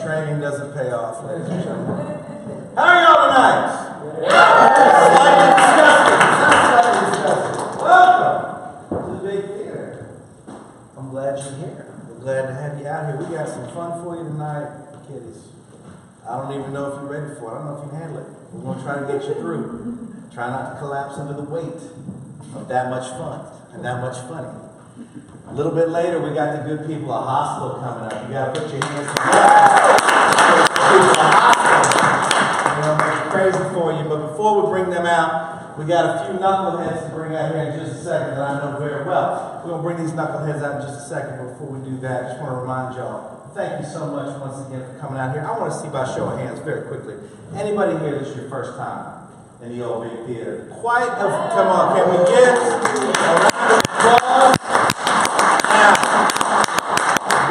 Training doesn't pay off, ladies and gentlemen. How are y'all tonight? Welcome to the Big Theater. I'm glad you're here. We're glad to have you out here. We got some fun for you tonight, kiddies. I don't even know if you're ready for it. I don't know if you can handle it. We're going to try to get you through. Try not to collapse under the weight of that much fun and that much funny. A little bit later, we got the good people of Hostel coming up. You got to put your hands together. You know, make it crazy for you. But before we bring them out, we got a few knuckleheads to bring out here in just a second that I know very well. We're going to bring these knuckleheads out in just a second. Before we do that, I just want to remind y'all, thank you so much once again for coming out here. I want to see by show of hands very quickly. Anybody here, this is your first time in the old Big Theater? Quite a, come on, can we get a round of applause? Now,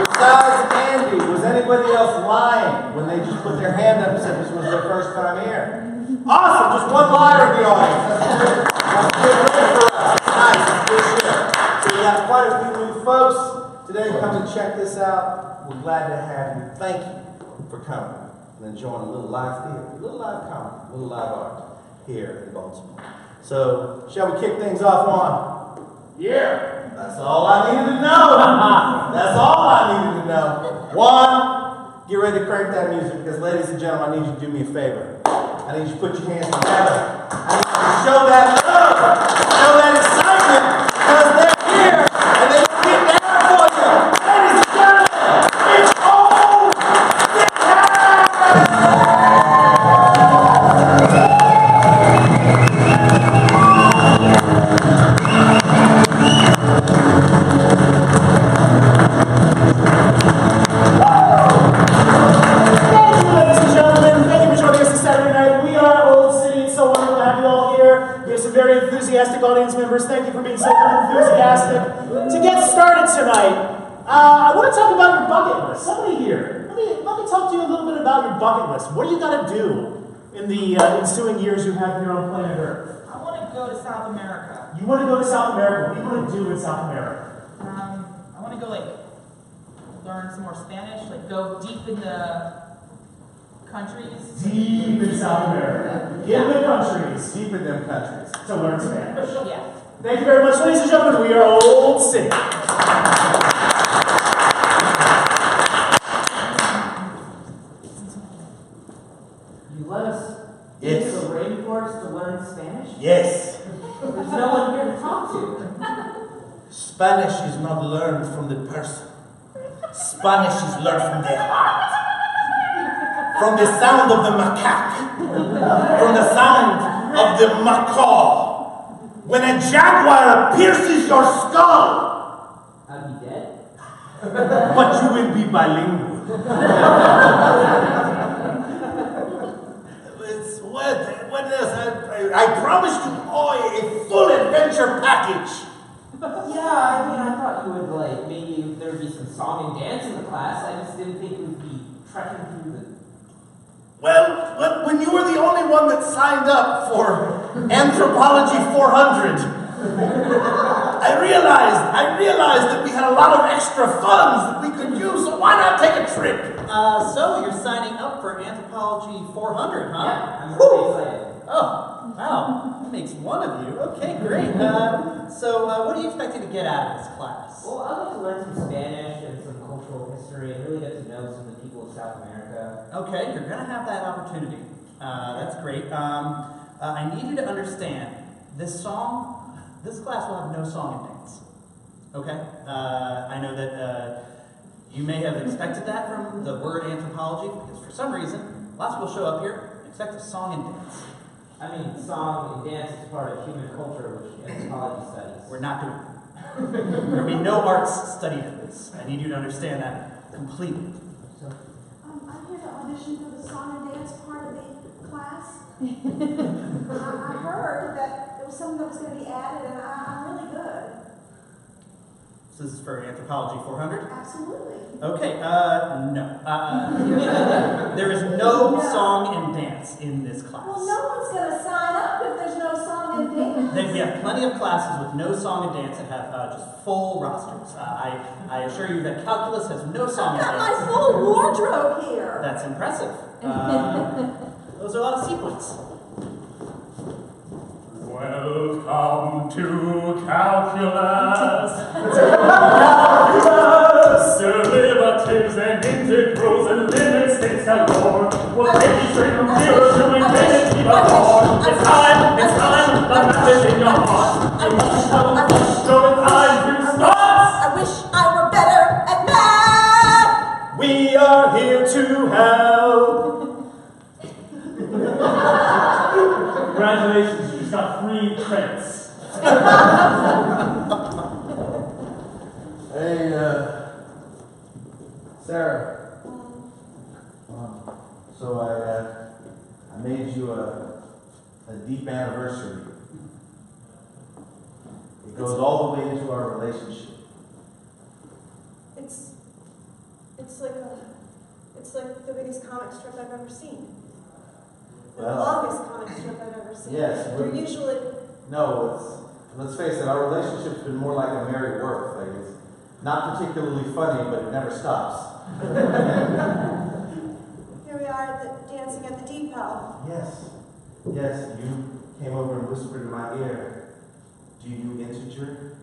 besides Andy, was anybody else lying when they just put their hand up and said this was their first time here? Awesome, just one liar in the audience. That's good for us. Nice, good shit. So we got quite a few new folks today to come and check this out. We're glad to have you. Thank you for coming and enjoying a little live theater, a little live comedy, a little live art here in Baltimore. So, shall we kick things off on? Yeah. That's all I needed to know. That's all I needed to know. One, get ready to crank that music because, ladies and gentlemen, I need you to do me a favor. I need you to put your hands together. I need you to show that love, show that excitement because they're here and they will get down for you. Ladies and gentlemen, it's all the audience members, thank you for being so enthusiastic. To get started tonight, I want to talk about your bucket list. Somebody here, let me talk to you a little bit about your bucket list. What do you got to do in the ensuing years you have here on planet Earth? I want to go to South America. You want to go to South America? What do you want to do in South America? I want to go learn some more Spanish, go deep in the countries. Deep in South America. In the countries. Deep in them countries. To learn Spanish. Yeah. Thank you very much, ladies and gentlemen. We are Old City. You let us into the rainforest to learn Spanish? Yes. There's no one here to talk to. Spanish is not learned from the person. Spanish is learned from the heart. From the sound of the macaque. From the sound of the macaw. When a jaguar pierces your skull. I'd be dead. But you will be bilingual. What else? I promised you all a full adventure package. Yeah, I thought you would maybe there would be some song and dance in the class. I just didn't think it would be trekking through the... Well, when you were the only one that signed up for Anthropology 400, I realized that we had a lot of extra funds that we could use, so why not take a trip? So you're signing up for Anthropology 400, huh? Yeah, I'm really excited. Oh, wow. That makes one of you. Okay, great. So what are you expecting to get out of this class? Well, I'd like to learn some Spanish and some cultural history and really get to know some of the people of South America. Okay, you're going to have that opportunity. That's great. I need you to understand, this class will have no song and dance. Okay? I know that you may have expected that from the word anthropology, because for some reason, lots of people show up here and expect a song and dance. I mean, song and dance is part of human culture, which anthropology studies. We're not doing it. There will be no arts studied in this. I need you to understand that completely. I'm here to audition for the song and dance part of the class. I heard that there was something that was going to be added, and I'm really good. So this is for Anthropology 400? Absolutely. Okay, no. There is no song and dance in this class. Well, no one's going to sign up if there's no song and dance. We have plenty of classes with no song and dance that have just full rosters. I assure you that calculus has no song I've and got dance. my full wardrobe here. That's impressive. Those are a lot of sequins. Welcome to calculus. Derivatives and integrals and limit states galore. We'll take you straight from zero to infinity but more. It's time, the math is in your heart. You must show it time to start. I wish I were better at math. We are here to help. Congratulations, you just got 3 credits. Hey, Sarah. So I made you a deep anniversary. It goes all the way into our relationship. It's like the biggest comic strip I've ever seen. The Well, longest comic strip I've ever seen. yes, They're usually, No, let's face it, our relationship's been more like a merry work. Like it's not particularly funny, but it never stops. here we are dancing at the depot. Yes, you came over and whispered in my ear, do you do integer?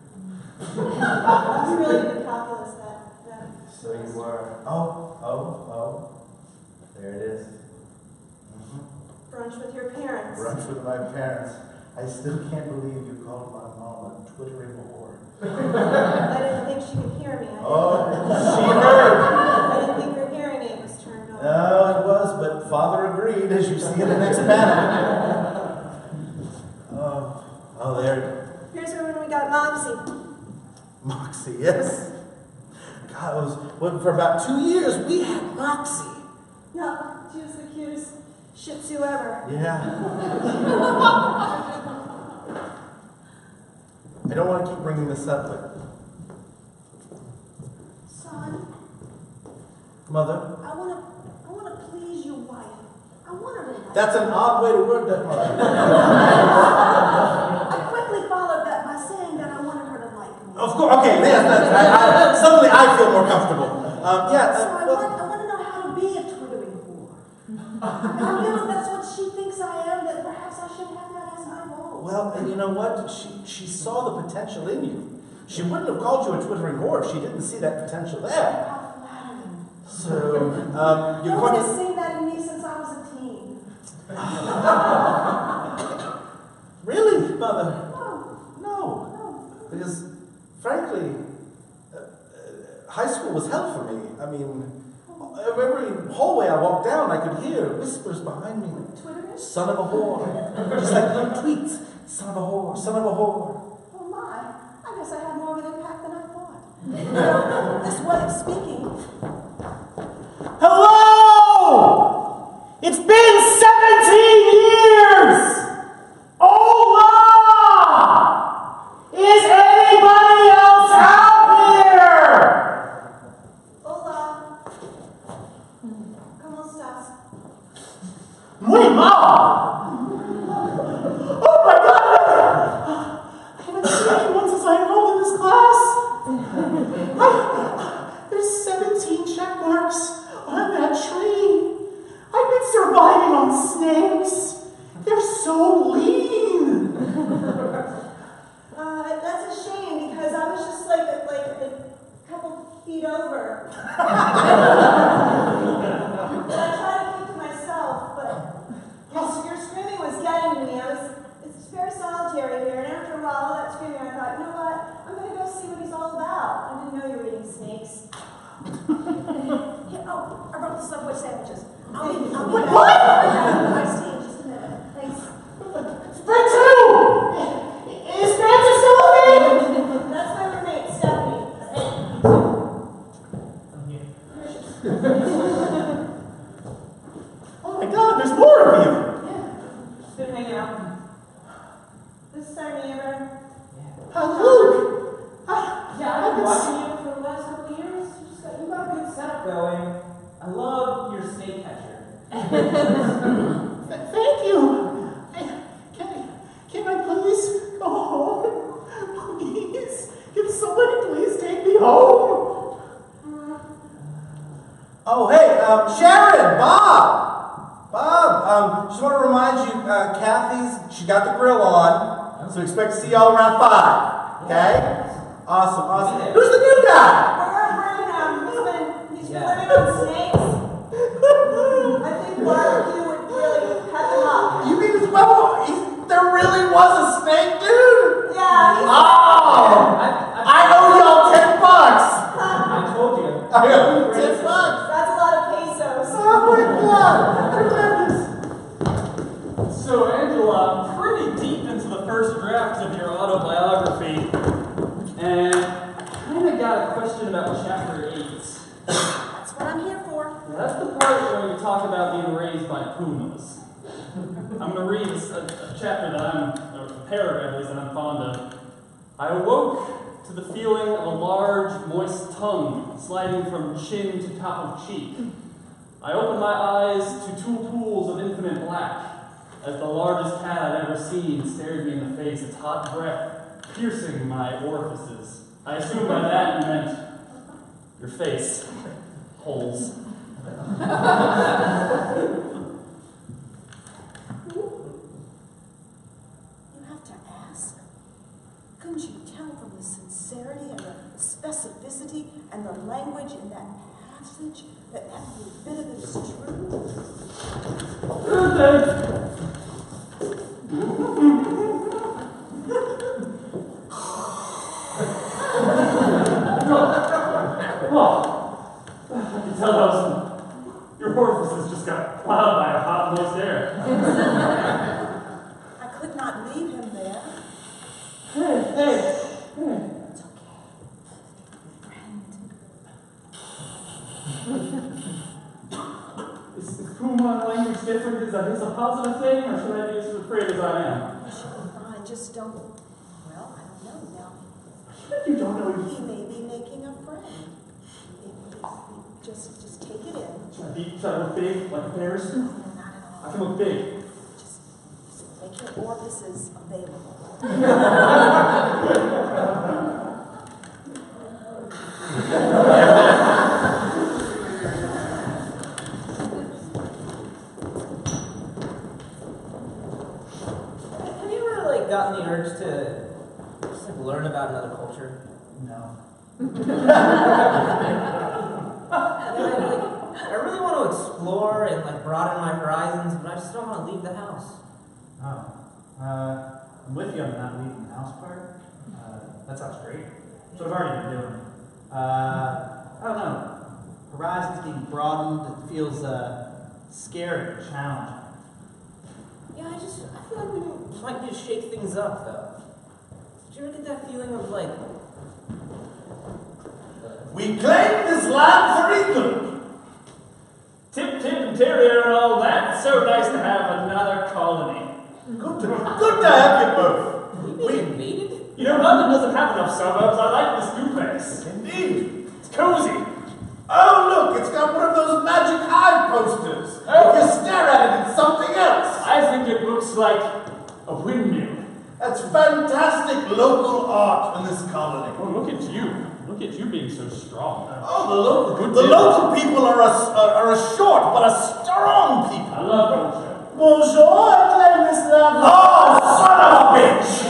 It's really good calculus that. So you were, oh, there it is. Brunch with your parents. Brunch with my parents. I still can't believe you called my mom a twittering whore. I didn't think she could hear me. She heard. I didn't think her hearing aid was turned on. No, it was, but father agreed, as you see in the next panel. Oh, there. Here's when we got Moxie. Moxie, yes. God, it was, for about 2 years, we had Moxie. No, she was the cutest Shih Tzu ever. Yeah. I don't want to keep bringing this up, but Son, Mother, I wanna please your wife. I want her to like that's an odd way to word that, Mother. I quickly followed that by saying that I wanted her to like me. Of course, okay, yes, suddenly I feel more comfortable. So I want to know how to be a twittering whore. I feel if that's what she thinks I am, that perhaps I should have that as my role. Well, and you know what? She saw the potential in you. She wouldn't have called you a twittering whore if she didn't see that potential there. How flattering. So, you're No one going has to... seen that in me since I was a teen. Really, Mother? No. No. Because, frankly, high school was hell for me. I mean, every hallway I walked down, I could hear whispers behind me. Twittering? Son of a whore. Just like little tweets. Son of a whore, son of a whore. Oh my, I guess I had more of an impact than I thought. This way of speaking. Hello! It's been 17 years! Hola! Is anybody else out here? Hola. ¿Cómo estás? Muy mal! Oh my god! I haven't seen anyone since I enrolled in this class! There's 17 check marks on that tree. I've been surviving on snakes. They're so lean. That's a shame because I was just like a couple feet over. I tried to keep to myself, but your screaming was getting to me. It's very solitary here, and after a while, all that screaming, I thought, you know what? I'm going to go see what he's all about. I didn't know you were eating snakes. Here, oh, I brought the Subway sandwiches. I'll be back. What? I see in just a minute. Thanks. Fred too! Is Francis still okay? That's my roommate, Stephanie. Hey, I'm here. Oh my god, there's more of you! yeah. Just been hanging out. This is our neighbor. Luke! Yeah, I've been watching you for the last couple of years. You got a good setup going. I love your snake catcher. Thank you! Can I please go home? Please? Can somebody please take me home? Oh, hey, Jared, Bob. Just want to remind you, she got the grill on, so expect to see y'all around 5. Okay? Awesome. Who's the new guy? He's been living on snakes. I think barbecue would really cut him up. You mean there really was a snake, dude? Yeah. Oh! I owe y'all $10. I told you. I owe you $10. That's a lot of pesos. Oh my God! Tremendous. So, Angela, I'm pretty deep into the first draft of your autobiography, and I kind of got a question about chapter 8. That's what I'm here for. That's the part where you talk about being raised by pumas. I'm going to read a chapter or a paragraph at least that I'm fond of. I awoke to the feeling of a large, moist tongue sliding from chin to top of cheek. I opened my eyes to 2 pools of infinite black, as the largest cat I'd ever seen stared me in the face, its hot breath piercing my orifices. I assumed by that you meant your face. Holes. You have to ask. Couldn't you tell from the sincerity and the specificity and the language in that passage that every bit of it is I can tell your orifices just got plowed by a hot, moist air. I could not leave him there. Hey. It's okay. Is Puma language different? Is that a positive thing, or should I be as afraid as I am? You should be fine. Just don't. Well, I don't know now. You don't know. He may be making a friend. Just take it in. Should I look big, like a Paris? No, not at I all. can look big. Just make your orifices available. Have you ever gotten the urge to just learn about another culture? No. I really want to explore and broaden my horizons, but I just don't want to leave the house. Oh. I'm with you on the not leaving the house part. That sounds great. That's what I've already been doing. I don't know. Horizons being broadened, it feels scary and challenging. Yeah, I feel like we might need to shake things up, though. Did you ever get that feeling of We claim this land for England. Tip, interior and all that. So nice to have another colony. Good to have you both. we invaded? You know, London doesn't have enough suburbs. I like this new place. Indeed. It's cozy. Oh, look, it's got one of those magic eye posters. If you stare at it, it's something else. I think it looks like a windmill. That's fantastic local art in this colony. Oh, look at you. Look at you being so strong. Oh, the local people are a short but a strong people. I love culture. Bonjour, I claim Miss Love. Oh, son of a bitch!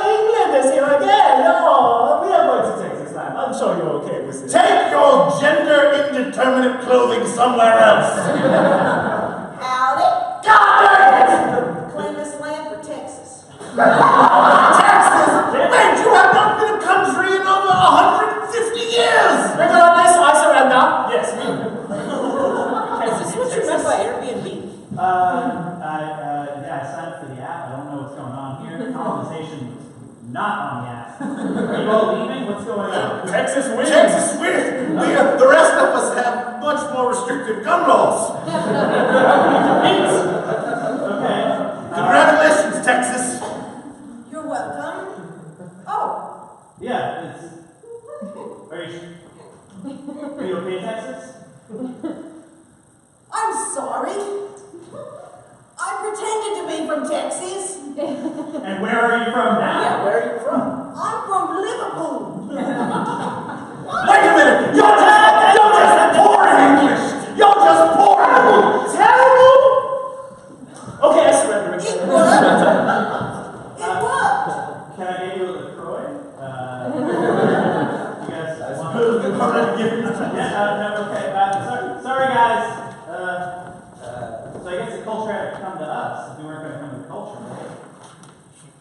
England is here again. Oh, we are going to Texas land. I'm sure you're okay with this. Take your gender indeterminate clothing somewhere else. Howdy. God dang it! Claim this land for Texas. Texas! Man, you have not been a country in over 150 years! Regardless, I surrender. Yes, me. Is this what you meant by Airbnb? Yeah, I signed up for the app. I don't know what's going on here. Colonization was not on the app. Are you all leaving? What's going on? Texas wins. Texas wins! The rest of us have much more restrictive gun laws. Okay. Congratulations, Texas. You're welcome. Oh, Yeah, it's. Are you okay, Texas? I'm sorry. I pretended to be from Texas. And where are you from now? Yeah, where are you from? I'm from Liverpool. Wait a minute! You're just pouring to us if we weren't going to come to culture, right?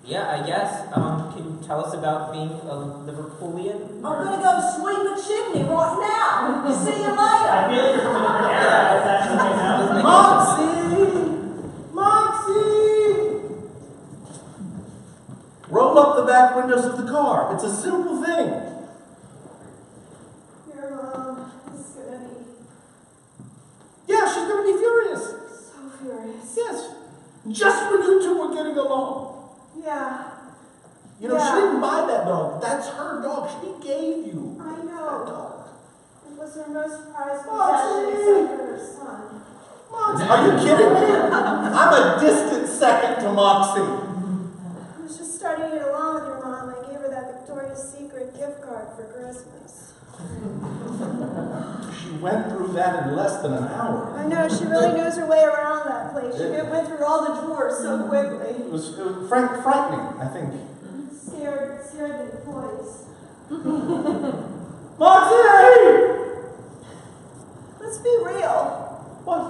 Yeah, I guess. Can you tell us about being a Liverpoolian? I'm gonna go sweep a chimney right now. See you later. I feel like you're from a different era. Is that something else? Moxie! Roll up the back windows of the car. It's a simple thing. Your mom is gonna be Yeah, she's gonna be furious. so furious. Yes. Just when you two were getting along. Yeah, You know, Yeah. she didn't buy that dog. That's her dog. She gave you I that know. dog. It was her most prized Moxie! possession except for her son. Moxie, are you kidding me? I'm a distant second to Moxie. I was just starting to get along with your mom. I gave her that Victoria's Secret gift card for Christmas. She went through that in less than an hour. I know, she really knows her way around that place. She went through all the drawers so quickly. It was frightening, I think. Scared the employees. Moxie! Let's be real. What?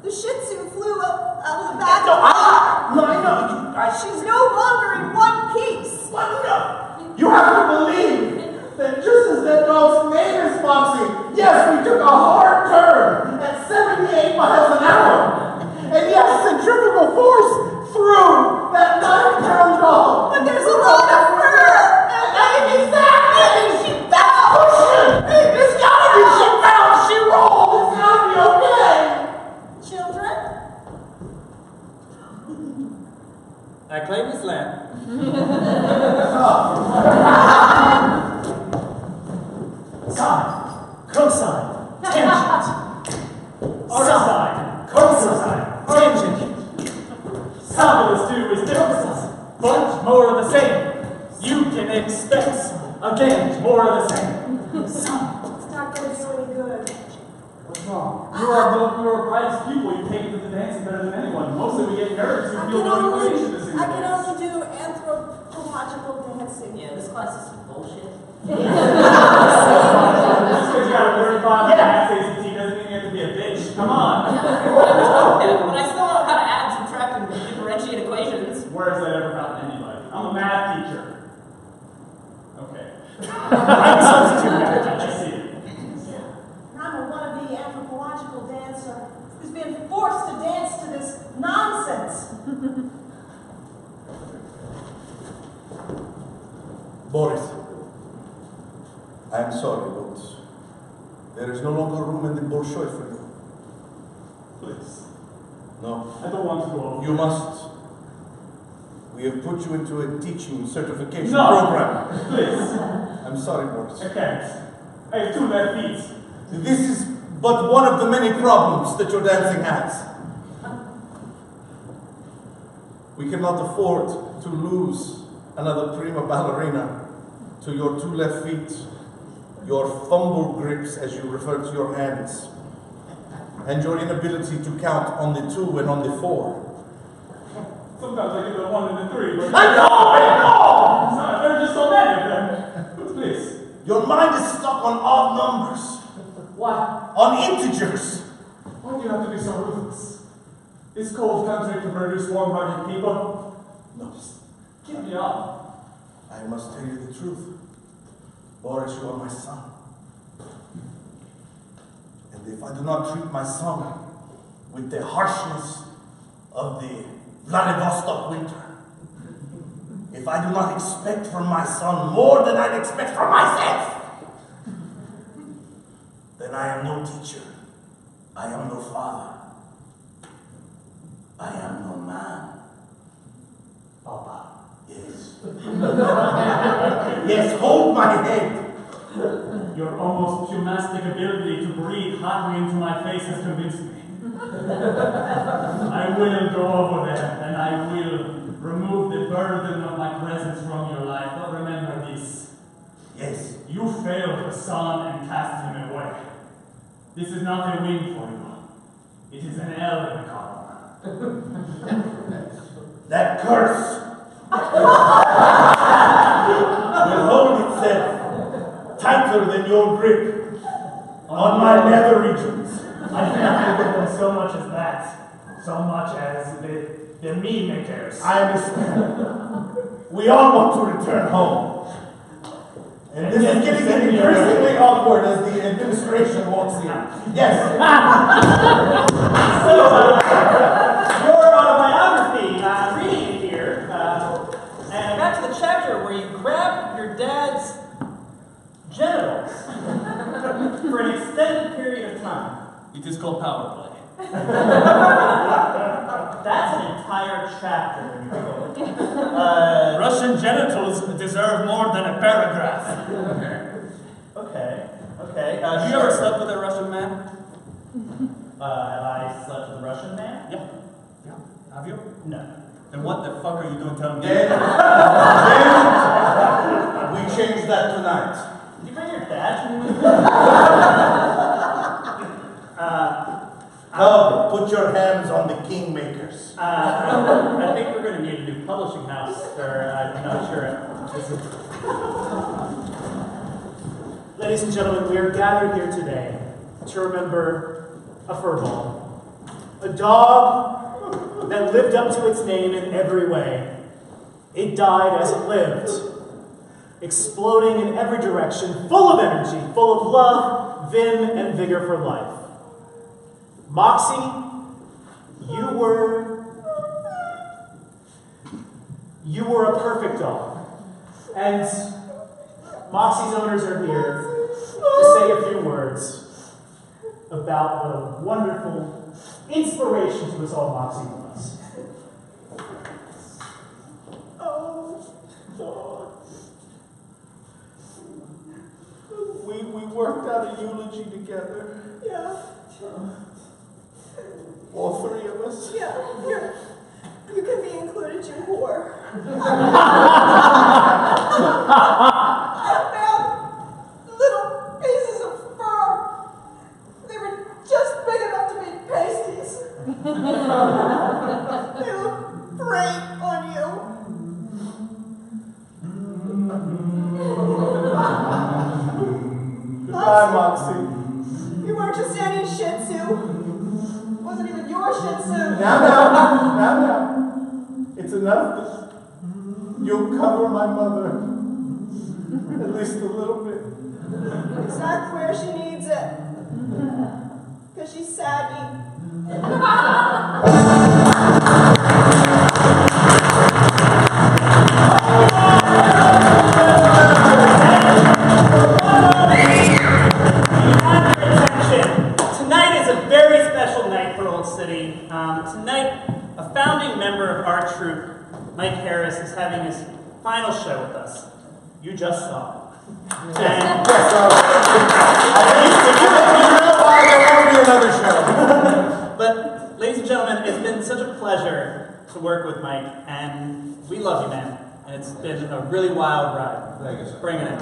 The Shih Tzu flew up out of the back No, of the car. no, I know. She's no longer in one piece. What? No. You have to believe that just as that dog's name is Foxy, yes, we took a hard turn at 78 miles an hour. And yes, centrifugal force threw that 9-pound dog. But there's a lot of fur. Exactly! She fell! It's gotta be she fell! She rolled! It's gotta be okay! Children? I claim this land. Sine, cosine, tangent. Sine, cosine, tangent. Fabulous too is different, but more of the same. You can expect, again, more of the same. It's not going to do any good. What's wrong? You are brightest people. You take to the dancing better than anyone. Mostly we get nervous. We feel no inclination to sing I can dance. only do anthropological dancing. Yeah, this class is some bullshit. Just because you got a 35 on math ACT doesn't mean you have to be a bitch. Come on. But I still know how to add, subtract, and differentiate equations. Where has that ever gotten anybody? I'm a math teacher. Okay. I'm substitute math I teacher. see it. I'm a wannabe anthropological dancer who's been forced to dance to this nonsense. Boris, I am sorry, but there is no longer room in the Bolshoi for you. Please. No, I don't want to go over. you must. We have put you into a teaching certification No. program. Please. I'm sorry, Boris. I can't. I have 2 left feet. This is but one of the many problems that your dancing has. We cannot afford to lose another prima ballerina to your 2 left feet, your fumble grips as you refer to your hands, and your inability to count on the 2 and on the 4. Sometimes I get the 1 and the 3, but I know! there are just so many of them. Please. Your mind is stuck on odd numbers, Why? on integers. Why do you have to be so ruthless? This cold country can produce warm-hearted people. No, just Keep me up. I must tell you the truth. Boris, you are my son. And if I do not treat my son with the harshness of the Vladivostok winter, if I do not expect from my son more than I'd expect from myself, then I am no teacher. I am no father. I am no man. Papa. Yes. Yes, hold my head. Your almost pumastic ability to breathe hotly into my face has convinced me. I will go over there and I will remove the burden of my presence from your life. But remember this. Yes. You failed the son and cast him away. This is not a win for you. It is an L in the column. That curse will hold itself tighter than your grip on my nether regions. I think I could have done so much as that. so much as the meat makers. I understand. We all want to return home. And this is getting increasingly awkward as the administration walks in. Yes. So, your autobiography, I'm reading it here, and I got to the chapter where you grab your dad's genitals for an extended period of time. It is called power play. That's an entire chapter. Russian genitals deserve more than a paragraph. Okay. Have you ever slept with a Russian man? Have I slept with a Russian man? Yeah. Have you? No. Then what the fuck are you doing telling me? Then we change that tonight. Did you bring your dad? Oh, put your hands on the kingmakers. I think we're going to need a new publishing house, or I'm not sure. Ladies and gentlemen, we are gathered here today to remember a furball. A dog that lived up to its name in every way. It died as it lived, exploding in every direction, full of energy, full of love, vim, and vigor for life. Moxie, you were a perfect dog. And Moxie's owners are here to say a few words about what a wonderful inspiration to us all Moxie was. Oh, God. We worked out a eulogy together. Yeah. All three of us. Yeah. You can be included, you whore. I found little pieces of fur. They were just big enough to be pasties. They look great on you. Goodbye, Moxie. You weren't just any Shih Tzu. Wasn't even your Shih Tzu. Now. It's enough that you'll cover my mother. At least a little bit. Exactly where she needs it. Because she's saggy. Tonight is a very special night for Old City. Tonight, a founding member of our troupe, Mike Harris, is having his final show with us. You just saw it. And There won't be another show. but, ladies and gentlemen, it's been such a pleasure to work with Mike, and we love you, man. And it's been a really wild ride. Thank you, sir. Bring it in.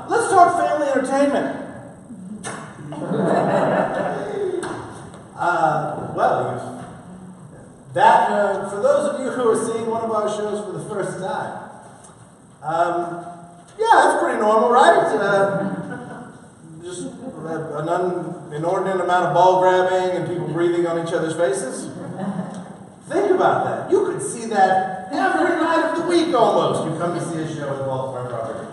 Let's talk family entertainment. For those of you who are seeing one of our shows for the first time, yeah, that's pretty normal, right? Just an inordinate amount of ball grabbing and people breathing on each other's faces. Think about that. You could see that every night of the week almost. You come to see a show at the Baltimore Property.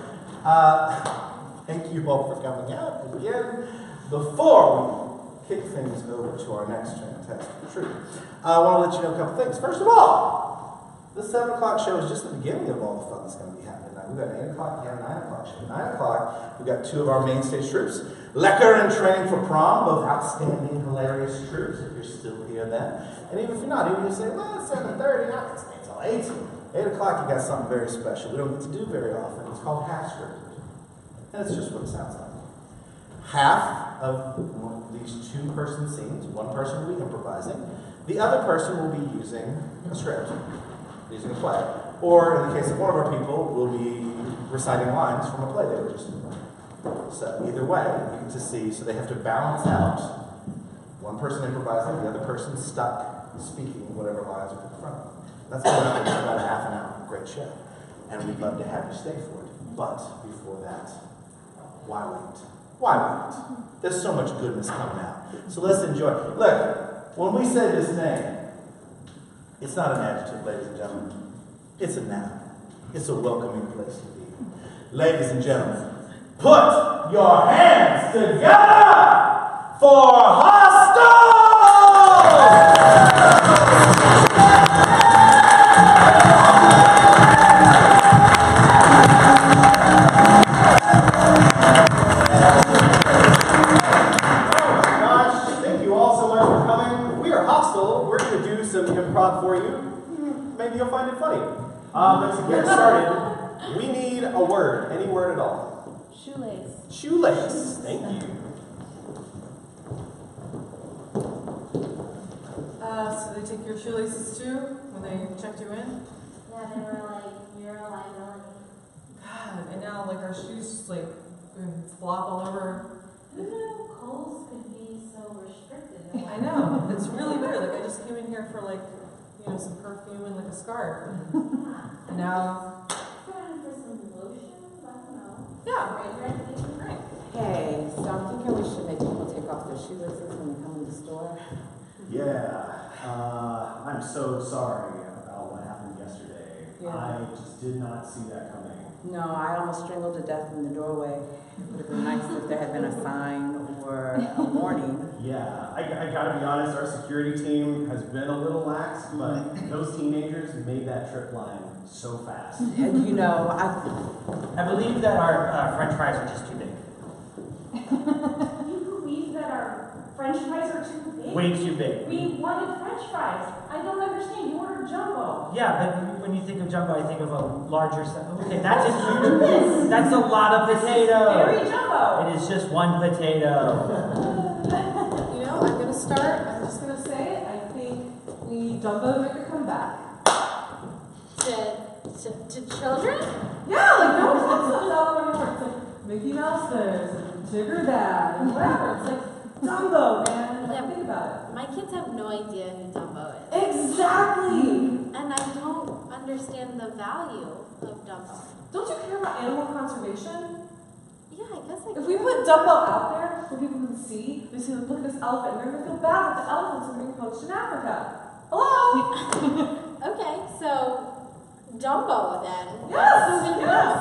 Thank you all for coming out again. Before we kick things over to our next fantastic treat, I want to let you know a couple things. First of all, this 7 o'clock show is just the beginning of all the fun that's going to be happening tonight. We've got an 8 o'clock and a 9 o'clock show. 9 o'clock, we've got 2 of our main stage troops, Lecker and Training for Prom, both outstanding, hilarious troops, if you're still here then. And even if you're not, even if you say, well, it's 7:30, I can stay until 8. 8 o'clock, you got something very special we don't get to do very often. It's called half scripted. And it's just what it sounds like. Half of these 2-person scenes, one person will be improvising, the other person will be using a script, using a play. Or in the case of one of our people, will be reciting lines from a play they were just in. So either way, you get to see, so they have to balance out one person improvising, the other person stuck speaking whatever lines are in front of them. That's going on in about a half an hour. Great show. And we'd love to have you stay for it. But before that, why wait? Why wait? There's so much goodness coming out. So let's enjoy. Look, when we say this name, it's not an adjective, ladies and gentlemen. It's a noun. It's a welcoming place to be. Ladies and gentlemen, put your hands together for Hostel! Improv for you. Maybe you'll find it funny. But to get started, we need a word. Any word at all. Shoelace. Shoelace. Thank you. So they take your shoelaces too when they checked you in? Yeah, they were like, you're a liability. God, and now like our shoes just like flop all over. Who knew Kohl's could be so restricted? I know, it's really weird. Like I just came in here for like, some perfume and like a scarf. And now. Trying for some lotions? I don't know. Yeah. Right. Hey, so I'm thinking we should make people take off their shoelaces when they come in the store. Yeah, I'm so sorry about what happened yesterday. Yeah. I just did not see that coming. No, I almost strangled to death in the doorway. It would have been nice if there had been a sign or a warning. Yeah, I gotta be honest, our security team has been a little lax, but those teenagers made that trip line so fast. And I believe that our French fries are just too big. You believe that our French fries are too big? Way too big. We wanted French fries. I don't understand. You ordered jumbo. Yeah, but when you think of jumbo, I think of a larger size. Okay, that's a huge. That's a lot of potato. Very jumbo. It is just one potato. I'm gonna start. I'm just gonna say it. I think we need Dumbo to make her come back. To children? Yeah, like no one's talking about it. It's like Mickey Mouse there's and Tigger Dad and whatever. It's like Dumbo, man. Yeah. Think about My kids have no idea who Dumbo is. it. Exactly. And I don't understand the value of Dumbo. Don't you care about animal conservation? Yeah, I guess I If we put Dumbo out there where people can see, they see, look at this elephant, and they're gonna feel bad that the elephants are being poached in Africa. Hello? Okay, so Dumbo then. Yes, yes.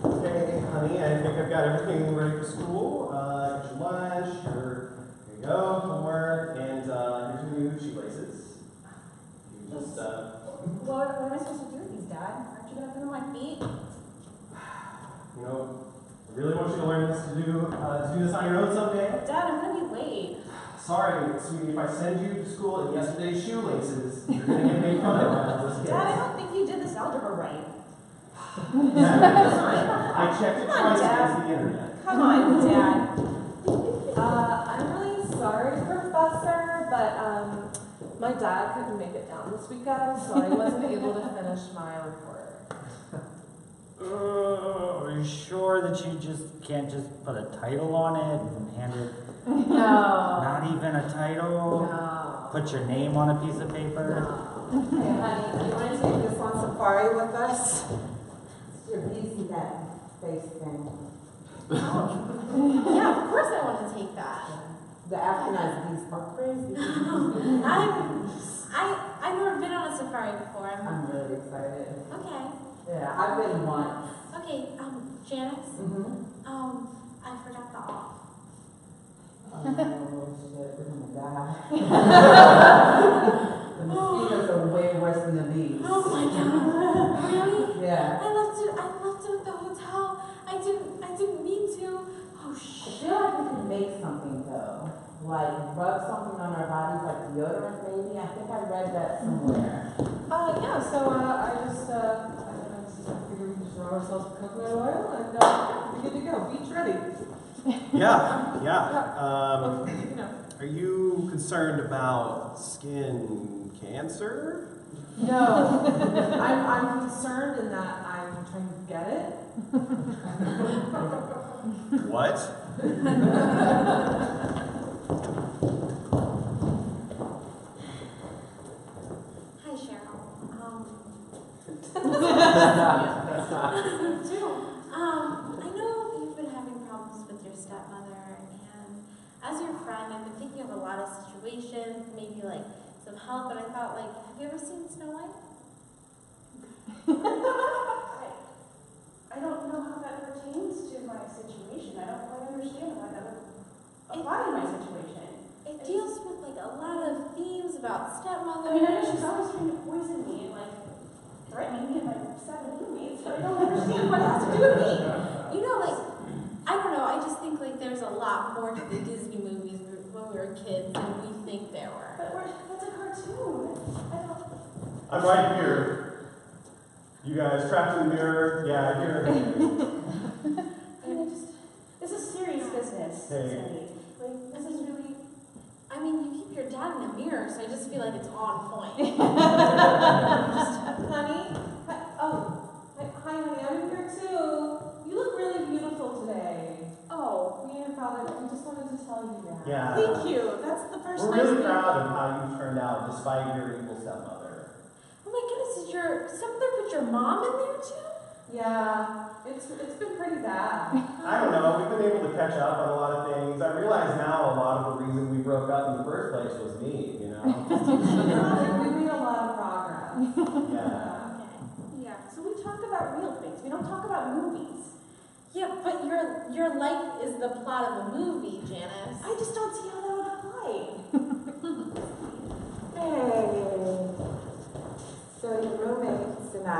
Okay, honey, I think I've got everything ready for school. Get your lunch, here you go, homework, and here's your new shoelaces. You just, What am I supposed to do with these, Dad? Aren't you gonna put them on my feet? I really want you to learn this to do this on your own someday. Dad, I'm gonna be late. Sorry, sweetie, if I send you to school in yesterday's shoelaces, you're gonna get made fun of by all those kids. Dad, I don't think you did this algebra right. I checked it Come on, twice Dad. against the internet. Come on, Dad. I'm really sorry, Professor, but my dad couldn't make it down this weekend, so I wasn't able to finish my report. Are you sure that you just can't just put a title on it and hand it? No. Not even a title? No. Put your name on a piece of paper? Hey, honey, you want to take this on safari with us? You're busy that face thing. Yeah, of course I want to take that. The Africanized bees are crazy. I've never been on a safari before. I'm really excited. Okay. Yeah, I've been once. Okay, Janice, I forgot the off. Oh, shit, we're gonna die. The mosquitoes are way worse than the bees. Oh my god. Really? Yeah. I left it at the hotel. I didn't mean to. Oh I shit. feel like we could make something though. Like rub something on our bodies, like deodorant maybe. I think I read that somewhere. Yeah, so I just figured we could just rub ourselves with coconut oil and be good to go. Beach ready. Yeah. You know. Are you concerned about skin cancer? No, I'm concerned in that I'm trying to get it. What? I've been thinking of a lot of situations, maybe like some help, and I thought, like, have you ever seen Snow White? I don't know how that pertains to my situation. I don't quite understand why that would apply to my situation. It deals with like a lot of themes about stepmothers. I mean, I know she's always trying to poison me and like threatening me and my 7 roommates, but I don't understand what it has to do with me. You know, like, I don't know, I just think like there's a lot more to the Disney movies when we were kids than we think there were. But that's a cartoon. I don't. I'm right here. You guys trapped in the mirror. Yeah, I hear it. I mean, this is serious business. Hey. Cindy. Like, this is really. I mean, you keep your dad in a mirror, so I just feel like it's on point. Honey? Hi, honey, I'm here too. You look really beautiful today. Oh, me and your father, we just wanted to tell you that. Yeah. Thank you. That's the first We're nice really thing. proud of how you turned out despite your evil stepmother. Oh my goodness, did your stepmother put your mom in there too? Yeah, it's been pretty bad. I don't know, we've been able to catch up on a lot of things. I realize now a lot of the reason we broke up in the first place was me, you know? We made a lot of progress. Yeah. Yeah, so we talk about real things. We don't talk about movies. Yeah, but your life is the plot of a movie, Janice. I just don't see how that would apply. Hey. So your roommates and I,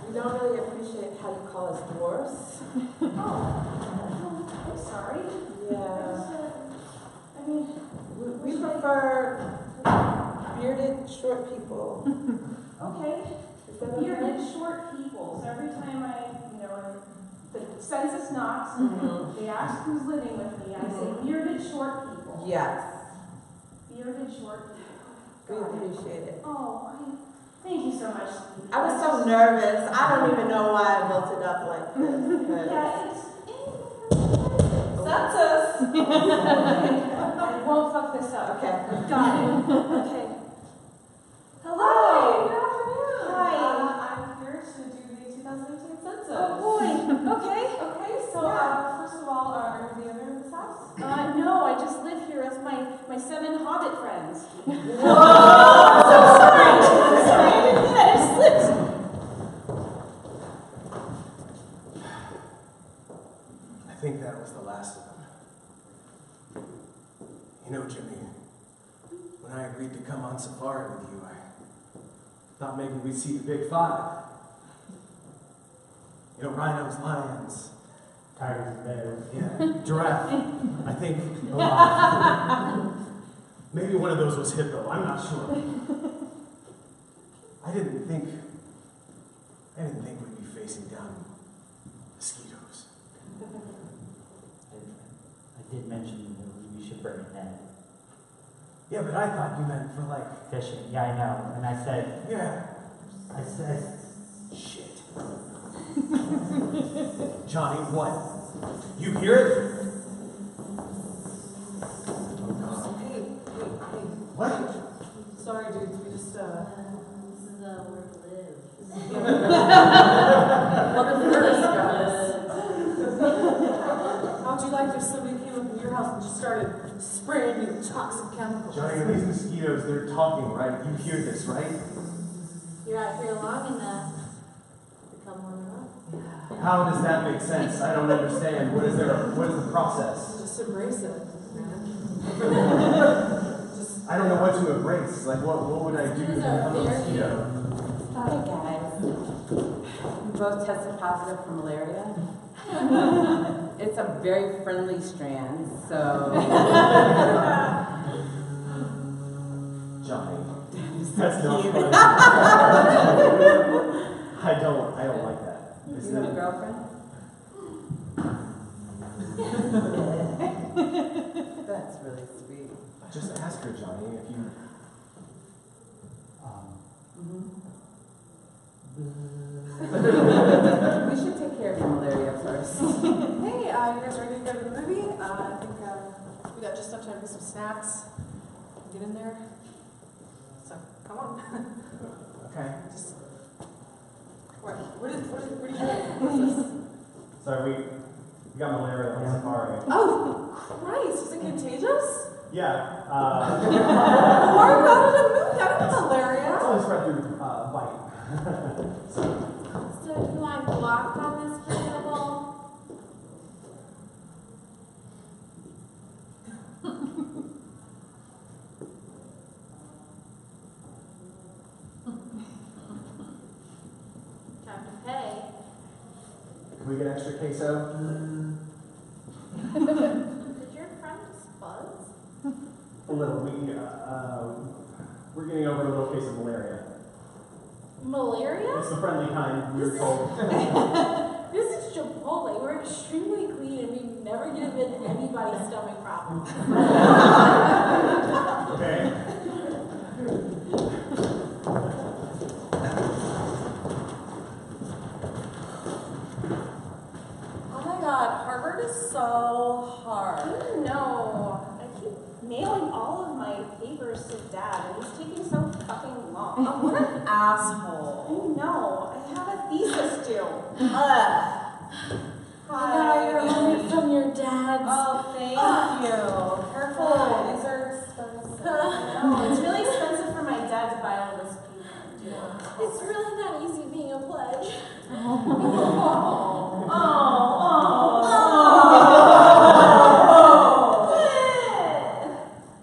we don't really appreciate how you call us dwarfs. Oh, I'm sorry. Yeah. I mean, We prefer bearded, short people. okay. Is that Bearded short people. So every time the census knocks, they ask who's living with me. I say bearded short people. Yes. Bearded short people. We appreciate it. Oh, thank you so much. Steve. I was so nervous. I don't even know why I built it up like this. But Yeah, it's. census. I won't fuck this up. Okay. Got it. Okay. Hello. Good afternoon. Hi. I'm here to do the 2018 census. Oh boy. Okay. Okay, so first of all, are you the owner of this house? No, I just live here as my 7 hobbit friends. Whoa! Sorry, I didn't mean that. It slipped. I think that was the last of them. You know, Jimmy, when I agreed to come on safari with you, I thought maybe we'd see the big 5. You know, rhinos, lions, Tigers, bears. yeah, giraffe, I think a lot. Maybe one of those was hippo, I'm not sure. I didn't think we'd be facing down mosquitoes. I did mention that we should bring a net. Yeah, but I thought you meant for like, Fishing, yeah, I know. And I said, yeah, shit. Johnny, what? You hear it? Hey. What? Sorry, dudes, we just, This is where we live. Welcome to Earth, guys. How'd you like if somebody came up in your house and just started spraying you with toxic chemicals? Johnny, these mosquitoes, they're talking, right? You hear this, right? You're out here long enough to become one of us. How does that make sense? I don't understand. What is the process? Just embrace it, man. I don't know what to embrace. Like, what would I do to become a mosquito? Hi guys. We both tested positive for malaria. It's a very friendly strand, so. Johnny, that's not funny. I don't like that. You have a girlfriend? That's really sweet. Just ask her, Johnny, if you. We should take care of your malaria first. Hey, you guys ready to go to the movie? I think we got just enough time for some snacks. Get in there. So, come on. Okay. Where do you go? What's this? Sorry, we got malaria on safari. Oh, Christ, is it contagious? Yeah, Why are you out of the movie? I don't know malaria. it's only spread through bite. So do I block on this variable? Time to pay. Can we get extra queso? Did your friend just buzz? A little. We're getting over a little case of malaria. Malaria? It's the friendly kind, we were told. This is Chipotle. We're extremely clean and we've never given anybody stomach problems. Okay. Oh my god, Harvard is so hard. I don't know. I keep mailing all of my papers to Dad, and he's taking so fucking long. Oh, what an asshole. I know. I have a thesis due. Ugh. Hi. You're learning from your dad's. Oh, thank you. Careful, Hi. these are expensive. No, it's really expensive for my dad to buy all this paper. It's really not easy being a pledge.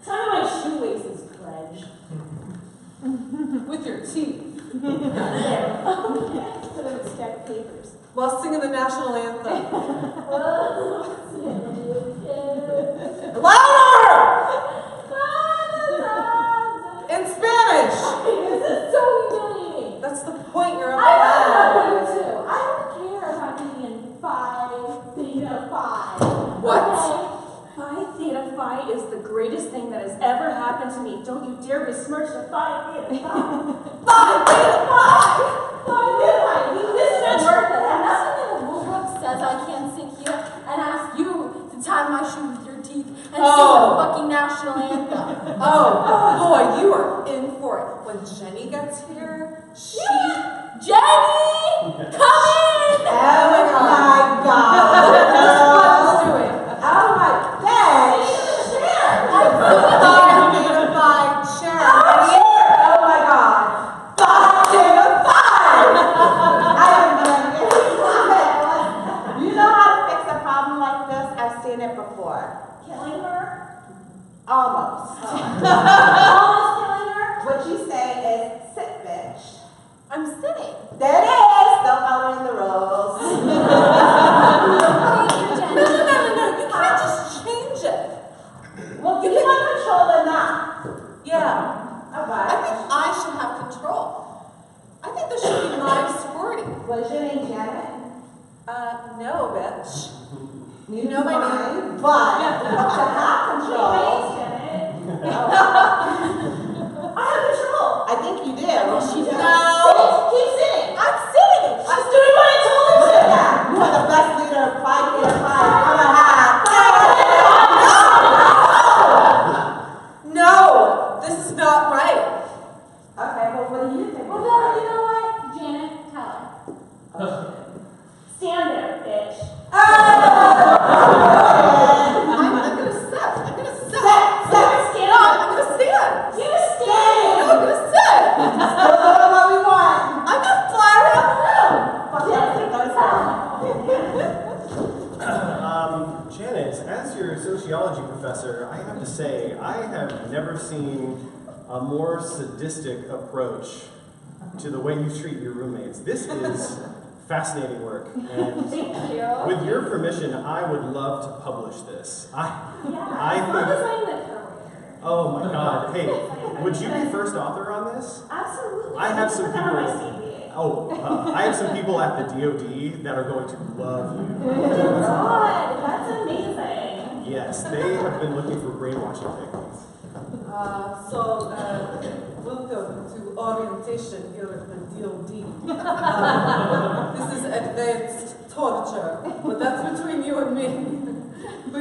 Tie my shoelaces, pledge. With your teeth. There. Okay. Put in a stack of papers. While singing the national anthem. Louder! In Spanish! This is so humiliating. That's the point, you're a I bad. love you too. I don't care if I'm thinking Phi Theta Phi. What? Okay? Phi Theta Phi is the greatest thing that has ever happened to me. Don't you dare besmirch the Phi Theta Phi. Phi Theta Phi! Phi Theta Phi! You listen to word that has nothing in the rule book says I can't sit here and ask you to tie my shoe with your teeth and sing the fucking national anthem. Oh, boy, you are in for it. When Jenny gets here, Jenny! Come in! Oh my god. Let's do it. Oh my gosh. Oh my god. 5 to the 5. I am gonna get it. You know how to fix a problem like this? I've seen it before. Killing her? Almost. Almost killing her? What you say is sit, bitch. I'm sitting. There it is. Still following the rules. No. You can't just change it. Well, do you want control or not? Yeah. All I right. think I should have control. I think this should be my sorority. What's your name, Janet? No, bitch. You know my name, but to have control. I have control. I think you do. She does. No. Keep sitting. I'm sitting. She's doing what I told her to. You are the best leader of 5 Theta Phi ever had. No, this is not right. Okay, well, what do you think? Well, then, you know what? Janet, tell her. Stand there, bitch. I'm gonna sit. I'm gonna sit. Stand No, up. I'm gonna stand. You stand. No, I'm gonna sit. Still doing what we want. I'm gonna fly around the room. Fuck Janet, as your sociology professor, I have to say, I have never seen a more sadistic approach to the way you treat your roommates. This is fascinating work. And with your permission, I would love to publish this. Oh my God. Hey, would you be first author on this? Absolutely. I have some Put that on my people. CV. I have some people at the DoD that are going to love you. God, that's amazing. Yes, they have been looking for brainwashing techniques. Welcome to orientation here at the DoD. This is advanced torture, but that's between you and me. We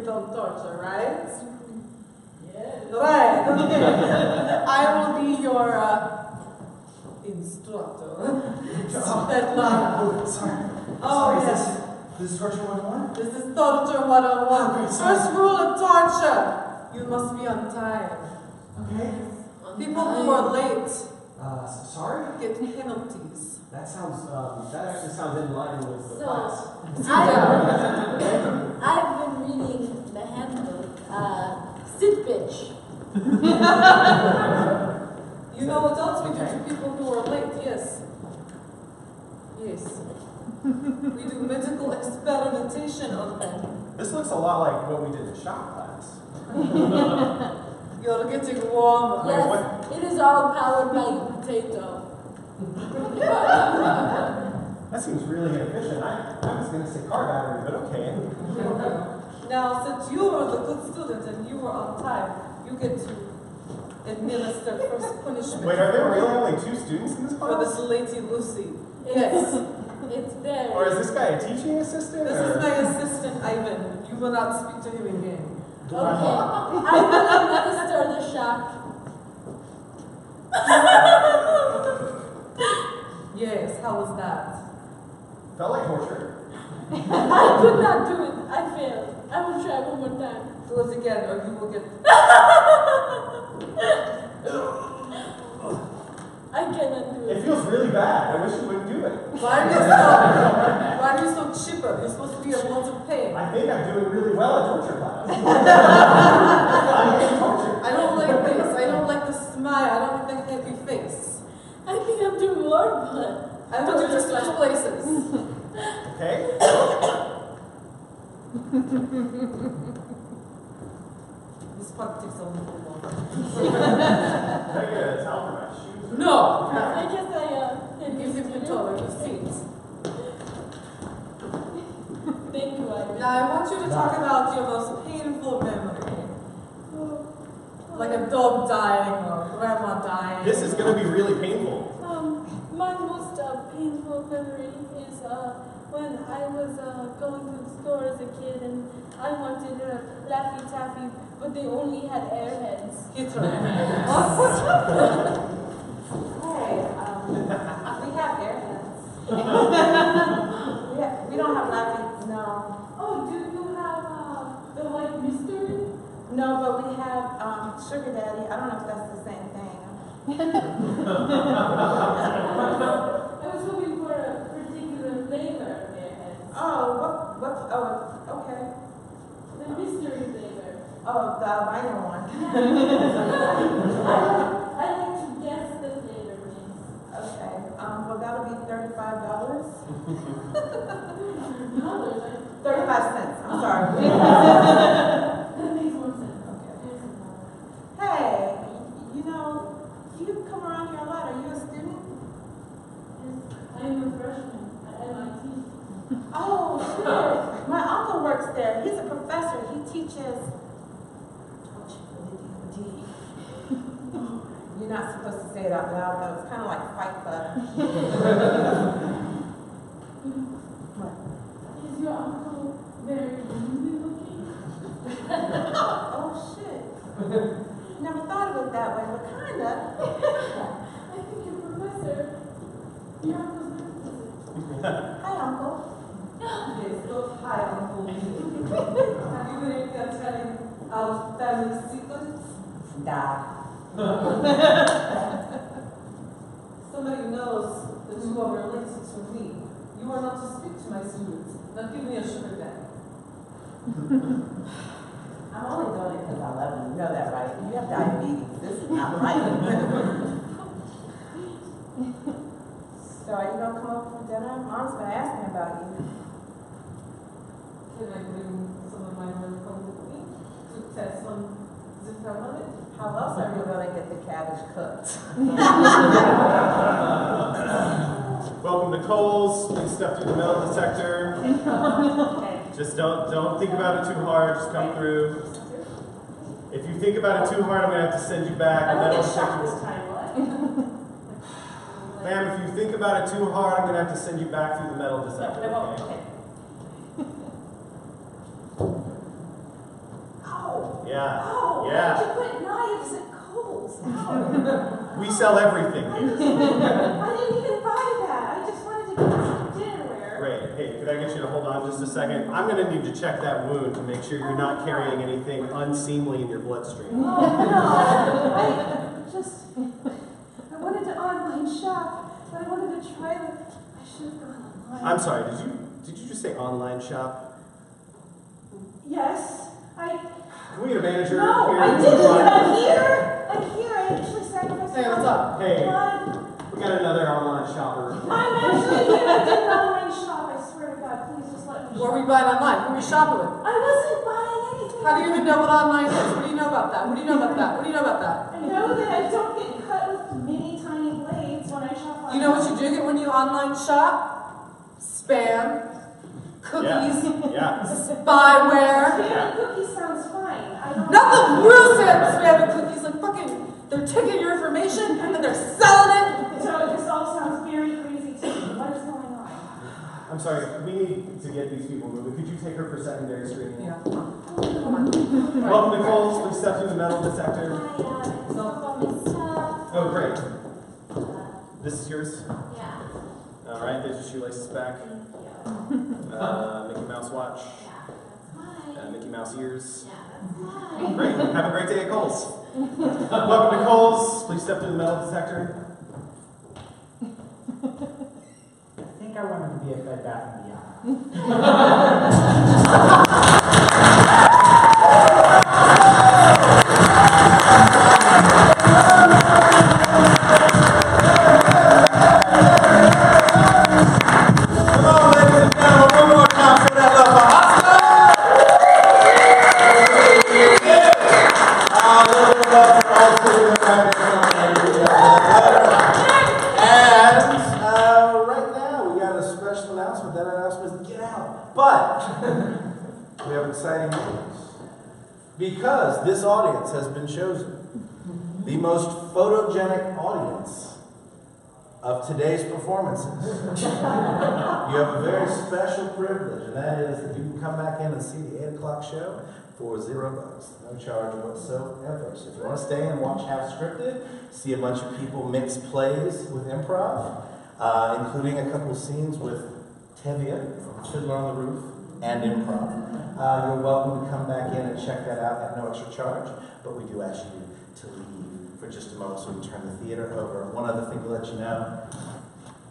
don't torture, right? Yes. Right, okay. I will be your instructor. Sorry. Oh, yes. This is torture 101? This is torture 101. First rule of torture. You must be on time. Okay. People who are late Sorry? get penalties. That actually sounds in line with the So, class. I've been reading the handbook, sit bitch. You know what else we do to people who are late? Yes. Yes. We do medical experimentation on them. This looks a lot like what we did in shop class. You're getting warm. Yes, it is all powered by potato. That seems really inefficient. I was going to say car battery, but okay. Now, since you were the good student and you were on time, you get to administer first punishment. Wait, are there really only 2 students in this For class? this lady Lucy. Yes. It's there. Or is this guy a teaching assistant? This or? is my assistant, Ivan. You will not speak to him again. Okay. I will administer the shock. Yes, how was that? Felt like torture. I could not do it. I failed. I will try one more time. Do it again or you will get... I cannot do it. It feels really bad. I wish you wouldn't do it. Why are you so chipper? You're supposed to be able to pay. I think I'm doing really well at torture class. I'm getting tortured. I don't like this. I don't like the smile. I don't like the happy face. I think I'm doing more, but I want you to switch places. Okay. This part takes a little longer. Can I get a towel for my shoes? No! I guess I can Give him the taller seat. Thank you, Ivan. Now I want you to talk about your most painful memory. Like a dog dying or grandma dying. This is going to be really painful. My most painful memory is when I was going to the store as a kid and I wanted Laffy Taffy, but they only had Airheads. Hitler. Hey, we have Airheads. we don't have Laffy, no. Oh, do you have the white mystery? No, but we have Sugar Daddy. I don't know if that's the same thing. I was hoping for a particular flavor of Airheads. Oh, okay. The mystery flavor. Oh, the albino one. I like to guess the flavor, please. Okay. Well, that'll be $35. $35 cents. I'm sorry. That makes more sense. Okay. Hey, you know, you come around here a lot. Are you a student? Yes, I am a freshman at MIT. Oh, sure. My uncle works there. He's a professor. He teaches. You're not supposed to say it out loud, though. It's kind of like Fight Club. What? Is your uncle very lonely looking? Oh, shit. Never thought of it that way, but kind of. I think your professor, your uncle's nurse. Hi, Uncle. Yes, those high uncle. Have you been able to telling our family secrets? Nah. Somebody knows that you are related to me. You are not to speak to my students. Now give me a sugar daddy. I'm only doing it because I love you. You know that, right? You have diabetes. This is not right. So are you going to come over for dinner? Mom's been asking about you. Can I bring some of my work home with me to test on the family? How else are you going to get the cabbage cooked? Welcome to Kohl's. Please step through the metal detector. Okay. Just don't think about it too hard. Just come through. If you think about it too hard, I'm going to have to send you back. I The don't metal get shocked detector. this time, what? Ma'am, if you think about it too hard, I'm going to have to send you back through the metal detector. I won't, okay? okay. Ow! Yeah. Ow! Yeah. Why'd you put knives at Kohl's? Ow! We sell everything here. I didn't even buy that. I just wanted to get some dinnerware. Great. Hey, could I get you you to hold on just a second. I'm going to need to check that wound to make sure you're not carrying anything unseemly in your bloodstream. Oh, no, I wanted to online shop, but I wanted to try the, I should have gone online. I'm sorry, did you just say online shop? Yes, Can we get a manager No, here? I didn't. I'm here. I actually sacrificed. Hey, what's up? Hey, blood. we got another online shopper. I'm actually here. I didn't online shop. I swear to God, please just let me. What were you buying online? Who were you shopping with? I wasn't buying anything. How do you even know what online is? What do you know about that? What do you know about that? What do you know about that? I know that I don't get cut with mini tiny blades when I shop online. You know what you do get when you online shop? Spam, cookies, Yeah. spyware. Spam and cookies sounds fine. I don't. Not the real spam and cookies, like fucking, they're taking your information and then they're selling it. So this all sounds very crazy to me. What is going on? I'm sorry, we need to get these people moving. Could you take her for secondary screening? Yeah. Welcome to Coles. Please step through the metal detector. Oh, great. This is yours? Yeah. All right, there's your shoelaces back. Mickey Mouse watch. Mickey Mouse ears. Great. Have a great day at Kohl's. Welcome to Kohl's. Please step through the metal detector. I think I wanted to be a Bed Bath & Beyond. Come on, ladies and gentlemen, one more time for that love for And right now, we got a special announcement. That announcement is get out. But we have exciting news. Because this audience has been chosen the most photogenic audience of today's performances. You have a very special privilege, and that is that you can come back in and see the 8 o'clock show for $0. No charge whatsoever. So if you want to stay and watch Half Scripted, see a bunch of people mix plays with improv, including a couple scenes with Tevye from Fiddler on the Roof and improv. You're welcome to come back in and check that out at no extra charge, but we do ask you to leave for just a moment so we can turn the theater over. One other thing to let you know,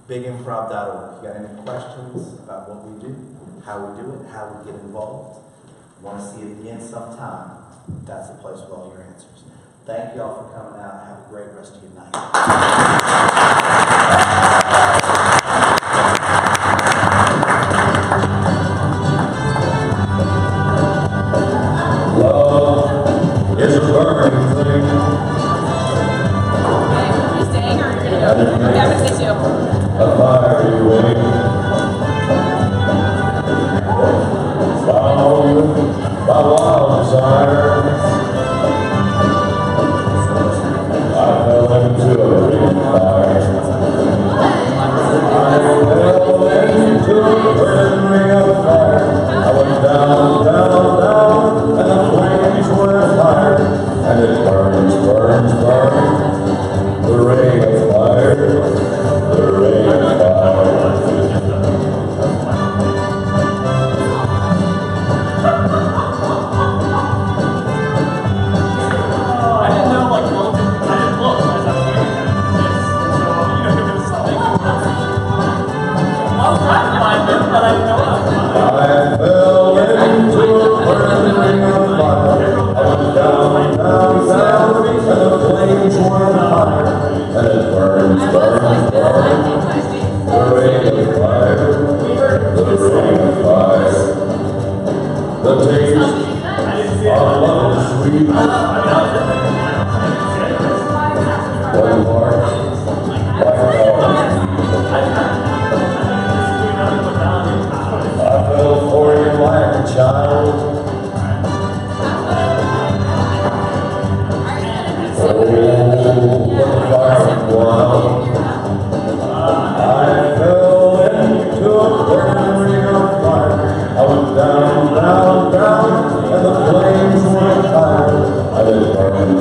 bigimprov.org. You got any questions about what we do, how we do it, how we get involved? Want to see it again sometime? That's the place with all your answers. Thank you all for coming out. Have a great rest of your night. Love is a burning thing. Are you staying or are you gonna go? Okay, I'm gonna stay too. A fiery wing, bound by wild desire. I fell into a ring of fire. I fell into a burning ring of fire. I went down, down, down, and the flames were higher. And it burns, burns, burns. The ring of fire. The ring of fire. I didn't know, like, well, I didn't look as I was looking at this. So, it was something. I was trying to find them, but I didn't know what I was finding. I fell into a burning ring of fire. I went down, down, down, and the flames were higher. And it burns, burns, burns. The ring of fire, the ring of fire. The taste of love is sweet. One more, I fell for you like a child. Oh, what a fire wild. I fell into a burning ring of fire. I went down, down, down, and the flames were higher. And it burned,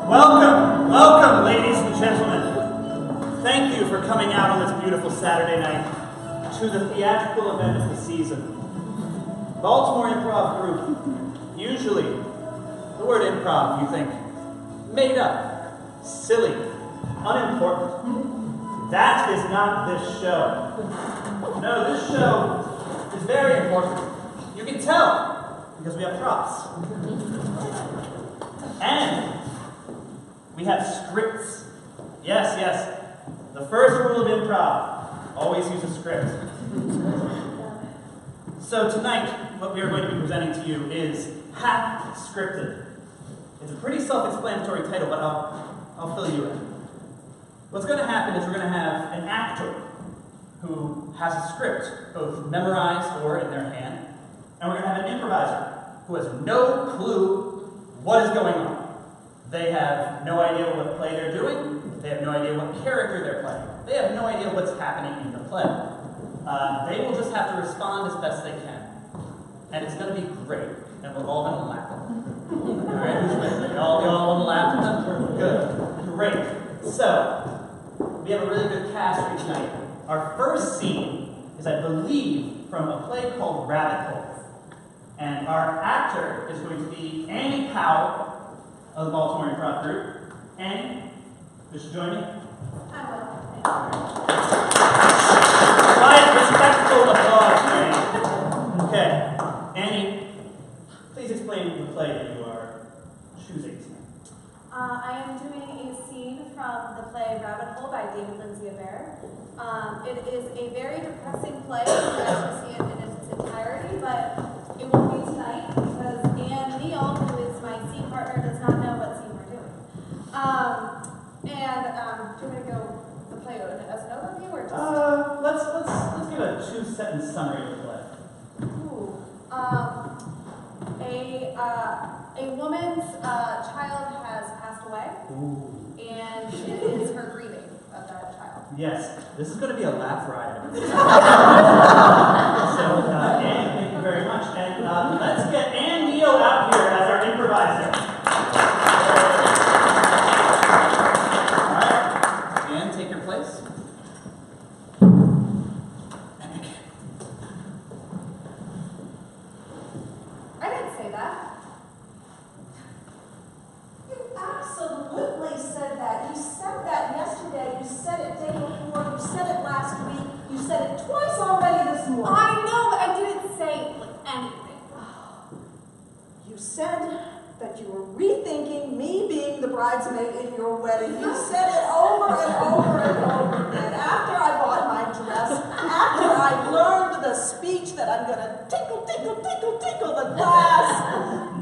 Welcome, welcome, ladies and gentlemen. Thank you for coming out on this beautiful Saturday night to the theatrical event of the season. Baltimore Improv Group. Usually, the word improv, you think, made up, silly, unimportant. That is not this show. No, this show is very important. You can tell because we have props. And we have scripts. Yes, yes. The first rule of improv, always use a script. So tonight, what we are going to be presenting to you is Half Scripted. It's a pretty self-explanatory title, but I'll fill you in. What's going to happen is we're going to have an actor who has a script, both memorized or in their hand, and we're going to have an improviser who has no clue what is going on. They have no idea what play they're doing. They have no idea what character they're playing. They have no idea what's happening in the play. They will just have to respond as best they can. And it's going to be great. And we're all going to laugh. All right, who's ready? Y'all want to laugh? Good. Great. So, we have a really good cast for tonight. Our first scene is, I believe, from a play called Rabbit Hole. And our actor is going to be Annie Powell of the Baltimore Improv Group. Annie, would you join me? I will. Quiet, respectful applause, Annie. Okay. Annie, please explain the play that you are choosing tonight. I am doing a scene from the play Rabbit Hole by David Lindsay Abair. It is a very depressing play. You can actually see it in its entirety, but it won't be tonight because Anne Neal, who is my scene partner, does not know what scene we're doing. Do you want me to go the play as an overview or just? Let's give a 2-sentence summary of the play. Ooh. A woman's child has passed away, and it is her grieving of that child. Yes, this is going to be a laugh riot. So, Anne, thank you very much. And let's get Anne Neal out here as our improviser. All right, Anne, take your place. I didn't say that. You absolutely said that. You said that yesterday. You said it day before. You said it last week. You said it twice already this morning. I know, but I didn't say anything. You said that you were rethinking me being the bridesmaid in your wedding. You said it over and over and over again. After I bought my dress, after I learned the speech that I'm going to tinkle, tinkle, tinkle, tinkle the glass,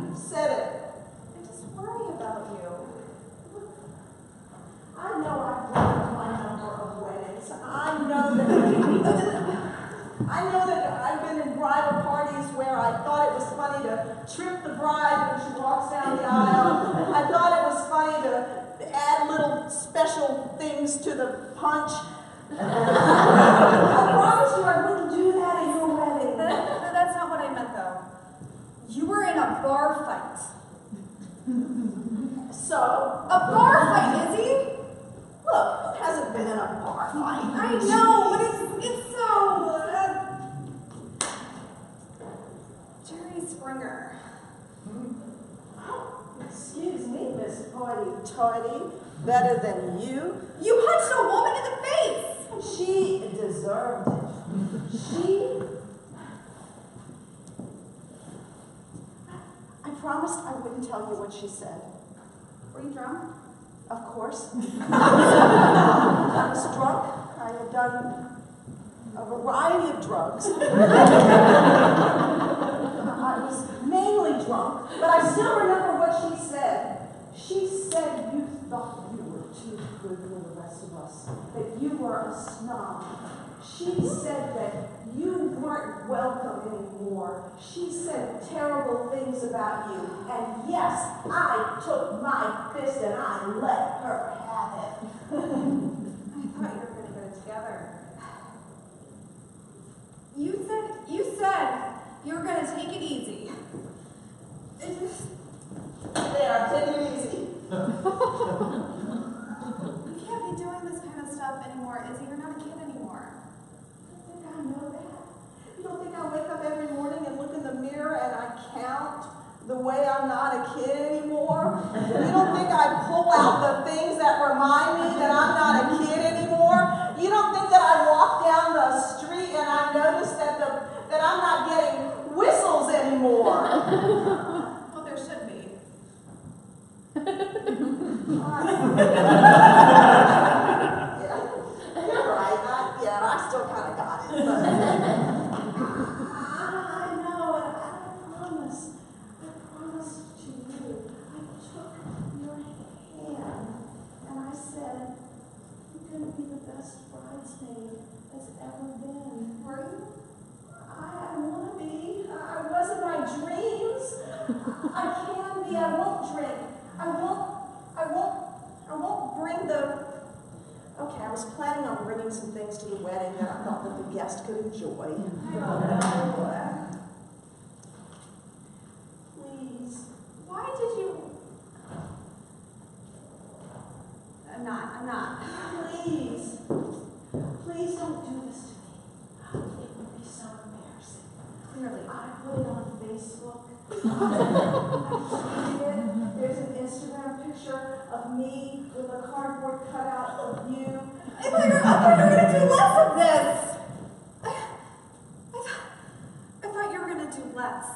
you said it. I just worry about you. I know I've learned my number of weddings. I know that I've been in bridal parties where I thought it was funny to trip the bride when she walks down the aisle. I thought it was funny to add little special things to the punch. I promised you I wouldn't do that at your wedding. That's not what I meant, though. You were in a bar fight. So? A bar fight, Izzy? Look, who hasn't been in a bar fight? I know, but it's so... Jerry Springer. Excuse me, Miss Hoity-toity. Better than you? You punched a woman in the face! She deserved it. I promised I wouldn't tell you what she said. Were you drunk? Of course. I was drunk. I had done a variety of drugs. I was mainly drunk, but I still remember what she said. She said you thought you were too good for the rest of us, that you were a snob. She said that you weren't welcome anymore. She said terrible things about you. And yes, I took my fist and I let her have it. I thought you were going to get it together. You said you were going to take it easy. There, take it easy. You can't be doing this kind of stuff anymore, Izzy. You're not a kid anymore. You think I know that? You don't think I wake up every morning and look in the mirror and I count the way I'm not a kid anymore? You don't think I pull out the things that remind me that I'm not a kid anymore? You don't think that I walk down the street and I notice that I'm not getting whistles anymore? Well, there should be. You're right. I still kind of got it. But I know, and I promise to you, I took your hand and I said, you're going to be the best bridesmaid that's ever been. Were you? I want to be. I was in my dreams. I can be. I won't drink. I won't bring the. Okay, I was planning on bringing some things to the wedding that I thought that the guest could enjoy. Please. Why did you? I'm not. Please. Please don't do this to me. It would be so embarrassing. Clearly, I put it on Facebook. I tweeted it. There's an Instagram picture of me with a cardboard cutout of you. I thought you were going to do less of this. I thought you were going to do less.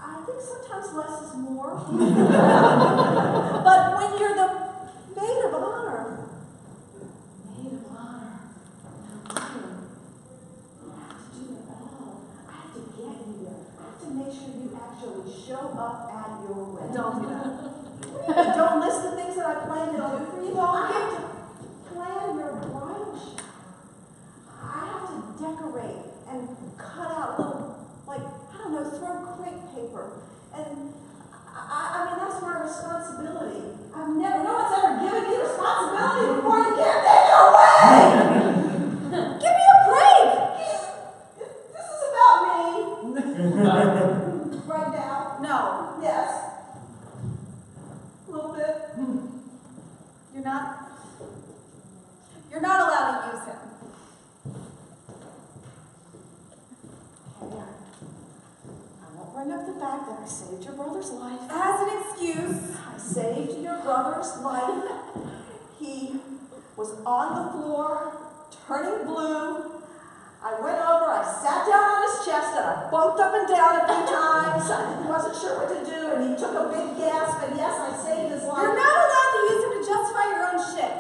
I think sometimes less is more. But when you're the maid of honor, you have to do it all. I have to get you there. I have to make sure you actually show up at your wedding. Don't do that. Don't list the things that I plan to do for you. I have to plan your bridal shower. I have to decorate and cut out little, throw crepe paper. And I mean, that's my responsibility. No one's ever given me responsibility before. You can't take it away! Give me a break! This is about me. Right now? No. Yes. A little bit. You're not allowed to use him. I won't bring up the fact that I saved your brother's life. As an excuse. I saved your brother's life. He was on the floor, turning blue. I went over, I sat down on his chest, and I bumped up and down a few times. I wasn't sure what to do, and he took a big gasp, and yes, I saved his life. You're not allowed to use him to justify your own shit.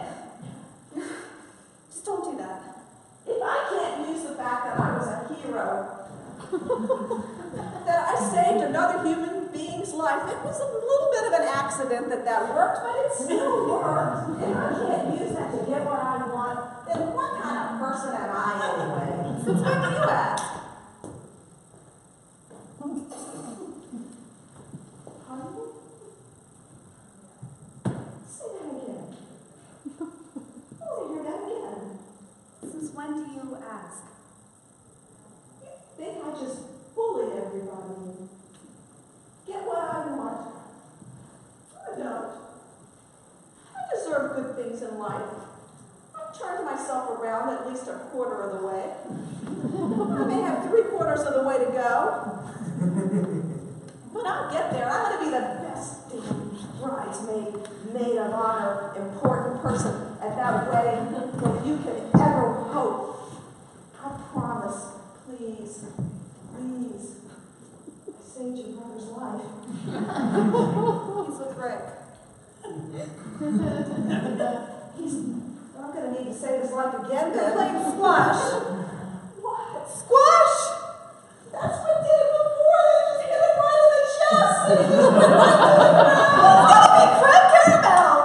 Just don't do that. If I can't use the fact that I was a hero, that I saved another human being's life, it was a little bit of an accident that worked, but it still worked. If I can't use that to get what I want, then what kind of person am I anyway? Since when do you ask? Pardon? Say that again. I want to hear that again. Since when do you ask? You think I just bully everybody? Get what I want? I don't. I deserve good things in life. I've turned myself around at least a quarter of the way. I may have 3/4 of the way to go. But I'll get there. I'm going to be the best damn bridesmaid, maid of honor, important person at that wedding that you can ever hope. I promise. Please. Please. I saved your brother's life. He's with Rick. I'm going to need to save his life again. They're playing squash. What? Squash! That's what did it before. They just hit him right in the chest. Crab caramel!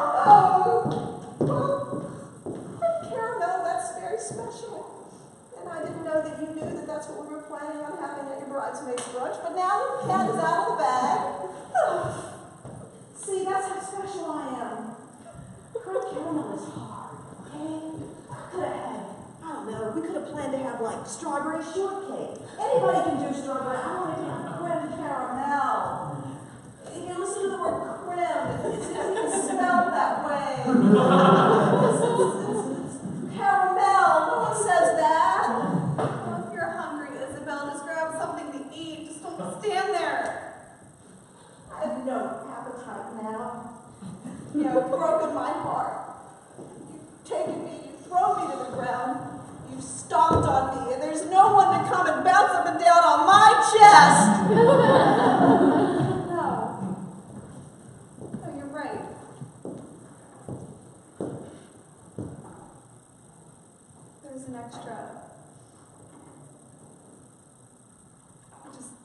Caramel, that's very special. And I didn't know that you knew that that's what we were planning on having at your bridesmaid's brunch. But now the cat is out of the bag. See, that's how special I am. Crab caramel is hard, okay? We could have planned to have like strawberry shortcake. Anybody can do strawberry. I want to have creme caramel. You listen to the word creme. It doesn't even smell that way. It's caramel. No one says that. Well, if you're hungry, Isabel, just grab something to eat. Just don't stand there. I have no broken my heart. You've taken me, you've thrown me to the ground, you've stomped on me, and there's no one to come and bounce up and down on my chest. No, you're right. There's an extra.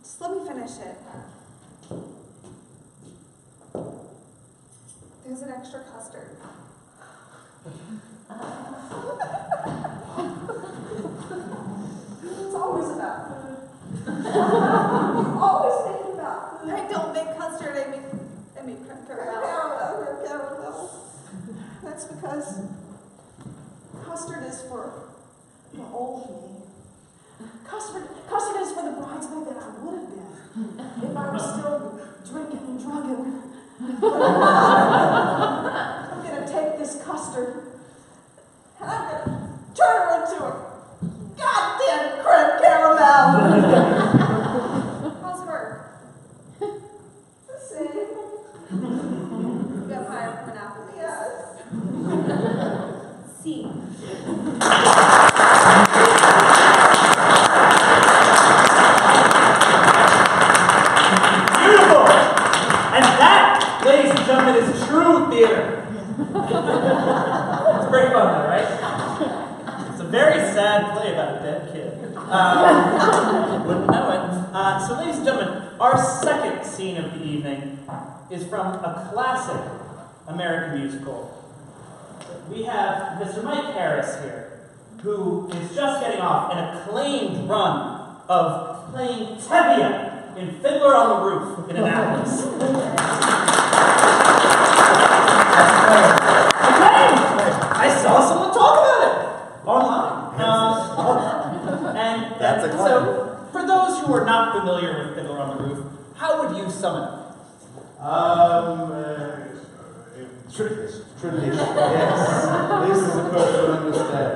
Just let me finish it. There's an extra custard. It's always about food. You always think about food. I don't make custard, I make creme caramel. That's because custard is for the old me. Custard is for the bridesmaid that I would have been if I was still drinking and drugging. I'm gonna take this custard and I'm gonna turn her into a goddamn creme caramel. How's her? The same. You got higher for an apple. Yes. See. Beautiful! And that, ladies and gentlemen, is true theater. It's pretty fun, though, right? It's a very sad play about a dead kid. Wouldn't know it. So, ladies and gentlemen, our second scene of the evening is from a classic American musical. We have Mr. Mike Harris here, who is just getting off an acclaimed run of playing Tevye in Fiddler on the Roof in Annapolis. I saw someone talk about it online. And so, for those who are not familiar with Fiddler on the Roof, how would you sum it up? Tradition, yes. This is a person to understand.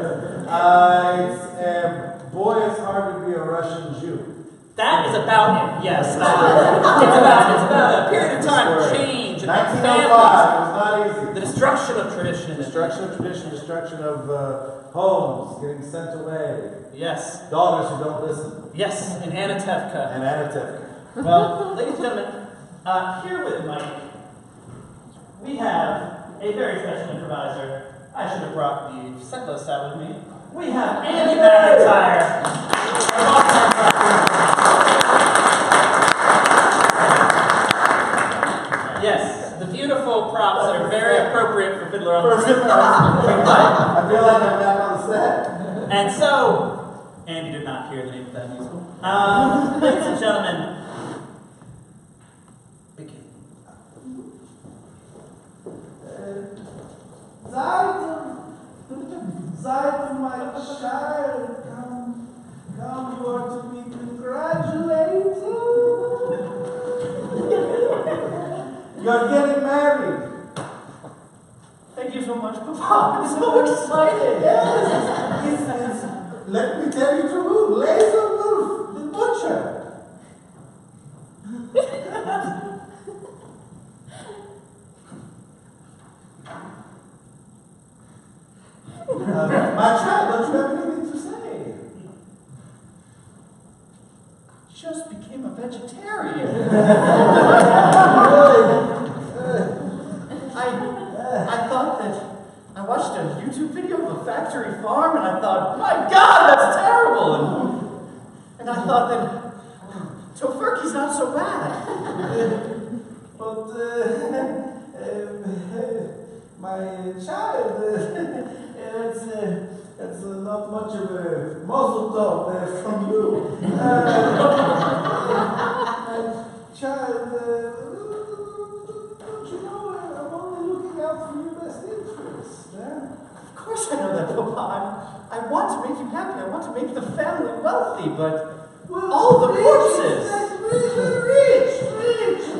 Boy, it's hard to be a Russian Jew. That is about it, yes. It's about a period of time, change, and 1905, it was not easy. the destruction of tradition. Destruction of homes, getting sent away. Yes. Daughters who don't listen. Yes, and Anna Tevka. And Anna Tevka. Well, ladies and gentlemen, here with Mike, we have a very special improviser. I should have brought the set list out with me. We have Andy McIntyre. Yes, the beautiful props are very appropriate for Fiddler on the Roof. I feel like I'm back on the set. And so, Andy did not hear the name of that musical. Ladies and gentlemen, begin. Zeit, my child, come, you are to be congratulated. You're getting married. Thank you so much, Papa. I'm so excited. Yes. Let me tell you the truth. Laser Wolf, the butcher. My child, don't you have anything to say? Just became a vegetarian. I thought that I watched a YouTube video of a factory farm, and I thought, my God, that's terrible. And I thought that Tofurkey's not so bad. But my child, that's not much of a muzzle tov from you. Child, don't you know I'm only looking out for your best interest? Of course I know that, Papa. I want to make you happy. I want to make the family wealthy, but all the corpses. Rich.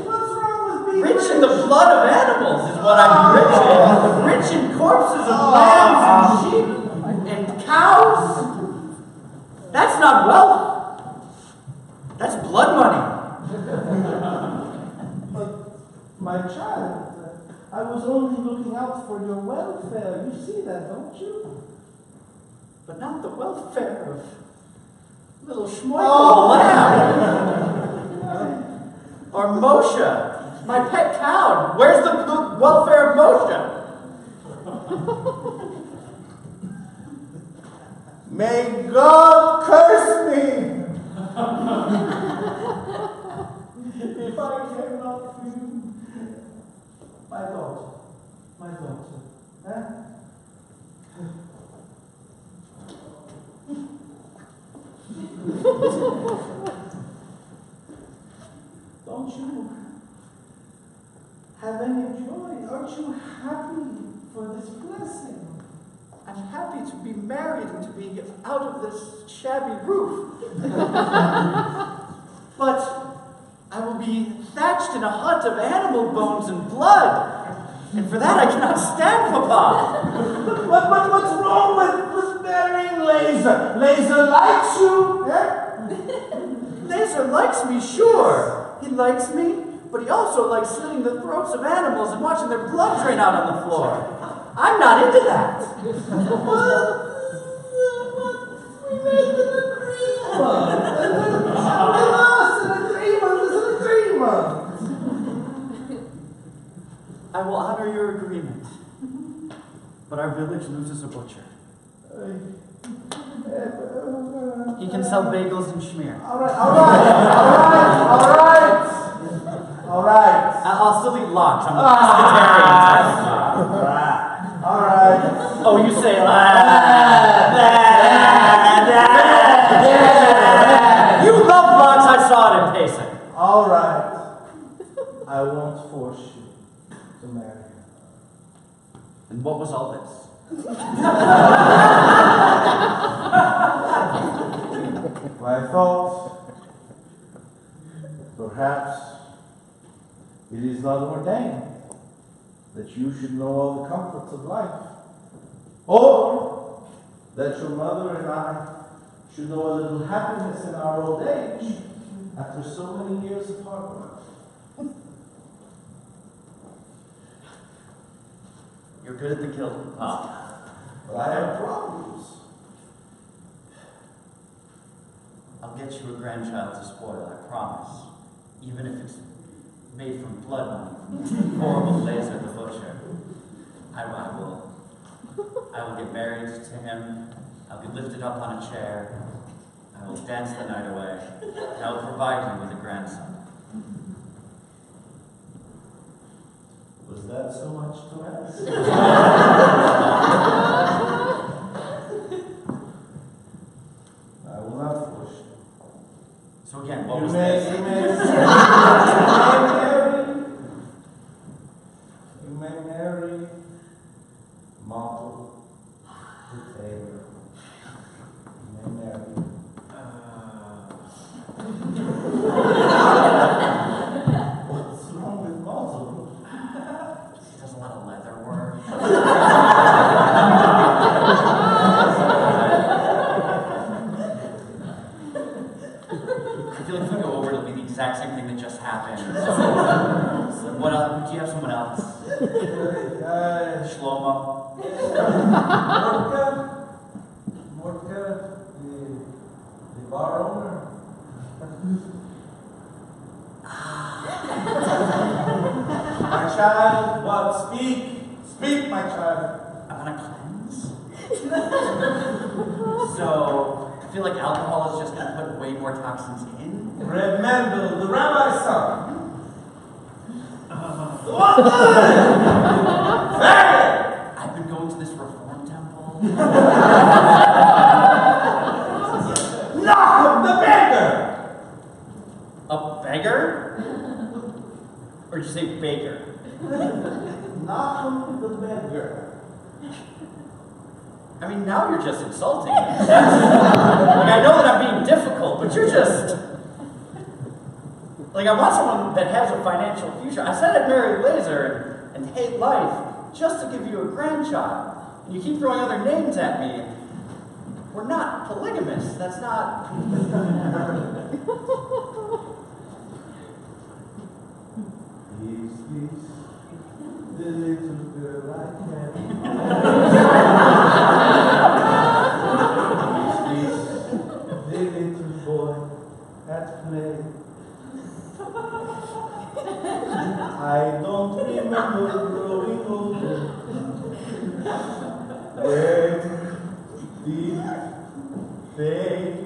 What's wrong with being Rich in the blood of animals is what I'm rich in. Rich in corpses of lambs and sheep and cows. That's not wealth. That's blood money. But my child, I was only looking out for your welfare. You see that, don't you? But not the welfare of little Shmoyko the lamb. Or Moshe, my pet cow. Where's the welfare of Moshe? May God curse me if I cannot feed my daughter, eh? Don't you have any joy? Aren't you happy for this blessing? I'm happy to be married and to be out of this shabby roof. But I will be thatched in a hut of animal bones and blood. And for that I cannot stand, Papa. But what's wrong with marrying Laser? Laser likes you, eh? Laser likes me, sure. He likes me, but he also likes slitting the throats of animals and watching their blood drain out on the floor. I'm not into that. We made an agreement. An agreement is an agreement. I will honor your agreement, but our village loses a butcher. He can sell bagels and schmear. All right. I'll still eat lox. I'm a pescatarian. All right. Oh, you say You love lox. I saw it in Payson. All right. I won't force you to marry. And what was all this? I thought perhaps it is not ordained that you should know all the comforts of life, or that your mother and I should know a little happiness in our old age after so many years of hard work. You're good at the guild, Pop. But I have problems. I'll get you a grandchild to spoil, I promise. Even if it's made from blood money from horrible Laser the butcher. I will get married to him. I'll be lifted up on a chair. I will dance the night away. And I will provide you with a grandson. Was that so much to ask? I will not force you. So again, what You was may this? marry Montel the Taylor. You may marry. What's wrong with Montel? He does a lot of leather work. I feel like if we go over, it'll be the exact same thing that just happened. So what else? Do you have someone else? Shlomo? Mordecai, the bar owner. My child, what? Speak, my child. I want to cleanse. So I feel like alcohol is just going to put way more toxins in. Reb Mendel, the rabbi's son. I've been going to this reform temple. Knock the beggar! A beggar? Or did you say baker? Knock the beggar. I mean, now you're just insulting me. Like, I know that I'm being difficult, but you're just... Like, I want someone that has a financial future. I said I'd marry Laser and hate life just to give you a grandchild. And you keep throwing other names at me. We're not polygamous. That's not... Peace. I don't remember growing old. Where did they?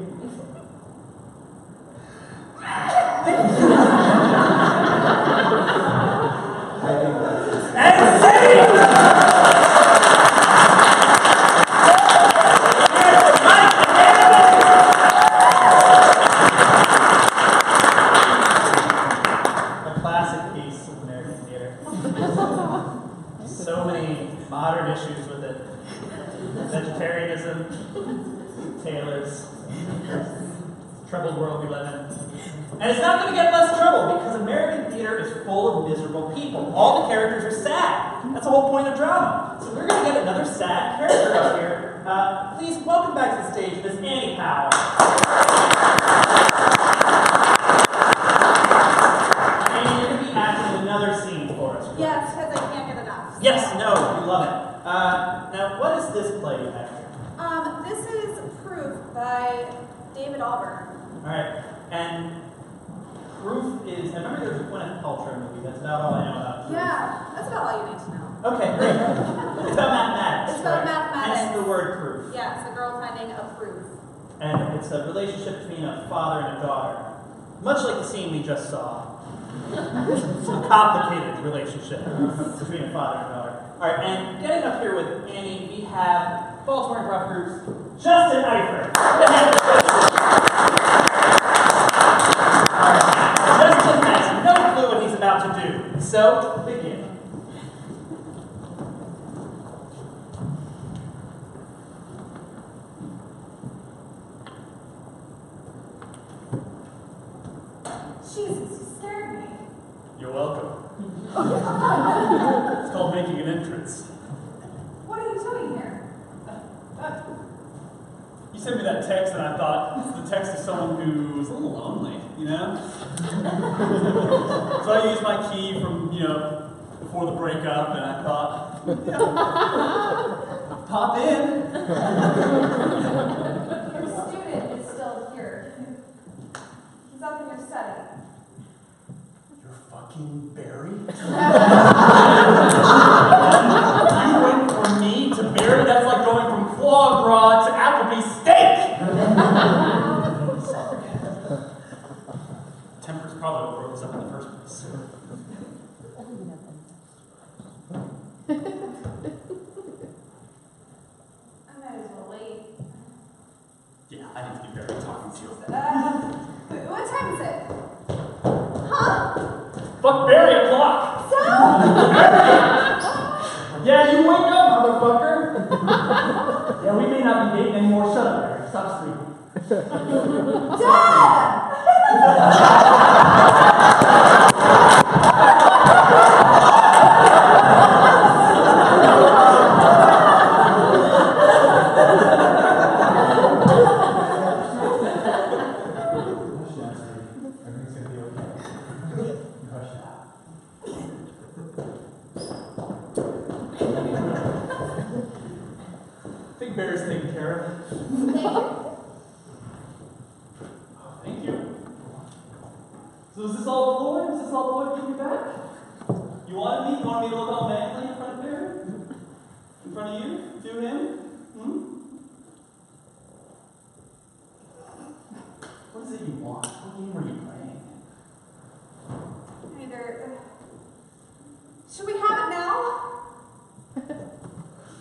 A classic piece of American theater. So many modern issues with it. Vegetarianism, tailors, troubled world we live in. And it's not going to get less trouble because American theater is full of miserable people. All the characters are sad. That's the whole point of drama. So we're going to get another sad character up here. Please welcome back to the stage Miss Annie Powell. Annie, you're going to be acting another scene for us. Right? Yes, because I can't get enough. Yes, no, we love it. Now, what is this play you have here? This is Proof by David Alburn. All right, and Proof is, I remember there was a Gwyneth Paltrow movie, that's about all I know about Proof. Yeah, that's about all you need to know. Okay, great. It's about mathematics. It's about right? mathematics. Hence the word proof. Yeah, it's a girl finding a proof. And it's a relationship between a father and a daughter. Much like the scene we just saw. It's a complicated relationship between a father and a daughter. All right, and getting up here with Annie, we have Baltimore Improv Group's Justin Eifert. Justin has no clue what he's about to do, so begin. Jesus, you scared me. You're welcome. It's called making an entrance. What are you doing here? You sent me that text and I thought, it's the text of someone who is a little lonely, you know? So I used my key from, before the breakup and I thought, pop in. Your student is still here. He's up in your study. You're fucking Barry? You went from me to Barry? That's like going from foie gras to Applebee's steak! Sorry. Temper's probably what brought us up in the first place. I might as well wait. Yeah, I need to be Barry talking to you. What time is it? Huh? Fuck Barry o'clock! So? Yeah, you wake up, motherfucker! Yeah, we may not be dating anymore. Shut up, Barry. Stop sleeping. Dad! I think Barry's taken care of. Thank you. Oh, thank you. So is this all a ploy? Is this all a ploy to get me back? You wanted me? You wanted me to look all manly in front of Barry? In front of you? To him? What is it you want? What game are you playing? Either. Should we have it now?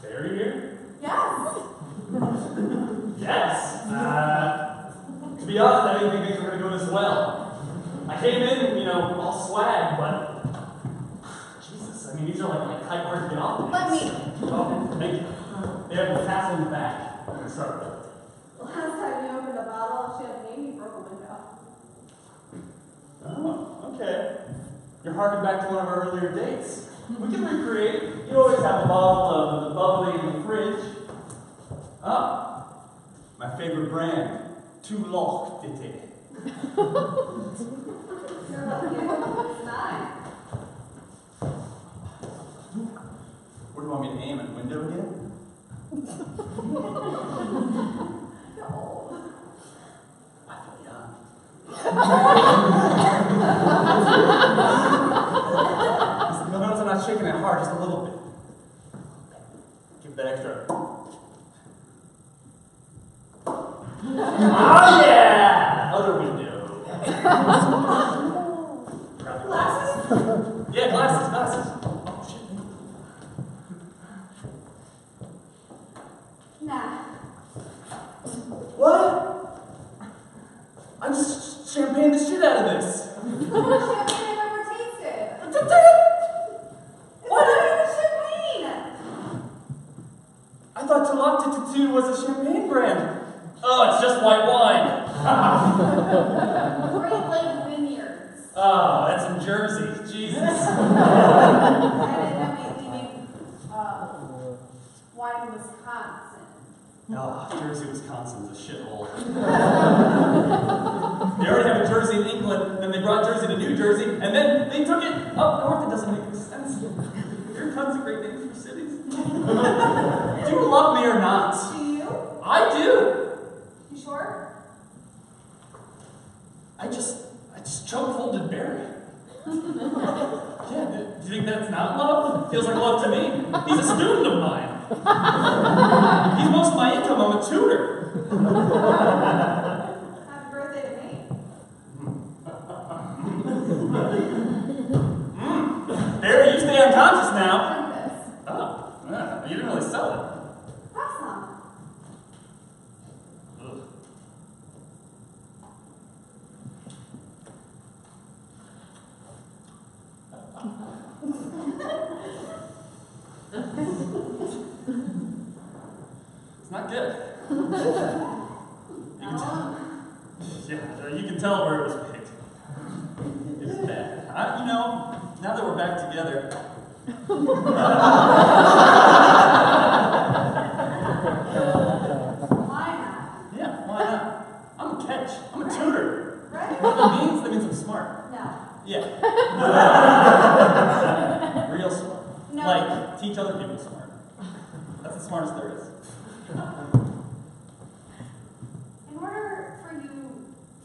Barry here? Yes. Yes. To be honest, I didn't think things were going to go this well. I came in, all swag, but Jesus, I mean, these are like tight words to get off. Let me. Oh, thank you. They have the tassel in the back. I'm gonna start with it. Last time you opened a bottle of champagne, you broke a window. Oh, okay. You're harking back to one of our earlier dates. We can recreate. You always have a bottle of the bubbly in the fridge. Ah, my favorite brand, Two Loch Dite. You're lucky. It's nice. Where do you want me to aim? At the window again? No. I feel young. that extra. Oh yeah! Other window. Glasses? Yeah, glasses. Oh shit. Nah. What? I just champagne the shit out of this. Champagne I've ever tasted. It's What? not even champagne. I thought Toloctitude was a champagne brand. Oh, it's just white wine. Great Lake Vineyards. Oh, that's in Jersey. Jesus. Wine in Wisconsin. Oh, Jersey, Wisconsin's a shithole. They already have a Jersey in England, then they brought Jersey to New Jersey, and then they took it up north. It doesn't make any sense. There are tons of great names for cities. Do you love me or not? Do you? I do. You sure? I just chokeholded Barry. Yeah, do you think that's not love? Feels like love to me. He's a student of mine. He's most of my income. I'm a tutor. Happy birthday to me. Barry, you stay unconscious now. Drink this. Oh, you didn't really sell it. Have some. Ugh. It's not good. You can tell where it was picked. It was bad. Now that we're back together. Why not? Yeah, why not? I'm a catch. I'm a tutor. Right? You know what that means? That means I'm smart. No. Yeah. Real smart. No. Like, teach other people smart. That's the smartest there is. In order for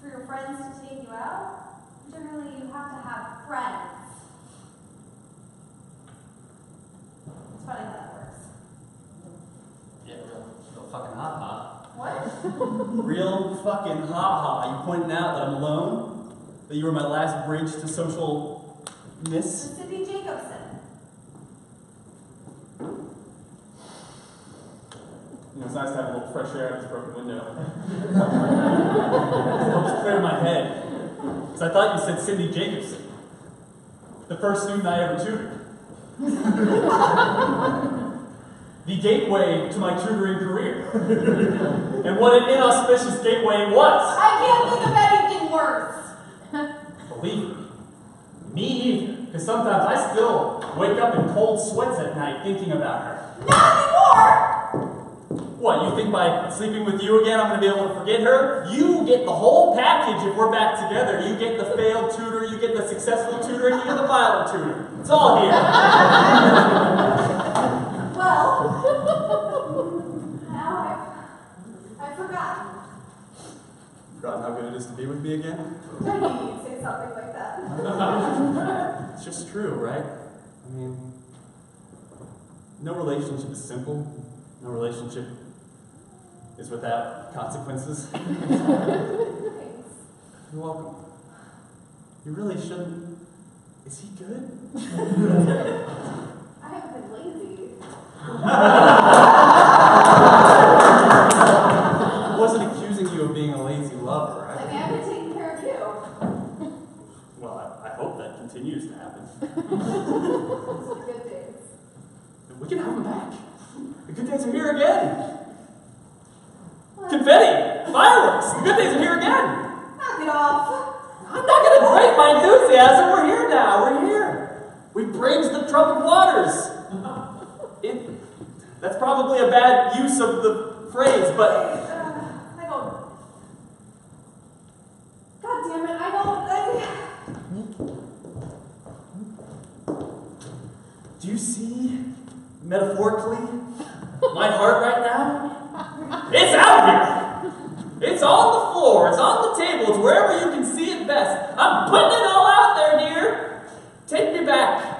your friends to take you out, generally you have to have friends. It's funny how that works. Yeah, real fucking ha-ha. What? Real fucking ha-ha. You pointing out that I'm alone? That you were my last bridge to social miss? Cindy Jacobson. It's nice to have a little fresh air out of this broken window. It helps clear my head. Because I thought you said Cindy Jacobson. The first student I ever tutored. The gateway to my tutoring career. And what an inauspicious gateway it was. I can't think of anything worse. Believe me either. Because sometimes I still wake up in cold sweats at night thinking about her. Not anymore! What, you think by sleeping with you again I'm going to be able to forget her? You get the whole package if we're back together. You get the failed tutor, you get the successful tutor, and you get the violent tutor. It's all here. Well, now I've forgotten. Forgotten how good it is to be with me again? I knew you'd say something like that. It's just true, right? I mean, no relationship is simple. No relationship is without consequences. Thanks. You're welcome. You really shouldn't. Is he good? I haven't been lazy. I wasn't accusing you of being a lazy lover. I mean, I've been taking care of you. Well, I hope that continues to happen. Those are good days. We can have him back. The good days are here again. Confetti! Fireworks! The good days are here again! Knock it off. I'm not going to break my enthusiasm. We're here now. We're here. We braved the troubled waters. That's probably a bad use of the phrase, but... I don't... God damn it, I don't... Do you see, metaphorically, my heart right now? It's out here! It's on the floor, it's on the table, it's wherever you can see it best. I'm putting it all out there, dear! Take me back.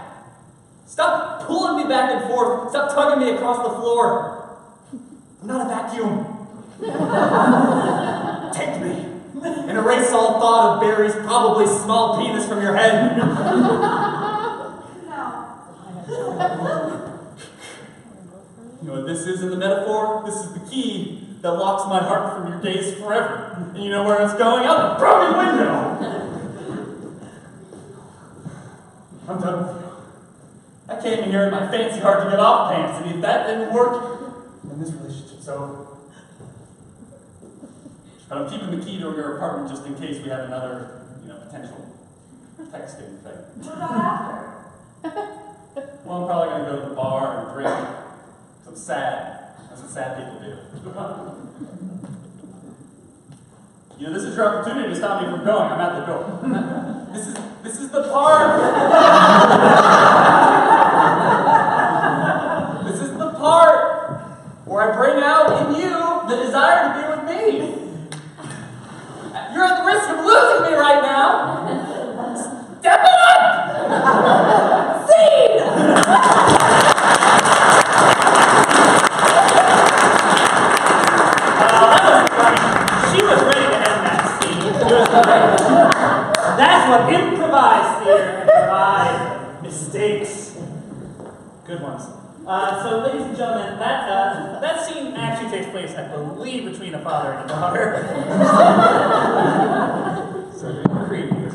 Stop pulling me back and forth. Stop tugging me across the floor. I'm not a vacuum. Take me and erase all thought of Barry's probably small penis from your head. You know what this is in the metaphor? This is the key that locks my heart from your gaze forever. And you know where it's going? Out the broken window! I'm done with you. I came in here in my fancy hard to get off pants, and if that didn't work, then this relationship's over. But I'm keeping the key to your apartment just in case we have another, potential texting thing. What about after? Well, I'm probably going to go to the bar and drink. 'Cause I'm sad. That's what sad people do. This is your opportunity to stop me from going. I'm at the door. This is the part. This is the part where I bring out in you the desire to be with me. You're at the risk of losing me right now. Step it up! Scene! She was ready to end that scene. That's what improvised theater can provide. Mistakes. Good ones. So, ladies and gentlemen, that scene actually takes place, I believe, between a father and a daughter. So creepy.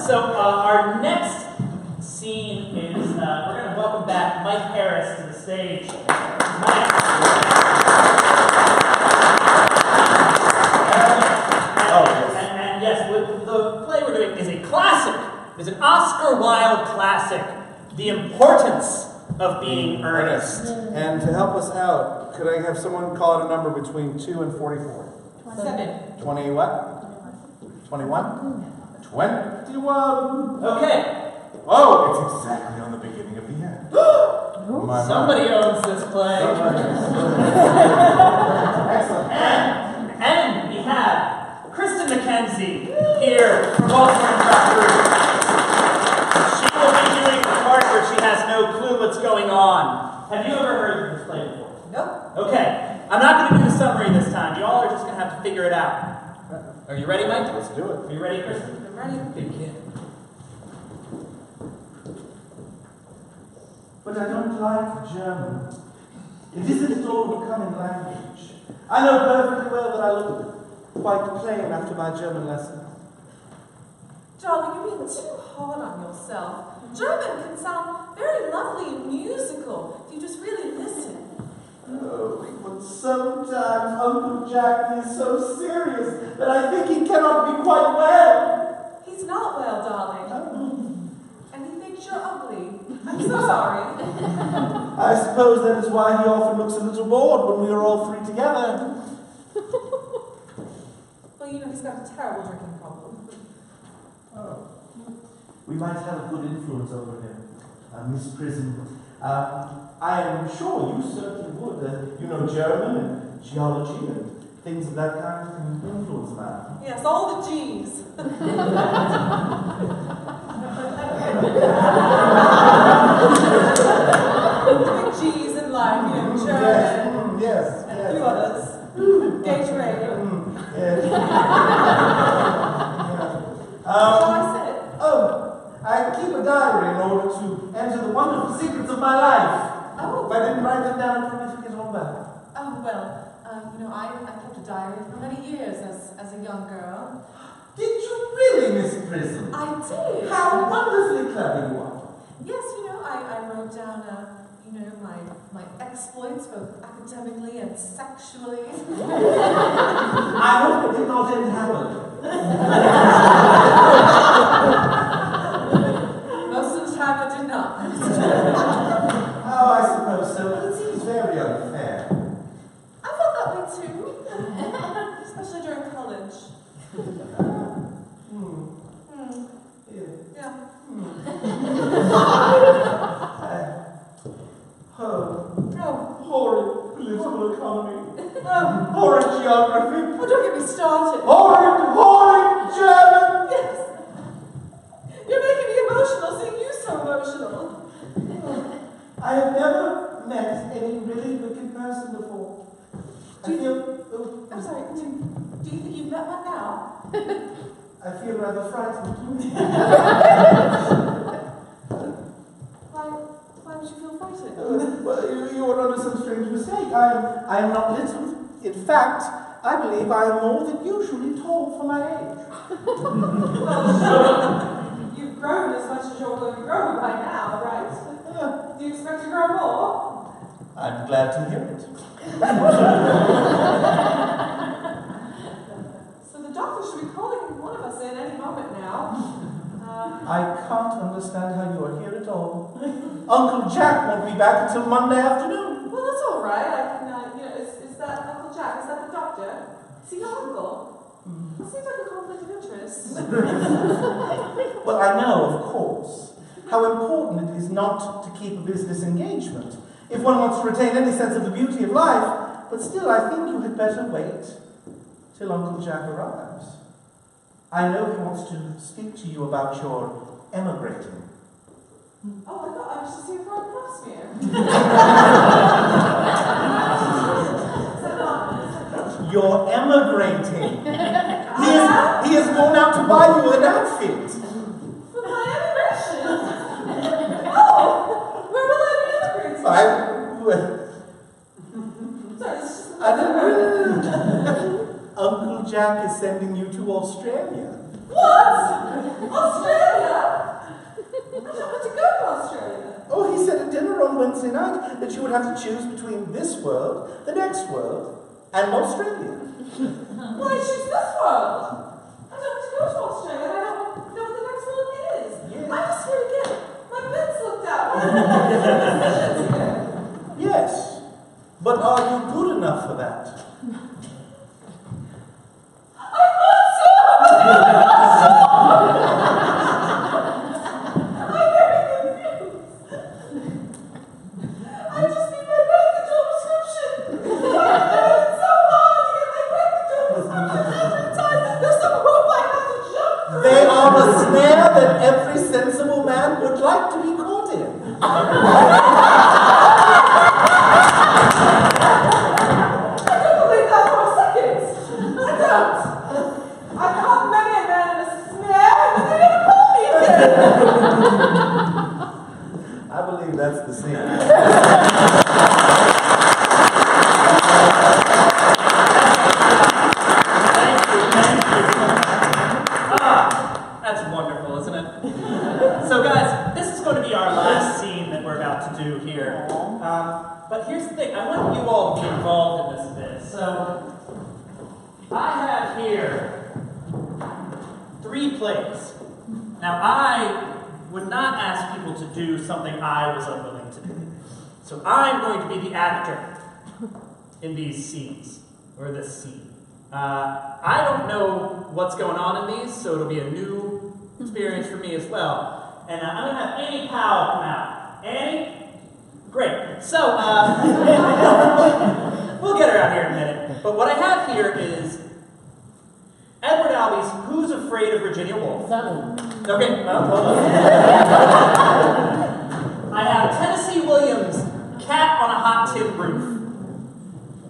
So our next scene is we're going to welcome back Mike Harris to the stage. Mike. And yes, the play we're doing is a classic. It's an Oscar Wilde classic. The Importance of Being Earnest. And to help us out, could I have someone call it a number between 2 and 44? 20 what? 21? 21. Okay. Oh, it's exactly on the beginning of the end. Somebody owns this play. Excellent. And we have Kristen McKenzie here from Baltimore Improv. She will be doing the part where she has no clue what's going on. Have you ever heard of this play before? Nope. Okay. I'm not going to do the summary this time. You all are just going to have to figure it out. Are you ready, Mike? Let's do it. Are you ready, Kristen? I'm ready. Begin. But I don't like German. It isn't at all a becoming language. I know perfectly well that I look quite plain after my German lesson. Darling, you're being too hard on yourself. German can sound very lovely and musical if you just really listen. Oh, but sometimes Uncle Jack is so serious that I think he cannot be quite well. He's not well, darling. And he thinks you're ugly. I'm so sorry. I suppose that is why he often looks a little bored when we are all three together. Well, he's got a terrible drinking problem. Oh. We might have a good influence over him. Miss Prism. I am sure you certainly would. You know German and geology and things of that kind can influence a man. Yes, all the G's. Big G's in life, German. Yes. And a few others. Gatorade. Yes. I said. Oh, I keep a diary in order to enter the wonderful secrets of my life. Oh. If I didn't write them down, I'd forget all about it. Oh, well, I kept a diary for many years as a young girl. Did you really, Miss Prism? I did. How wonderfully clever you are. Yes, I wrote down, my exploits, both academically and sexually. I hope it did not end happily. Most of the time I did not. Oh, I suppose so, but it seems very unfair. I felt that way too. Especially during college. Yeah. Horrid political economy. Horrid geography. Oh, don't get me started. Horrid German. Yes. You're making me emotional, seeing you so emotional. never met any really wicked person before. I feel... Oh, I'm sorry, do you think you've met one now? I feel rather frightened. Why would you feel frightened? Well, you are under some strange mistake. I am not little. In fact, I believe I am more than usually tall for my age. Well, you've grown as much as you're going to grow by now, right? Do you expect to grow more? I'm glad to hear it. So the doctor should be calling one of us in any moment now. I can't understand how you are here at all. Uncle Jack won't be back until Monday afternoon. Well, that's all right. I can, is that Uncle Jack? Is that the doctor? Is he your uncle? That seems like a conflict of interest. Well, I know, of course, how important it is not to keep a business engagement if one wants to retain any sense of the beauty of life, but still I think you had better wait till Uncle Jack arrives. I know he wants to speak to you about your emigrating. Oh, I thought I was just here for a pap smear. You're emigrating. He has gone out to buy you an outfit. For my emigration? Oh! Where will I be emigrating? Sorry, this is just I don't know. Uncle Jack is sending you to Australia. What? Australia? I don't want to go to Australia. Oh, he said at dinner on Wednesday night that you would have to choose between this world, the next world, and Australia. Why choose this world? I don't want to go to Australia. I don't know what the next world is. Yes. I'm just here to get my bits looked at. Yes, but are you good enough for that? They are a snare that every sensible man would like to be caught in. I don't believe that for a second. I don't. I caught many a man in a snare, and they never caught me again. I believe that's the scene. That's wonderful, isn't it? So guys, this is going to be our last scene that we're about to do here. But here's the thing, I want you all to be involved in this a bit. So, I have here 3 plays. Now I would not ask people to do something I was unwilling to do. So I'm going to be the actor in these scenes, or this scene. I don't know what's going on in these, so it'll be a new experience for me as well. And I'm going to have Annie Powell come out. Annie? Great. So, we'll get her out here in a minute. But what I have here is Edward Albee's Who's Afraid of Virginia Woolf? Okay, well, hold on. I have Tennessee Williams' Cat on a Hot Tin Roof.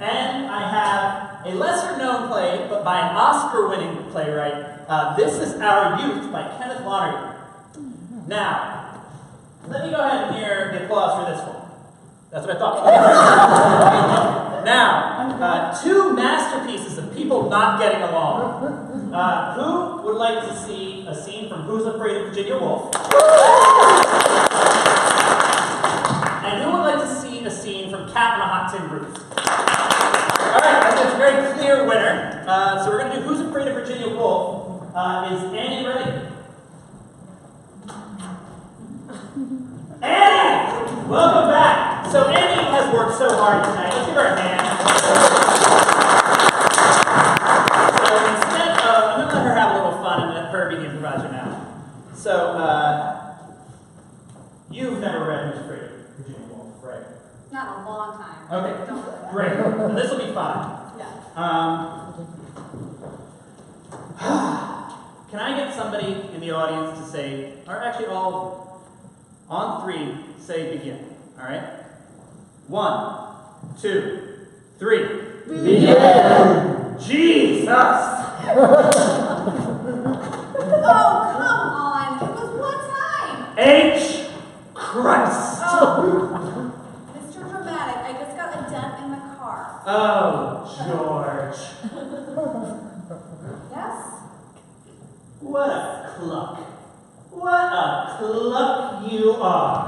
And I have a lesser-known play, but by an Oscar-winning playwright. This is Our Youth by Kenneth Lonergan. Now, let me go ahead and hear the applause for this one. That's what I thought. Now, 2 masterpieces of people not getting along. Who would like to see a scene from Who's Afraid of Virginia Woolf? And who would like to see a scene from Cat on a Hot Tin Roof? Alright, that's a very clear winner. So we're going to do Who's Afraid of Virginia Woolf. Is Annie ready? Annie! Welcome back! So Annie has worked so hard tonight. Let's give her a hand. So instead of, I'm going to let her have a little fun and let her be the improviser now. So, you've never read Who's Afraid of Virginia Woolf, right? Not in a long time. Okay, great. So this will be fun. Can I get somebody in the audience to say, or actually all on 3, say begin, all right? 1, 2, 3. Begin! Jesus! Oh, come on. It was one time. H. Christ! Oh. Mr. Dramatic, I just got a dent in the car. Oh, George. Yes? What a cluck. What a cluck you are.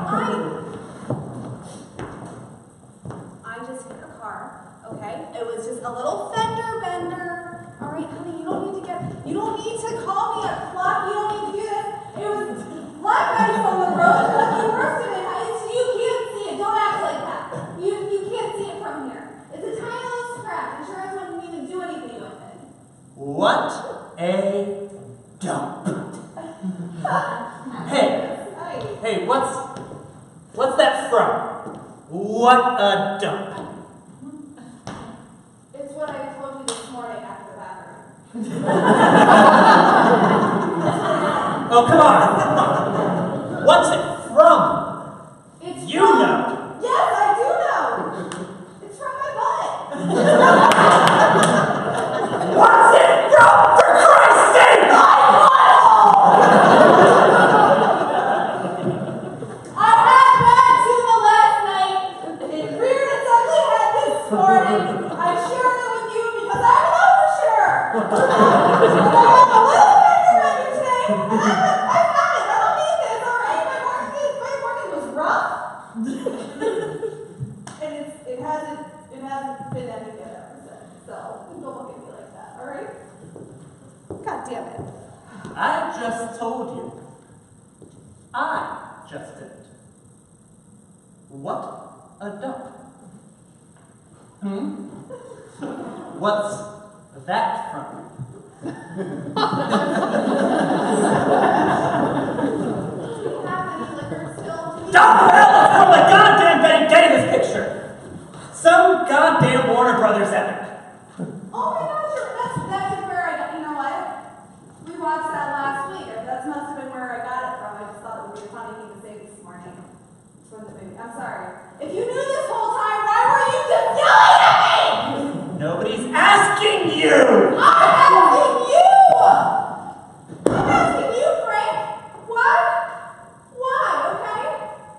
I just hit a car, okay? It was just a little fender bender. All right, honey, you don't need to call me a cluck. You don't need to do this. It was black ice on the road. It's nothing worse than it. You can't see it. Don't act like that. You can't see it from here. It's a tiny little scratch. Insurance wouldn't mean to do anything with it. What a dump. Hey, what's that from? What a dump. It's what I told you this morning after the bathroom. Oh, come on. What's it from? You know. Yes, I do know. It's from my butt. What's it from, for Christ's sake? My I had bad tuna last night. It reared its ugly head this morning. I shared it with you because I know for sure. And I have a little finger on you today, and I got it. I don't need this, all right? My morning was rough. And it hasn't been any good ever since. So don't look at me like that, all right? God damn it. I just told you. I just did it. What a dump. What's that from? Dump hell from the goddamn Betty Davis picture! Some goddamn Warner Brothers epic. Oh my gosh, that's where I got, you know what? We watched that last week. That must have been where I got it from. I just thought it would be a funny thing to say this morning. From the movie. I'm sorry. If you knew this whole time, why were you just yelling at me? Nobody's asking you! I'm asking you! I'm asking you, Frank. What? Why, okay?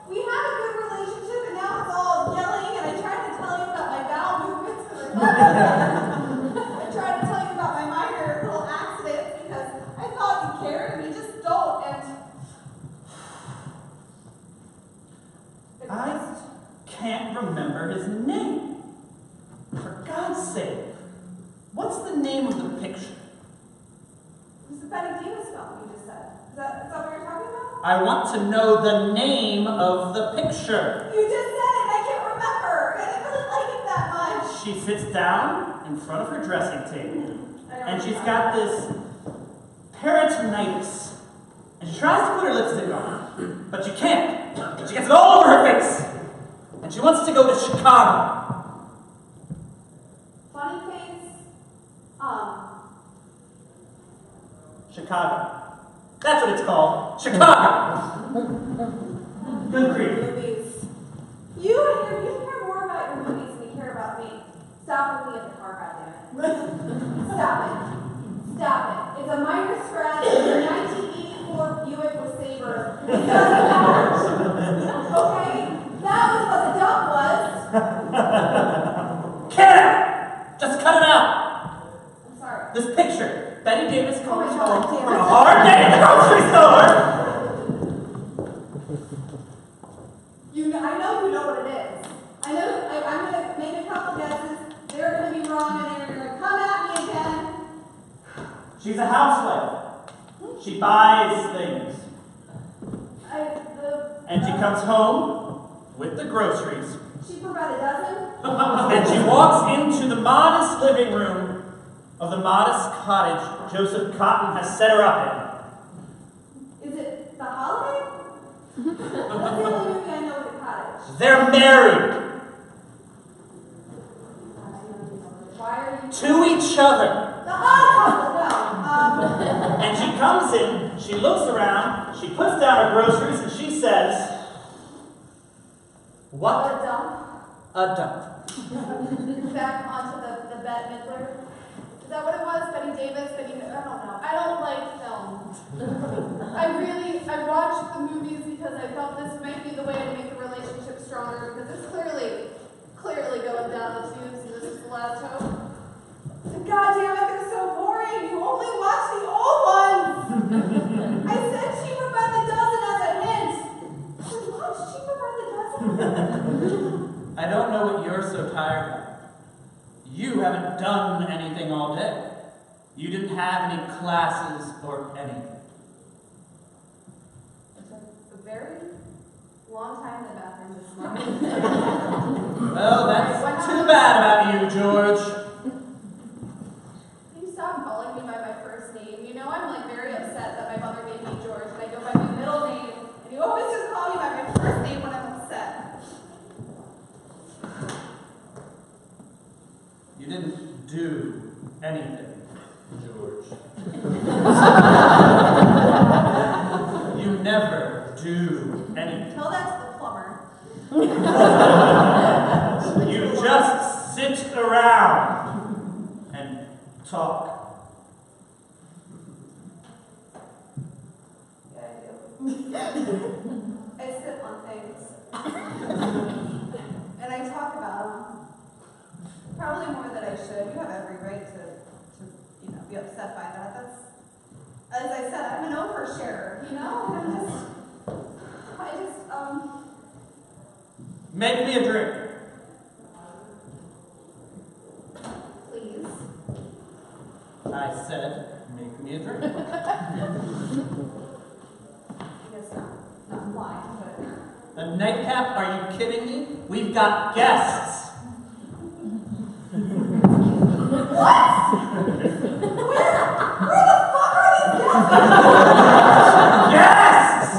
We had a good relationship and now it's all yelling and I tried to tell you about my bowel movements because I tried to tell you about my minor little accidents because I thought you cared and you just don't and I can't remember his name. For God's sake, what's the name of the picture? It was the Betty Davis film you just said. Is that what you're talking about? I want to know the name of the picture. You just said it, I can't remember. I didn't really like it that much. She sits down in front of her dressing table, and she's got this peritonitis. And she tries to put her lipstick on, but she can't. She gets it all over her face. And she wants to go to Chicago. Funny face. Chicago. That's what it's called. Chicago. Good grief. Movies. You care more about your movies than you care about me. Stop looking at the car, goddammit. Stop it. Stop it. It's a minor scratch. It's a 1984 Buick LeSabre. It doesn't matter. Okay? That was what the dump was. Cut it! Just cut it out! I'm sorry. This picture. Betty Davis comes God, home damn from it. a hard day at the grocery store! I know you know what it is. I know I'm going to make a couple guesses. They're going to be wrong and they're going to come at me again. She's a housewife. She buys things. And she comes home with the groceries. She provided a dozen. And she walks into the modest living room of the modest cottage Joseph Cotton has set her up Is it The Holiday? That's the only movie I know with the cottage. in. They're married Why are you... to each other. The Odd Couple, no. And she comes in, she looks around, she puts down her groceries, and she says, "What A dump. Don't. Back onto the Bette Midler. Is that what it was? Betty Davis? I don't know. I don't like film. I watched the movies because I felt this might be the way to make the relationship stronger, because it's clearly going down the tubes, and this is the last hope. God damn it, they're so boring. You only watch the old ones. I said Cheaper by the Dozen as a hint. I watched Cheaper by the Dozen. I don't know what you're so tired of. You haven't done anything all day. You didn't have any classes or anything. A very long time in the bathroom this morning. Well, that's too bad about you, George. Can you stop calling me by my first name? You know I'm like very upset that my mother gave me George and I go by my middle name, and you always just call me by my first name when I'm upset. You didn't do anything, George. You never do anything. Tell that to the plumber. You just sit around and talk. Yeah, I do. I sit on things. And I talk about them. Probably more than I should. You have every right to be upset by that. That's, as I said, I'm an oversharer, you know? And Make me a drink. please. I said, make me a drink. I guess not wine, but... A nightcap? Are you kidding me? We've got guests. What? Where the fuck are these Guests?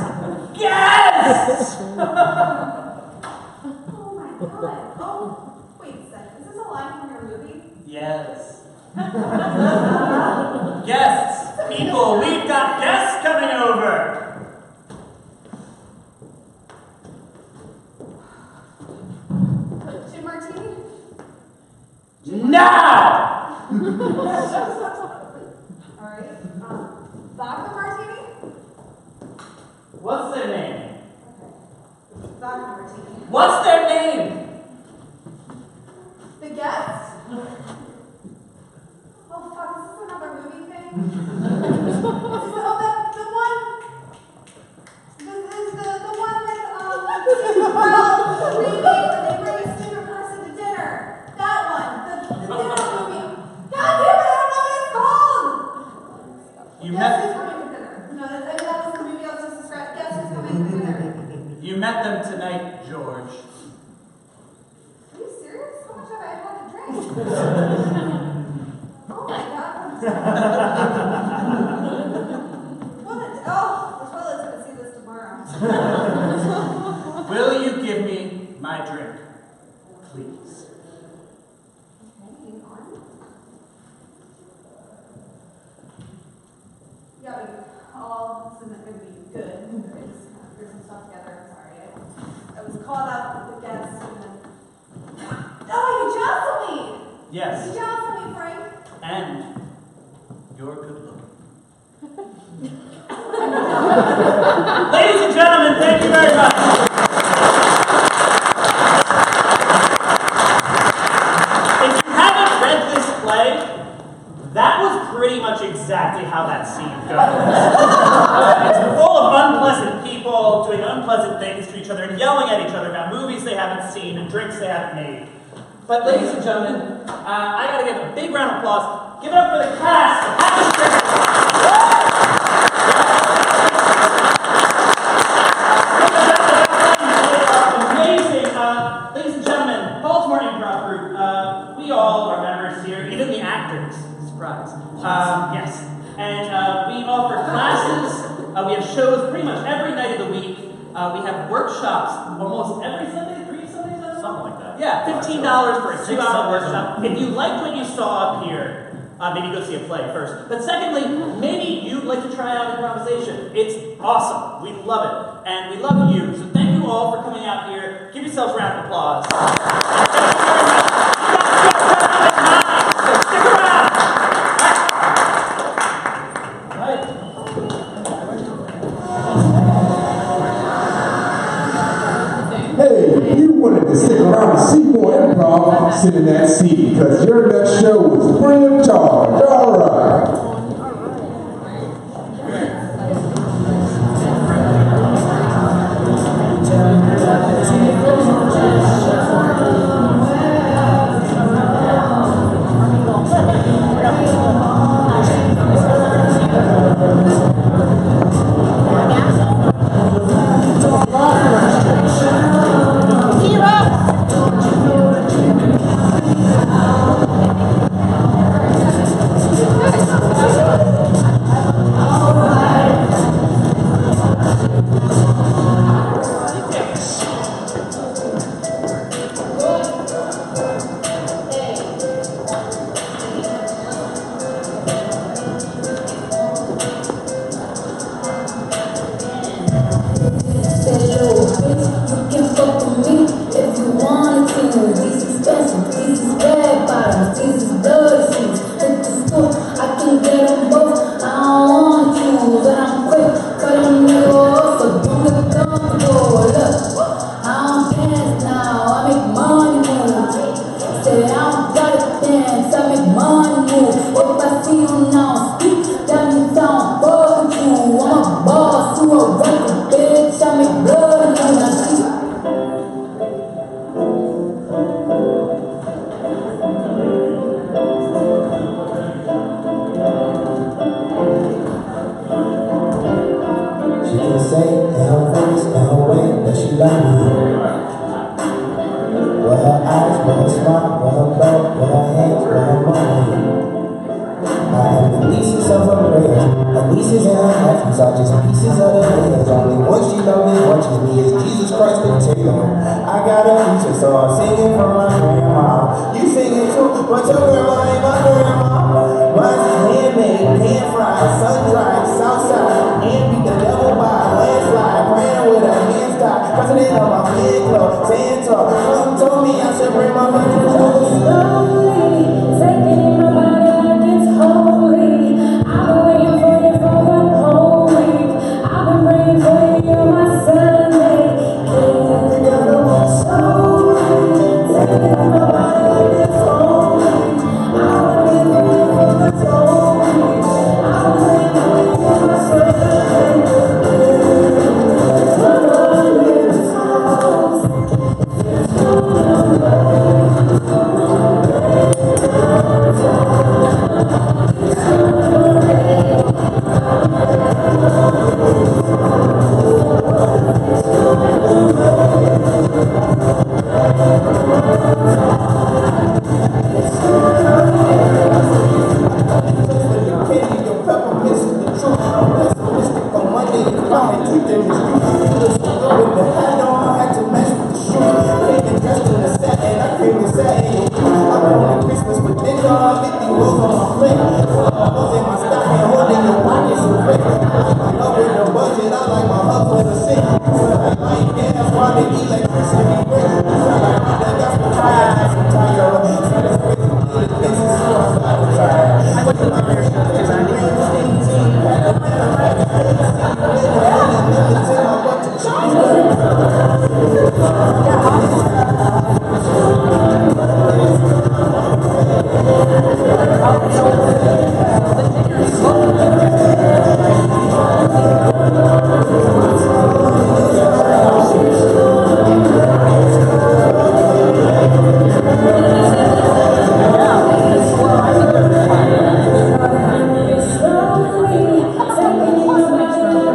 Guests! Oh my god. Oh, wait a second. Is this a line from your movie? Yes. Guests, people, we've got guests coming over. Gin martini? Now! Alright. Vodka martini? What's their name? Vodka martini. What's their name? The guest? Oh fuck, is this another movie thing? Oh, the one. This is the one with well, remake where they bring a stupid person to dinner. That one. The dinner movie. God damn it, I don't know what it's called. You Guess met who's coming to dinner? No, that was the movie I was just describing. Guess who's coming to dinner? You met them tonight, George. Are you serious? How much have I had to drink? Oh my god. The toilet's gonna see this tomorrow. Will you give me my drink, please? Okay, hang on. Yeah, this isn't gonna be good. I just kind of threw some stuff together. I'm sorry. I was caught up with the guests and then... Oh, you jostled me! Yes. You jostled me, Frank. And you're good looking. Ladies and gentlemen, thank you very much. If you haven't read this play, that was pretty much exactly how that scene goes. It's full of unpleasant people doing unpleasant things to each other and yelling at each other about movies they haven't seen and drinks they haven't made. But ladies and gentlemen, I gotta give a big round of applause. Give it up for the cast of Happy Christmas. Amazing. Ladies and gentlemen, Baltimore Improv Group, we all are members here, even the actors. Surprise. Yes. And we offer classes. We have shows pretty much every night of the week. We have workshops almost every Sunday, 3 Sundays out of Something like that. Yeah, $15 for a 2-hour Sundays. workshop. If you liked what you saw up here, maybe go see a play first. But secondly, maybe you'd like to try out improvisation. It's awesome. We love it. And we love you. So thank you all for coming out here. Give yourselves a round of applause. I'm sitting in that seat because your next show is free of charge. All right.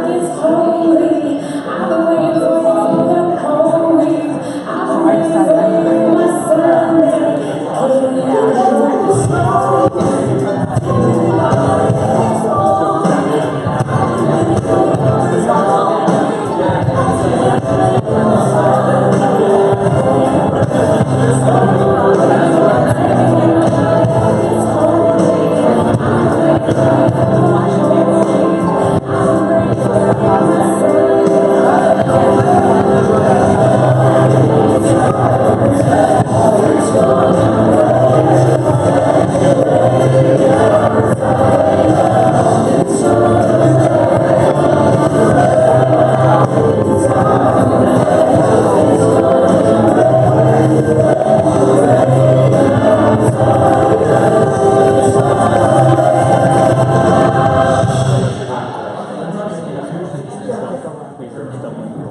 It's holy. I've been waiting for you. Baby,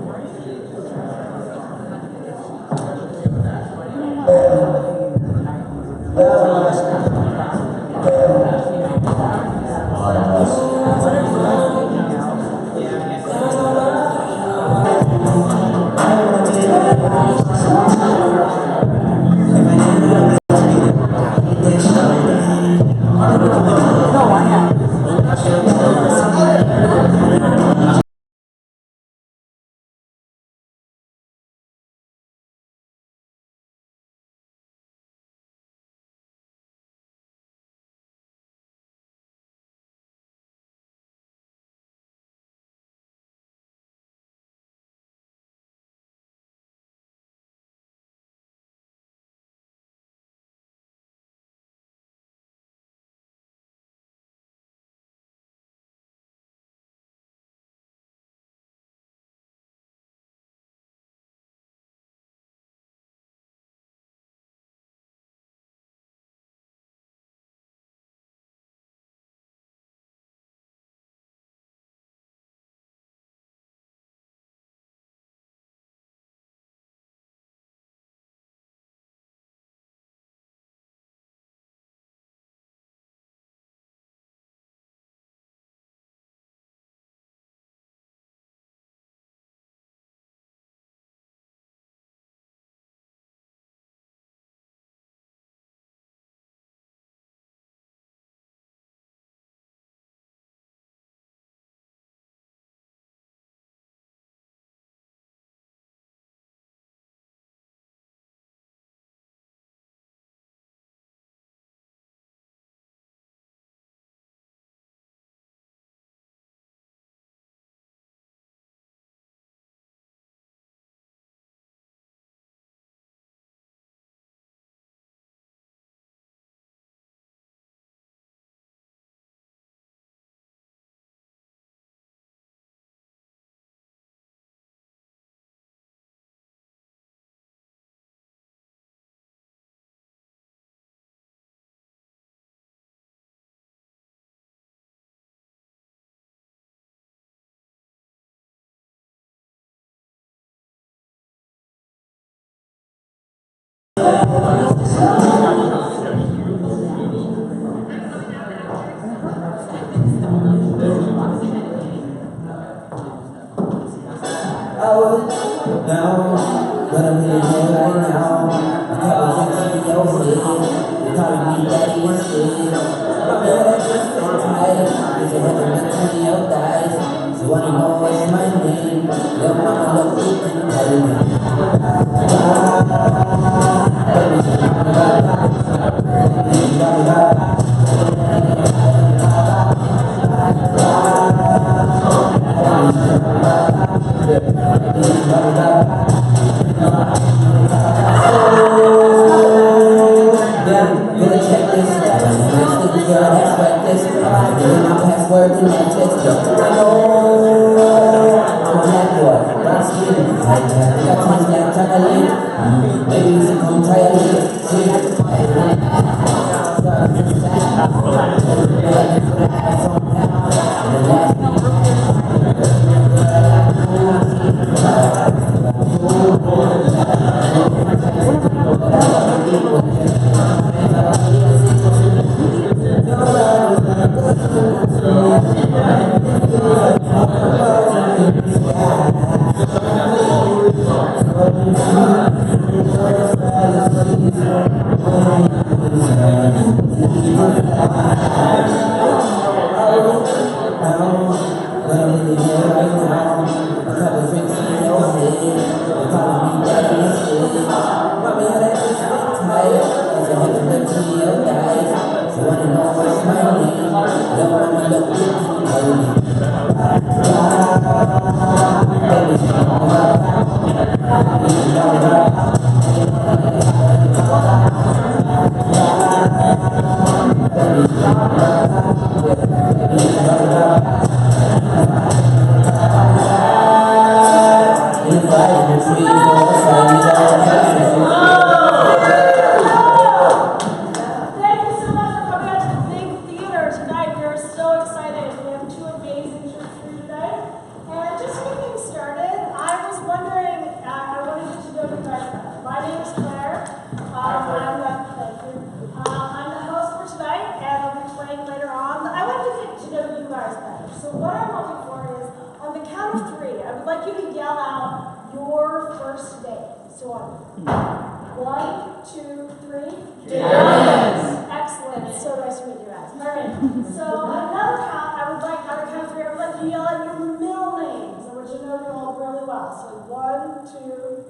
first date. So on 1, 2, 3. Yes. Excellent. So nice to meet you guys. All right. So on another count, I would like, on a count of 3, I would like you to yell out your middle names. I want you to know you all really well. So 1, 2,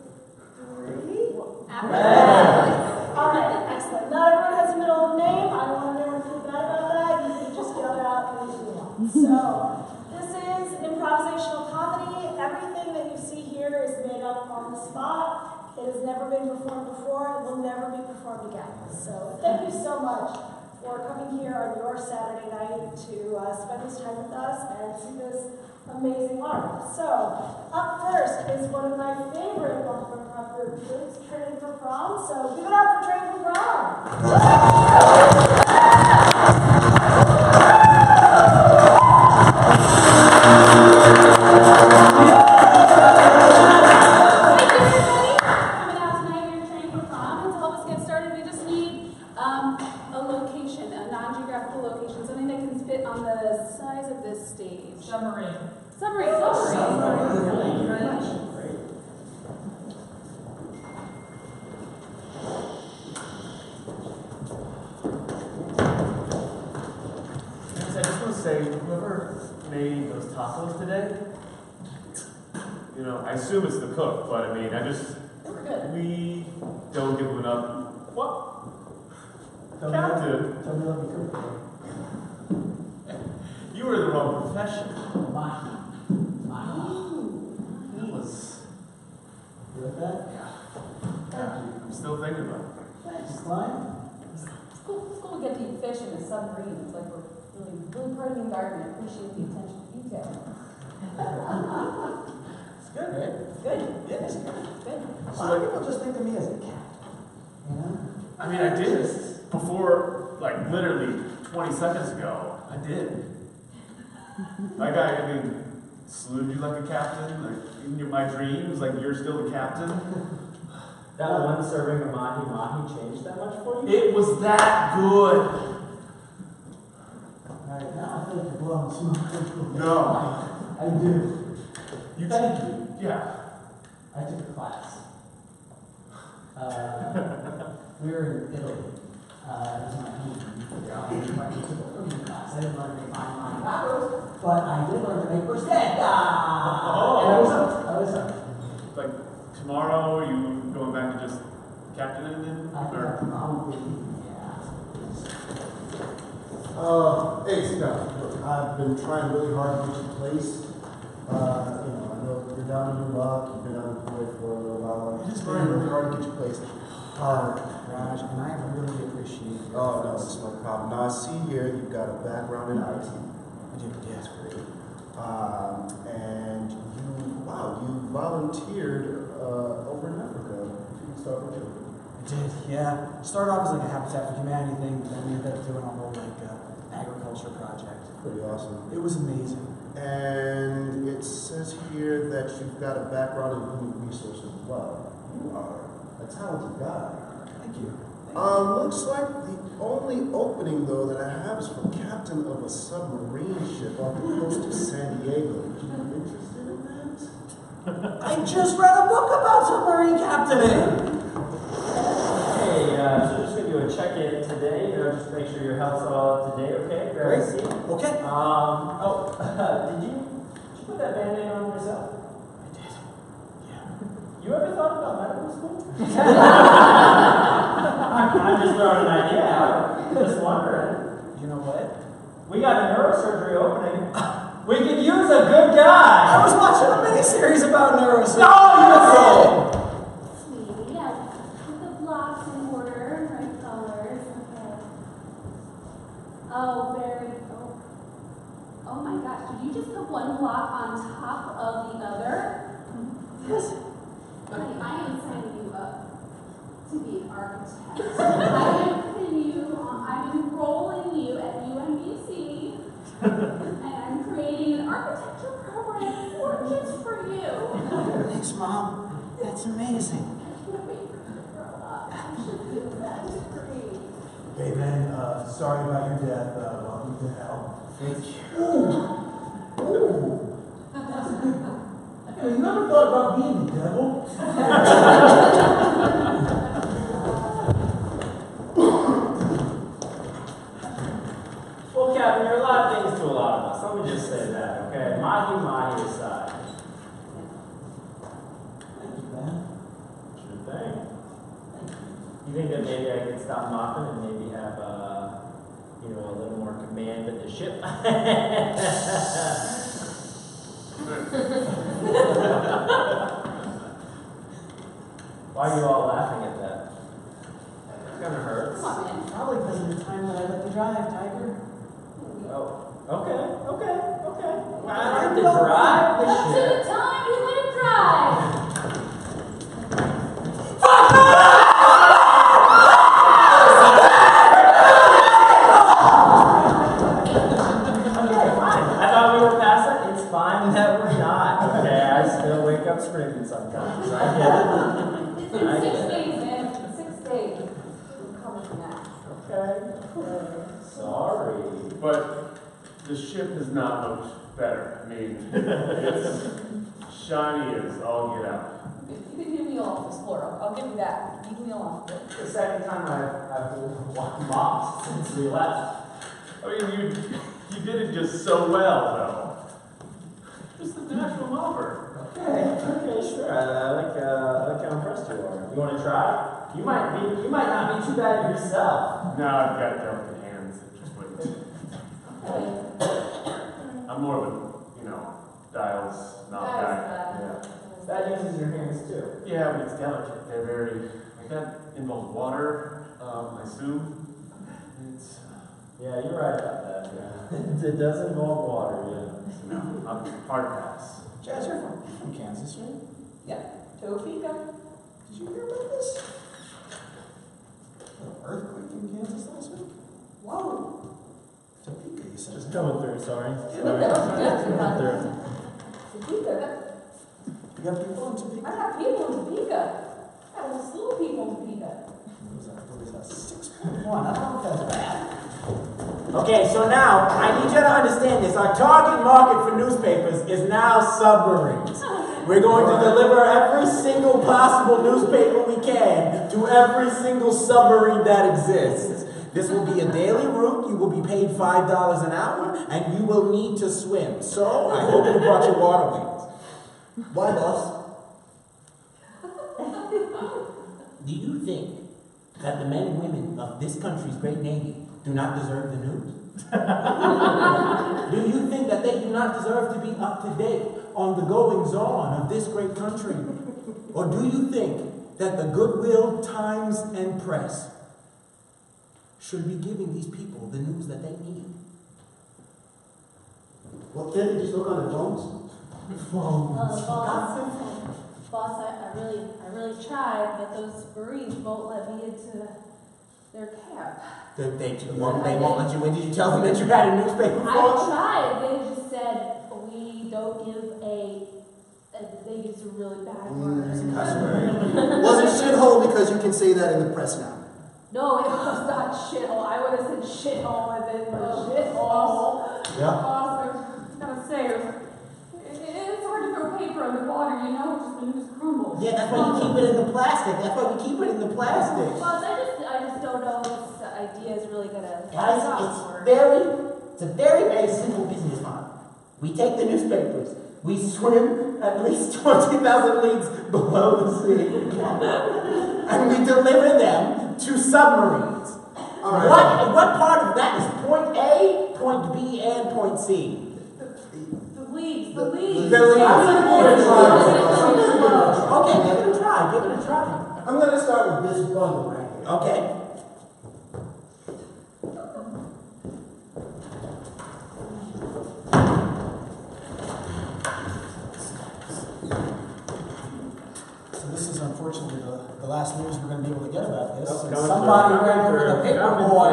3. All right. Excellent. Not everyone has a middle name. I don't want anyone to feel bad about that. You can just yell it out anything you want. So this is improvisational comedy. Everything that you see here is made up on the spot. It has never been performed before. It will never be performed again. So thank you so much for coming here on your Saturday night to spend this time with us and see this amazing art. So up first is one of my favorite Baltimore Prom groups, Training for Prom. So give it up for Training for Prom. I assume it's the cook, but I mean, we don't give them enough. What? Captain. Tell me about the cook. You were in the wrong profession. It was. You like that? Yeah. I'm still thinking about it. Thanks, Klein. It's cool to get to eat fish in a submarine. It's like we're really part of the environment. Appreciate the attention to detail. Good, right? Good. Yeah, it's good. Good. A lot of people just think of me as a cat. You know? I mean, I did before, like literally 20 seconds ago. I did. That guy, I mean, saluted you like a captain. Like in my dreams, like you're still the captain. That one serving of mahi changed that much for you? It was that good. Alright, now I feel like you're blowing smoke. No. I do. You Thank you. Yeah. I took a class. We were in Italy. It was my honeymoon. I took a cooking class. I didn't learn to find my tacos, but I did learn to make bruschetta. Oh. And I was up. Like tomorrow, you going back to just captaining then? Probably, yeah. Hey, sit down. Look, I've been trying really hard to get you placed. I know you're down in your luck. You've been unemployed for a little while. I'm just trying really hard to get you placed. Raj, and I really appreciate it. Oh, no, it's no problem. Now, I see here you've got a background in IT. I do, yeah. That's great. And you volunteered over in Africa. If you can start with you. I did, yeah. Started off as like a Habitat for Humanity thing, but then we ended up doing a whole agriculture project. Pretty awesome. It was amazing. And it says here that you've got a background in human resources as well. You are a talented guy. Thank you. Looks like the only opening, though, that I have is for captain of a submarine ship off the coast of San Diego. Would you be interested in that? I just read a book about submarine captaining. Hey, so just gonna do a check-in today, just make sure your health's all up to date, okay? Great. See. Okay. Did you put that Band-Aid on yourself? I did. Yeah. You ever thought about medical school? I'm just throwing an idea out. Just wondering. You know what? We got a neurosurgery opening. We could use a good guy. I was watching a miniseries about neurosurgery. No, Sweetie, yeah. Put the blocks in order, right colors. Okay. Oh, very cool. Oh my gosh, did you just put one block on top of the other? Yes. Honey, I am signing you up to be an architect. I'm enrolling you at UMBC, and I'm creating an architecture program just for you. Thanks, Mom. That's amazing. I can't wait for you to grow up. You should do that. It's great. Hey, Ben, sorry about your death. Welcome to hell. Thank you. Ooh. That's a good one. Hey, you ever thought about being the devil? You think that maybe I could stop mopping and maybe have, you know, a little more command of the ship? Why are you all laughing at that? It kind of hurts. Come on, man. Probably because of the time that I let you drive, Tiger. Oh, okay. Well, I don't have to drive the Up to ship. the time you let it drive. I thought we were past that. It's fine that we're not. Okay, I still wake up screaming sometimes. I get it. It's been 6 days, man. 6 days. I'm coming from that. Okay. Sorry. But the ship has not looked better. I mean, it's shiny as all get out. You can give me off this floor. I'll give you that. You give me off. It's the second time I've mopped since we left. I mean, you did it just so well, though. Just a natural mopper. Okay, sure. I like how impressed you are. You want to try? You might not be too bad at yourself. No, I've got delicate hands. Just wait. I'm more of a, dials, knob guy. Yeah. That uses your hands too. Yeah, but it's delicate. They're very. That involves water, I assume. It's. Yeah, you're right about that. Yeah. It does involve water. Yeah. No, I'm hard pass. Jazz, you're from Kansas, right? Yeah, Topeka. Did you hear about this? An earthquake in Kansas last week? Whoa. Topeka, you said. Just coming through. Sorry. That was good. Coming through. Topeka. You have people in Topeka? I got people in Topeka. I got a slew of people in Topeka. What was that? 6.1. I don't know if that's bad. Okay, so now, I need you to understand this. Our target market for newspapers is now submarines. We're going to deliver every single possible newspaper we can to every single submarine that exists. This will be a daily route. You will be paid $5 an hour, and you will need to swim. So, I hope you brought your water wings. Why, boss? Do you think that the men and women of this country's great navy do not deserve the news? Do you think that they do not deserve to be up to date on the goings-on of this great country? Or do you think that the Goodwill, Times, and Press should be giving these people the news that they need? Well, can't they just look on their phones? Boss, I really tried, but those Marines won't let me into their camp. They won't let you in. Did you tell them that you had a newspaper I for? tried. They just said we don't give they use a really bad word. Wasn't shithole because you can say that in the press now. No, it was not shithole. I would have said shithole with it, but shithole. Yeah. I was gonna say it's hard to throw paper in the water, just the news crumbles. Yeah, that's why you keep it in the plastic. That's why we keep it in the plastic. Boss, I just don't know if this idea is really gonna. Guys, it's a very, very simple business model. We take the newspapers, we swim at least 20,000 leagues below the sea, and we deliver them to submarines. All right. What part of that is point A, point B, and point C? The leaves. The leaves. Okay, give it a try. I'm going to start with this bundle right here. Okay. So this is unfortunately the last news we're going to be able to get about this. Coming Somebody through, ran over the paper boy.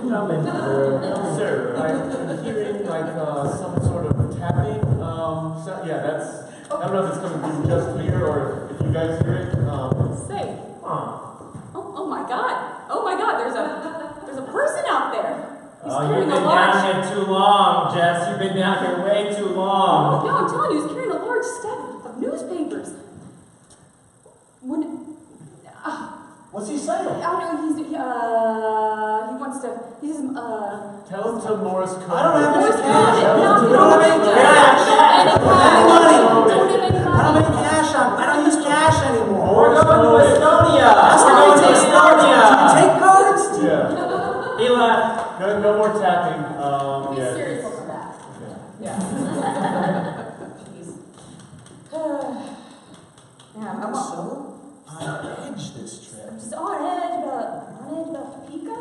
Coming through. Sir, I'm hearing some sort of tapping. Yeah, that's. I don't know if it's coming from just here or if you guys hear it. Say. Oh my God. There's a person out there. He's Oh, carrying you've been a large. down here too long, Jess. You've been down here way too long. No, I'm telling you, he's carrying a large stack of newspapers. What's he saying? I don't know. He wants to. He's Tell him to Morse code. I don't have any Morse cash. code. I don't have any cash. I don't have any cash. I don't use cash anymore. We're going to Estonia. have. I'm so on edge this trip. I'm just on edge about Topeka.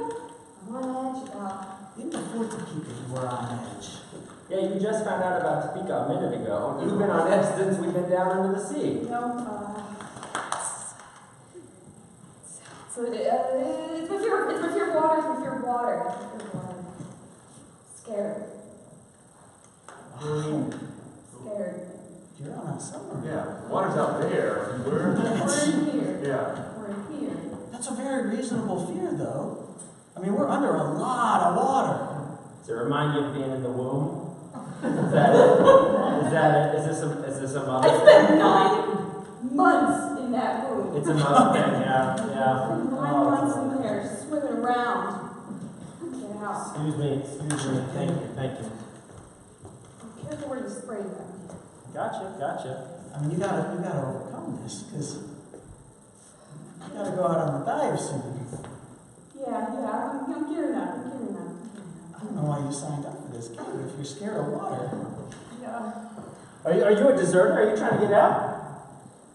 I'm on edge about. Even before Topeka, you were on edge. Yeah, you just found out about Topeka a minute ago. You've been on edge since we've been down into the sea. So it's with your water. Scared. Scared. You're on a submarine. Yeah, water's out there. We're in here. Yeah. We're in here. That's a very reasonable fear, though. I mean, we're under a lot of water. Does it remind you of being in the womb? Is that it? Is that it? Is this a mother? I spent 9 months in that room. It's a mother thing, yeah. 9 months in there, swimming around. Get out. Excuse me. Thank you. Be careful where you spray that. Gotcha. I mean, you gotta overcome this, because you gotta go out on the dive soon. Yeah, I'm gearing up. I don't know why you signed up for this game if you're scared of water. Yeah. Are you a deserter? Are you trying to get out?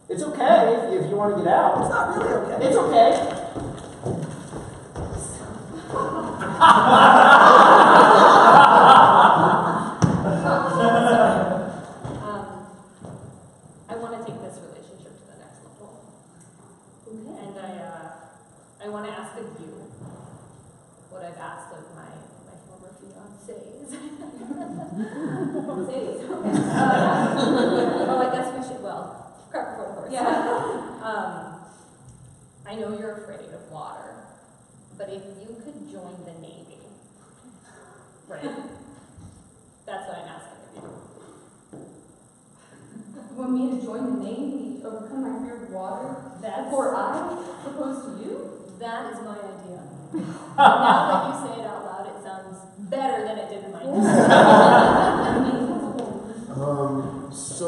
It's okay if you want to get out. It's not really okay. It's okay. I want to take this relationship to the next level. Okay. And I want to ask of you what I've asked of my former fiancés. Oh, I guess we should, prep for the horse. Yeah. I know you're afraid of water, but if you could join the Navy, right? That's what I'm asking of you. You want me to join the Navy to overcome my fear of water before I propose to you? That is my idea. Now that you say it out loud, it sounds better than it did in my head. So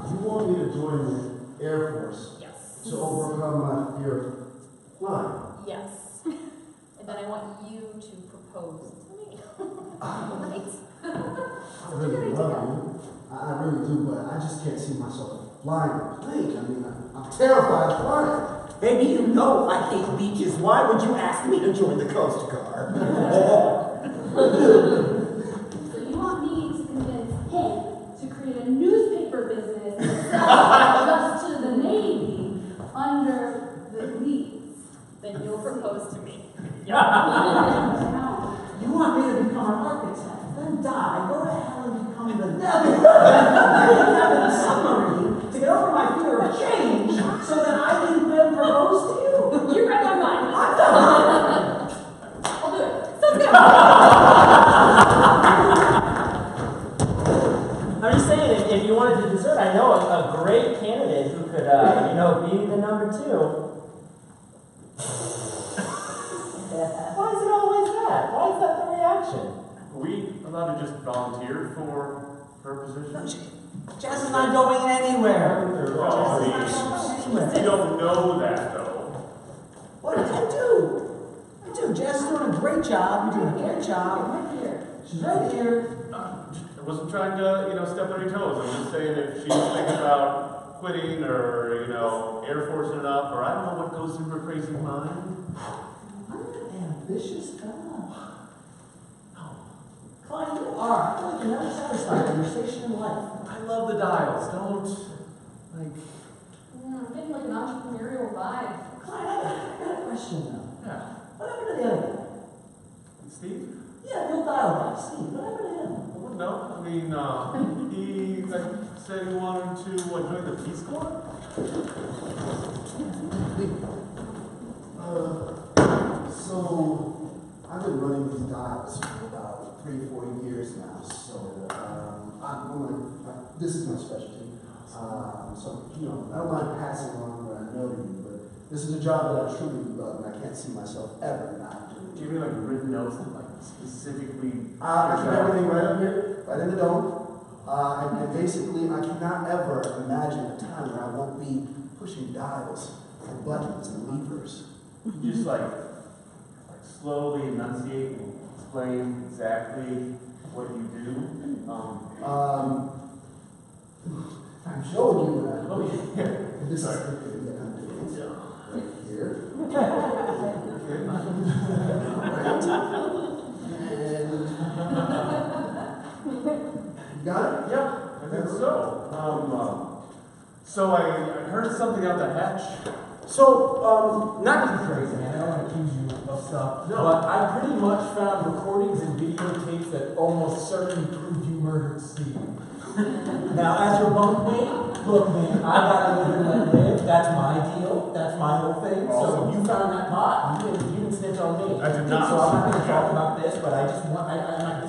you want me to join the Air Force? Yes. To overcome my fear of flying? Yes. And then I want you to propose to me. Right? I really love you. I really do, but I just can't see myself flying a plane. I mean, I'm terrified of flying. Baby, you know I hate beaches. Why would you ask me to join the Coast Guard? So you want me to convince him to create a newspaper business and sell just to the Navy under the leads? Then you'll propose to me. You want me to become an architect, then die, go to hell and become the devil, then have a submarine to get over my fear of change so that I can then propose to you? You read my mind. I'm done. I'll do it. Sounds good. I'm just saying, if you wanted to desert, I know a great candidate who could, be the number 2. Why is it always that? Why is that the reaction? Are we allowed to just volunteer for her position? Jazz is not going anywhere. You don't know that, though. What did I do? Jazz is doing a great job. You're doing a great job. She's right here. I wasn't trying to, step on your toes. I'm just saying if she's thinking about quitting or, Air Force enough, or I don't know what goes through her crazy mind. Ambitious guy. Klein, you are. I feel like you're never satisfied with your station in life. I love the dials. Don't, I'm getting like an entrepreneurial vibe. Klein, I got a question now. Yeah. What happened to the other guy? Steve? Yeah, the old dial guy, Steve. What happened to him? No, I mean, he said he wanted to join the Peace Corps. So I've been running these dials for about 3 or 4 years now. So this is my specialty. So I don't mind passing on what I know to you, but this is a job that I truly love, and I can't see myself ever not doing. Do you mean written notes that specifically? I keep everything right up here, right in the dome. And basically, I cannot ever imagine a time where I won't be pushing dials and buttons and levers. You just slowly enunciate and explain exactly what you do. I'm showing you that. This is okay, yeah, I'm doing it. Right here. Got it? Yep, I think so. So I heard something out the hatch. So, not to be crazy, man, I don't want to accuse you of stuff, but I pretty much found recordings and videotapes that almost certainly proved you murdered Steve. Now, as your bunkmate, look, man, I gotta live and let live. That's my deal. That's my whole thing. So you found that pot. You didn't snitch on me. I did not. So I'm not gonna talk about this, but I'm not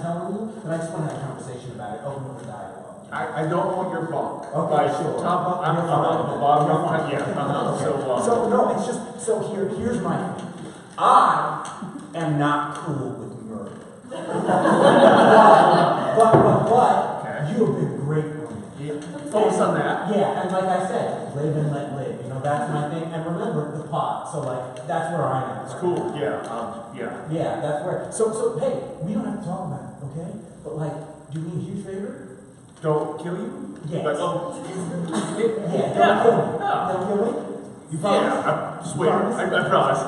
telling you, but I just want to have a conversation about it. Open up the dialogue. I don't want your bunk. Okay, sure. Top bunk, I'm on the bottom bunk. Yeah. So no, it's just here's my thing. I am not cool with murder. but you have been great for me. Focus on that. Yeah, and like I said, live and let live. You know, that's my thing. And remember the pot. So like that's where I am. It's cool. Yeah. Yeah, that's where. So hey, we don't have to talk about it, okay? But like, do me a huge favor. Don't kill you? Yes. But, Don't kill me. Don't kill me. You promise? Yeah, I swear. I promise.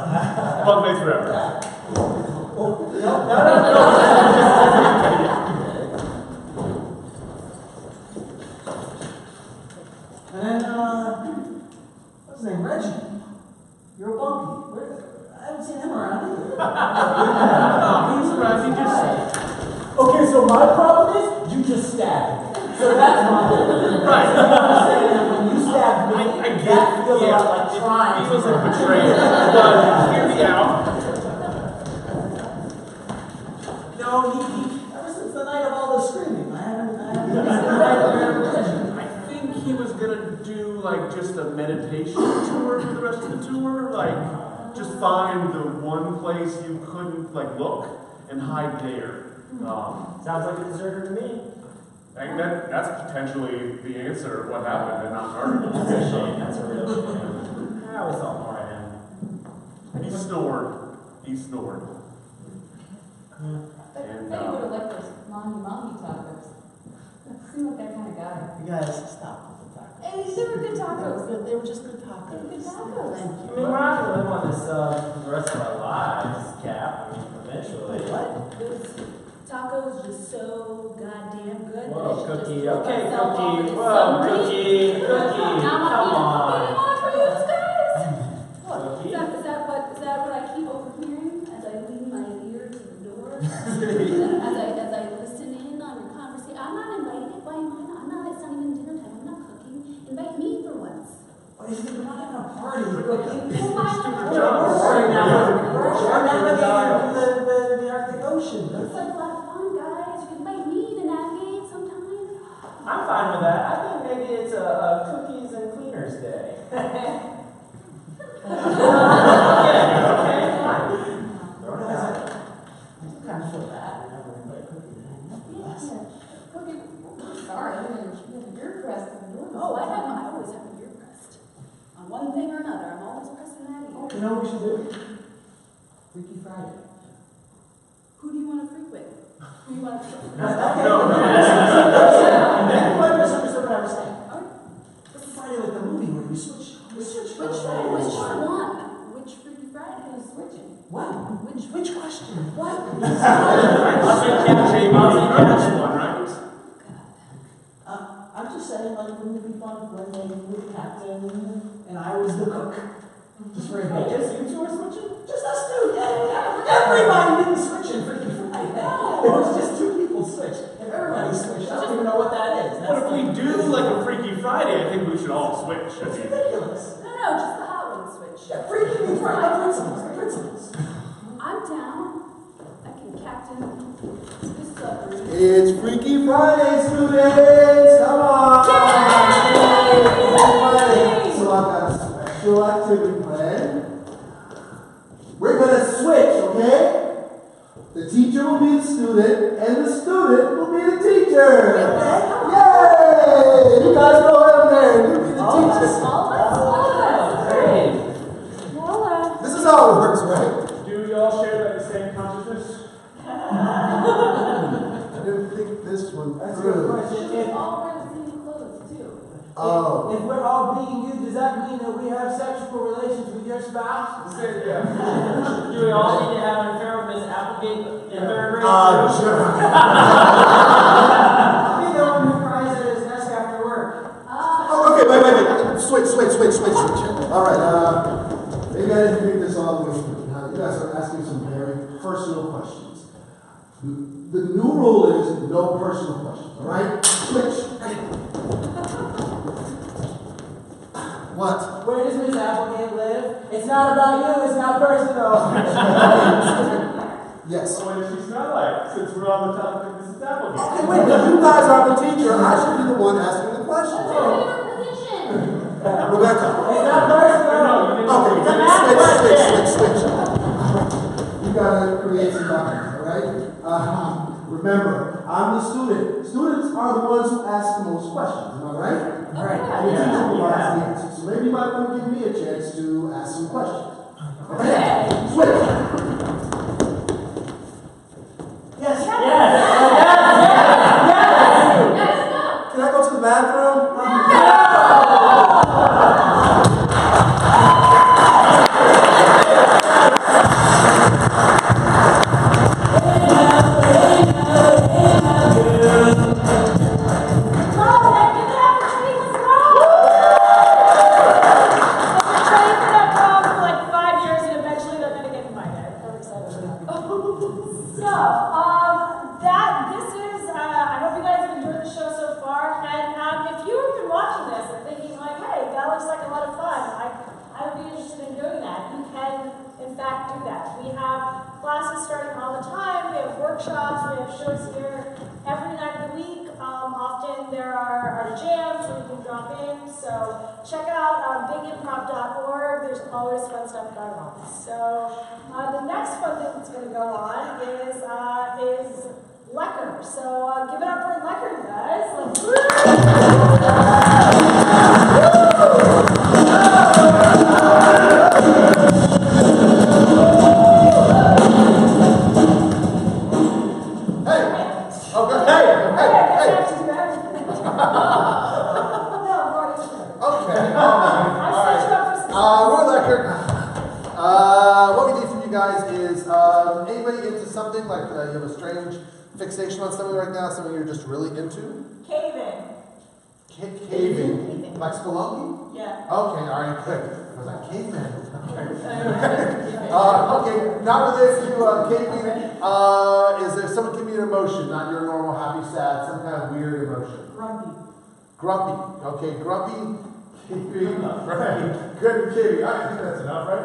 Bunkmates forever. No. And then, what's his name? Reggie. You're a bunkie. I haven't seen him around either. He's around. He just. Okay, so my problem is you just stabbed me. So that's my problem. Right. You understand that when you stabbed me, that feels a lot like trying. He was a betrayer. But hear me out. No, he ever since the night of all the screaming, I haven't I think he was gonna do like just a meditation tour for the rest of the tour. Like, just find the one place you couldn't like look and hide there. Sounds like a deserter to me. I think that's potentially the answer of what happened and not murder. That's a shame. That's a real shame. I always thought more of him. He snored. I bet you would have liked those mommy tacos. Seemed like that kind of guy. You guys, stop with the tacos. Hey, these were good tacos. They were just good tacos. They were good tacos. Thank I you. mean, we're not gonna live on this for the rest of our lives, Cap. I mean, eventually. What? Those tacos just so goddamn good. Whoa, that I should Cookie. just Okay, myself Cookie. off Whoa, with Cookie. Cookie. Now I'm Come on. eating one for you guys. What? Cookie. Is that what I keep overhearing as I lean my ear to the door? as I listen in on your conversation. I'm not invited. Why am I not? It's not even dinner time. I'm not cooking. Invite me for once. What is it? We're not having a party. Cookie. Well, why not? We're navigating the Arctic Ocean. It's like a lot of fun, guys. You invite me to navigate sometime. I'm fine with that. I think maybe it's a cookies and cleaners day. Okay, fine. Throw it out. I kind of feel bad whenever we play cookie. Cookie, sorry, I mean, you have your crest in the door. Oh, I always have a ear crest. On one thing or another, I'm always pressing that ear. You know what we should do? Freaky Friday. Who do you want to freak with? Who do you want to freak with? No. You might have misunderstood what I was saying. Freaky Friday, like the movie where we switch. Which one? Which Freaky Friday is switching? What? Which question? What? I'm just saying, like, wouldn't it be fun when they were the captain and I was the cook? Just for a day. Just you two are switching? Just us two, yeah. Everybody didn't switch in Freaky Friday. It was just two people switched. If everybody switched, I don't even know what that is. But if we do like a Freaky Friday, I think we should all switch. It's ridiculous. No, just the hot one switch. Yeah, Freaky means right. The principles. I'm down. I can captain this submarine. It's Freaky Friday, students! Come on! So I've got a special activity planned. We're gonna switch, okay? The teacher will be the student, and the student will be the teacher. Okay? Yay! You guys go ahead there. You be the teacher. Great. This is how it works, right? Do y'all share that same consciousness? I didn't think this one That's a through. good question. We all wear the same clothes, too. Oh. If we're all being used, does that mean that we have sexual relations with your spouse? Yeah. Do we all need to have an affair with Miss Applegate in third grade? Sure. I'll be the one who cries at his desk after work. Oh, okay, wait. Switch. All right, maybe I didn't think this all the way through. Now, you guys are asking some very personal questions. The new rule is no personal questions, all right? Switch. What? Where does Miss Applegate live? It's not about you, it's not personal. Yes. What does she smell like? Since we're on the topic of Mrs. Applegate. Okay, wait, but you guys are the teacher. I should be the one asking the questions. Rebecca. It's not personal. Okay, It's a math switch. You gotta create some documents, all right? Remember, I'm the student. Students are the ones who ask the most questions, am I right? Right. And the teacher provides the answers. So maybe you might want to give me a chance to ask some questions. Okay? Switch. Yes. Can I go to the bathroom? Check out bigimprov.org. There's always fun stuff going on. So the next fun thing that's going to go on is Lecker. So give it up for Lecker, guys. Fixation on something right now, something you're just really into? Caving. Caving? Like spelunking? Yeah. Okay, all right, good. I was like, caveman. Okay, not related to caving. Is there someone give me an emotion, not your normal happy, sad, some kind of weird emotion? Grumpy. Okay, grumpy. Caving. Right. Good caving. I think that's enough, right?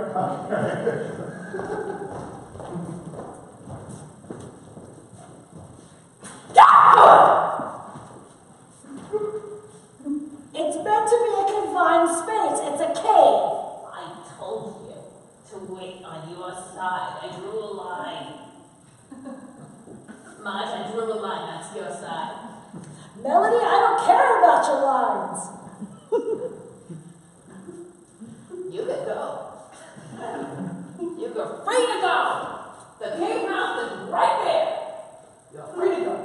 It's meant to be a confined space. It's a cave. I told you to wait on your side. I drew a line. Marge, I drew a line. That's your side. Melody, I don't care about your lines. You can go. You're free to go. The cave mouth is right there. You're free to go.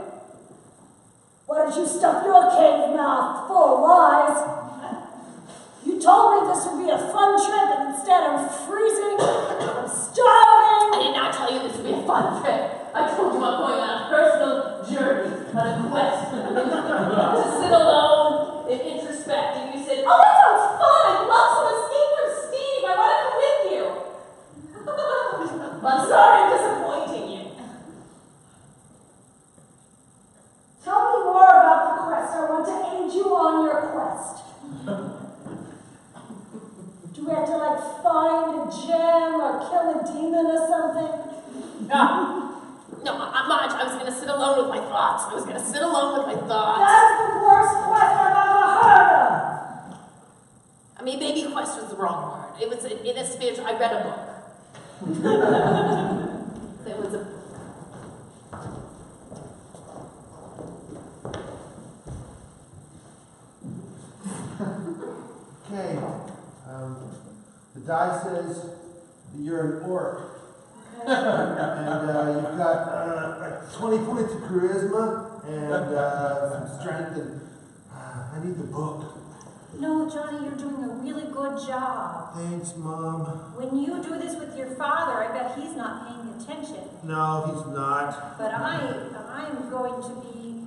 Why don't you stuff your cave mouth full of lies? You told me this would be a fun trip, and instead I'm freezing, I'm starving. I did not tell you this would be a fun trip. I told you I'm going on a personal journey, on a quest to sit alone and introspect. And you said, oh, that sounds fun. I'd love some escape from Steve. I want to come with you. I'm sorry I'm disappointing you. Tell me more about the quest. I want to aid you on your quest. Do we have to, like, find a gem or kill a demon or something? No, Marge, I was going to sit alone with my thoughts. That is the worst quest I've ever heard of. I mean, maybe quest was the wrong word. It was in a spiritual, I read a book. There was a... Okay. The die says that you're an orc. And you've got like 20 points of charisma and some strength, and I need the book. No, Johnny, you're doing a really good job. Thanks, Mom. When you do this with your father, I bet he's not paying attention. No, he's not. But I'm going to be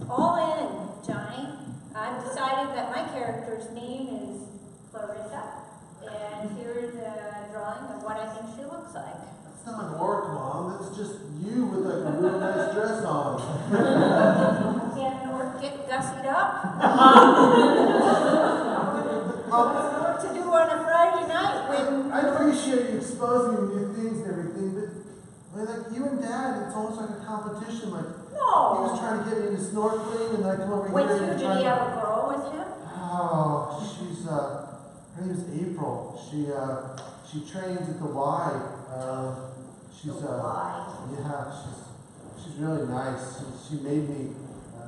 all in, Johnny. I've decided that my character's name is Clarissa, and here's a drawing of what I think she looks like. That's not work, Mom. That's just you with like a real nice dress on. Can't work get gussied up? What's work to do on a Friday night when... I appreciate you exposing me to new things and everything, but like you and Dad, it's almost like a competition. Like No. he was trying to get me into snorkeling, and I come over With here. you, and did he have a girl with him? Oh, she's her name's April. She trains at the Y. She's yeah, she's really nice. She made me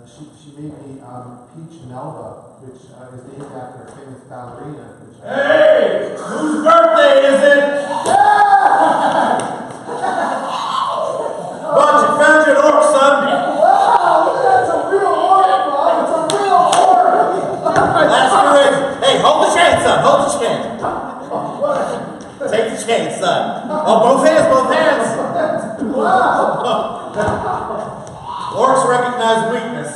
Peach Melba, which is named after a famous ballerina. Hey! Whose birthday is it? Bunch, you found your orc, son. Wow, that's a real orc, Mom. It's a real orc. That's great. Hey, hold the chain, son. Hold the chain. Take the chain, son. Oh, both hands, both hands. Wow. Orcs recognize weakness.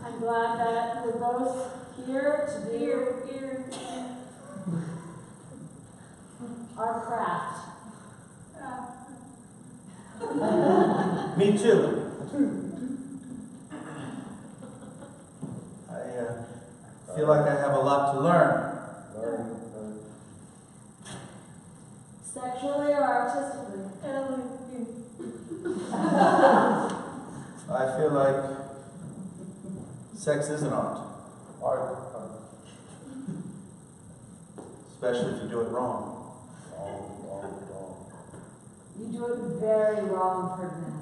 I'm glad that we're both here to do our craft. Me too. I feel like I have a lot to learn. Sexually or artistically? I feel like sex is an art. Especially if you do it wrong. You do it very wrong, Ferdinand.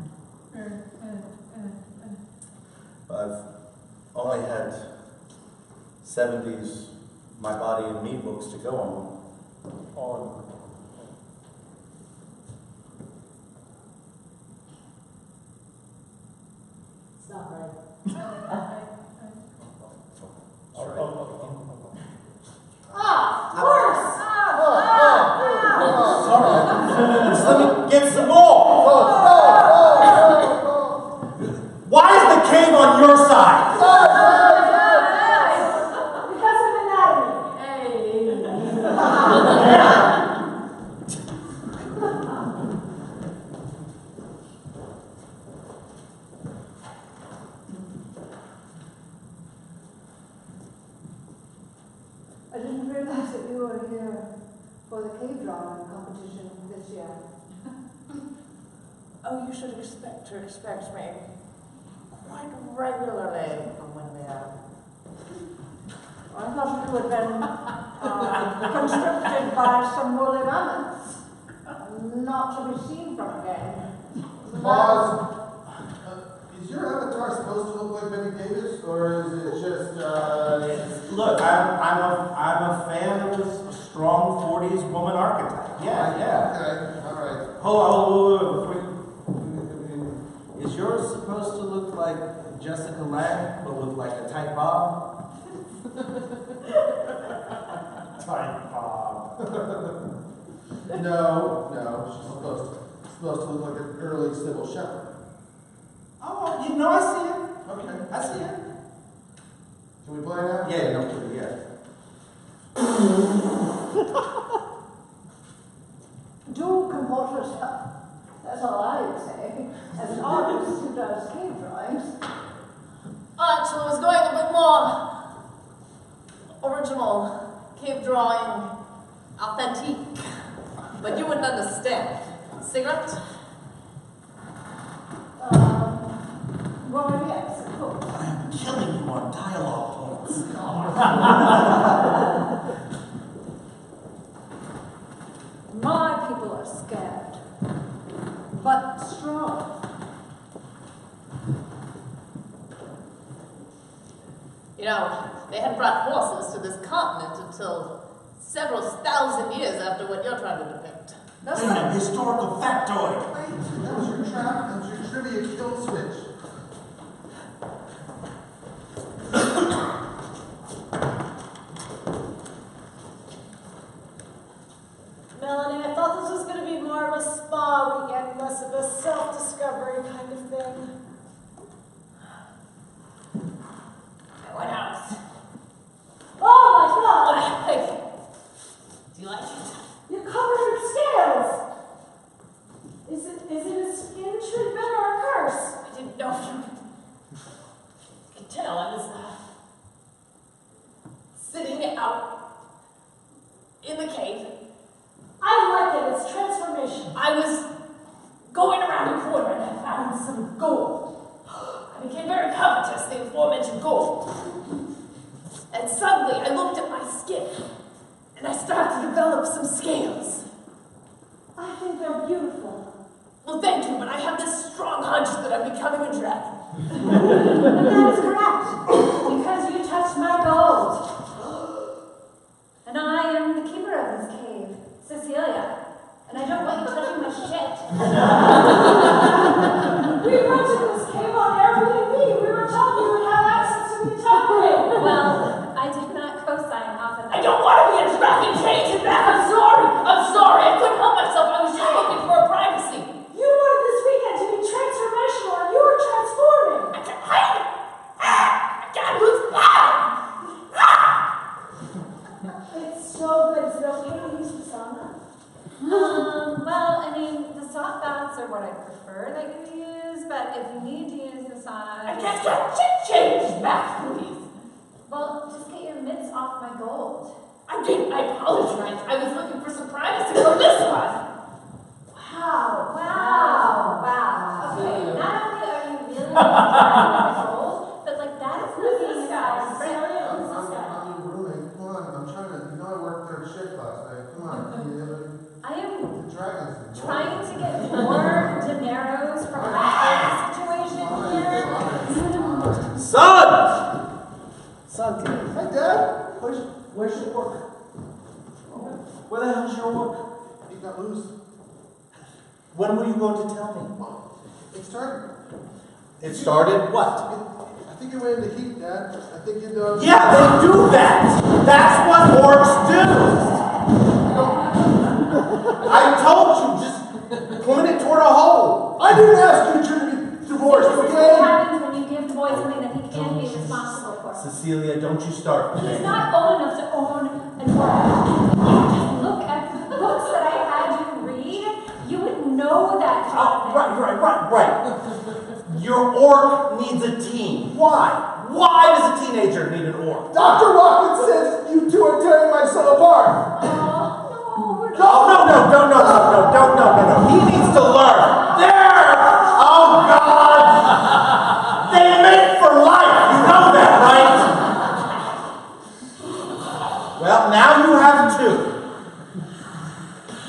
I've only had 70s My Body and Me books to go on. It's not right. Just let me get some more. Why is the cave on your side? Because of anatomy. I didn't realize that you were here for the cave drawing competition this year. Oh, you should expect me quite regularly from when we are. I thought you had been conscripted by some woolly mammoths, not to be seen from again. Pause. Is your avatar supposed to look like Betty Davis, or is it just? Look, I'm a fan of a strong 40s woman archetype. Yeah. Okay. All right. Hold on. Is yours supposed to look like Jessica Lange, but with like a tight bob? Tight bob. No. She's supposed to look like an early Sybil Shepherd. Oh, I see it. Okay. I see it. Can we play now? Yeah, no, yeah. Do comport yourself. That's all I would say. As an artist who does cave drawings. Actually, I was going a bit more original, cave drawing, authentic. But you wouldn't understand. Cigarette? Well, yes, of course. I am killing you on dialogue points. My people are scared. but strong. You know, they hadn't brought horses to this continent until several thousand years after what you're trying to depict. That's Damn, not historical factoid. Wait, that was your trap, that was your trivia kill switch. Melanie, I thought this was going to be more of a spa weekend, less of a self-discovery kind of thing. What else? Oh my God! Do you like it? You're covered in scales. Is it a skin treatment or a curse? I didn't know if you could tell. I was sitting out in the cave. I like it. It's transformation. I was going around a corner and I found some gold. I became very covetous, the aforementioned gold. And suddenly I looked at my skin and I started to develop some scales. I think they're beautiful. Well, thank you, but I have this strong hunch that I'm becoming a dragon. That is correct. Because you touched my gold. And I am the keeper of this cave, Cecilia. And I don't want you touching my shit. We rented this cave on Airbnb. We were told we would have access to the entire cave. Well, I did not co-sign off of that. I don't want to be a dragon changing back. I'm sorry. I couldn't help myself. I was just looking for privacy. You wanted this weekend to be transformational, and you were transforming. It's so good. Is it okay to use the sauna? Well, I mean, the soft baths are what I prefer that you use, but if you need to use the sauna... I just got changed back, please. Well, just get your mitts off my gold. I apologize. I was looking for some privacy from this one. Wow. Okay, not only are you really into my gold, but like that is not being guy? a Celia, I'm who's this guy? roommate. Come on, I'm trying to, I worked third shift last night. Come on, I am the dragons. trying to get more dineros from my situation here. Son! Hi, Dad. Where's your work? Where the hell's your work? He got loose. When were you going to tell me? It started. It started what? I think it went into heat, Dad. I think you know. Yeah, they do that! That's what orcs do! I told you, just point it toward a hole. I didn't ask you to be divorced, This is okay? what happens when you give the boy something that he can't be responsible for. Cecilia, don't you start. He's not old enough to own and work. Just look at the books that I had you read. You would know that. Right. Your orc needs a team. Why? Why does a teenager need an orc? Dr. Rocket says you two are tearing my son apart. No. He needs to learn. There! Oh, God! They mate for life. You know that, right? Well, now you have two.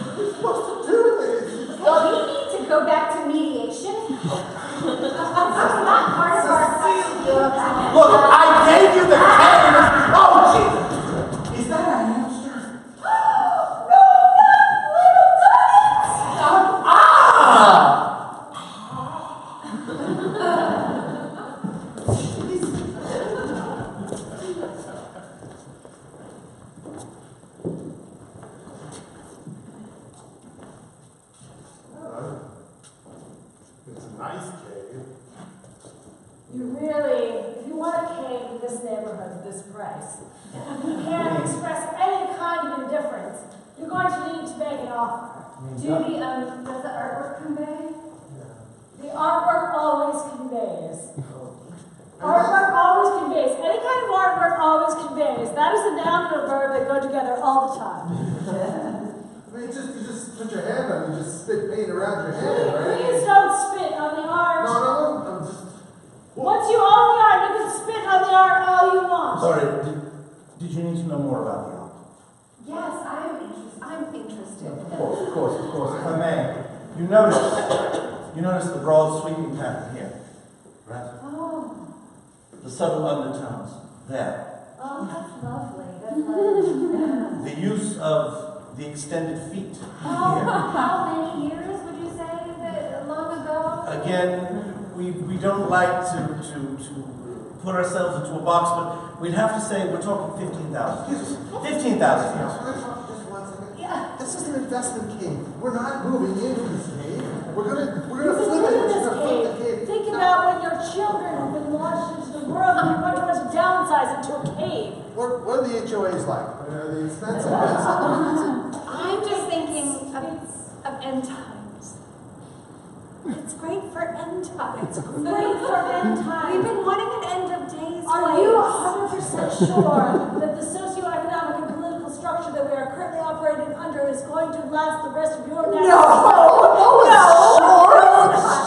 What are we supposed to do with it? Well, we need to go back to mediation. This is not part of our Look, I gave you the cane. Oh, Jesus. Is that a hamster? It's a nice cave. If you want a cave in this neighborhood at this price, you can't express any kind of indifference, you're going to need to make an offer. does the artwork convey? The artwork always conveys. Artwork always conveys. Any kind of artwork always conveys. That is a noun and a verb that go together all the time. I mean, you just put your hand on it, you just spit paint around your hand, right? Please don't spit on the art. No, I'm just. Once you own the art, you can spit on the art all you want. Sorry, did you need to know more about the art? Yes, I'm interested. Of course, if I may. You notice You notice the broad sweeping pattern here, right? Oh, The subtle undertones there. oh, that's lovely. That's lovely. The use of the extended feet How here. many years would you say that long ago? Again, we don't like to put ourselves into a box, but we'd have to say we're talking 15,000 years. 15,000 years. Just 1 second. This is an investment cave. We're not moving into this cave. We're gonna flip it. We're just gonna flip the cave. Think about when your children have been launched into the world and you're going to downsize into a cave. What are the HOAs like? Are they expensive? I'm just thinking of end times. It's great for end times. It's great for end times. We've been wanting an end of days. Are you 100% sure that the socioeconomic and political structure that we are currently operating under is going to last the rest of your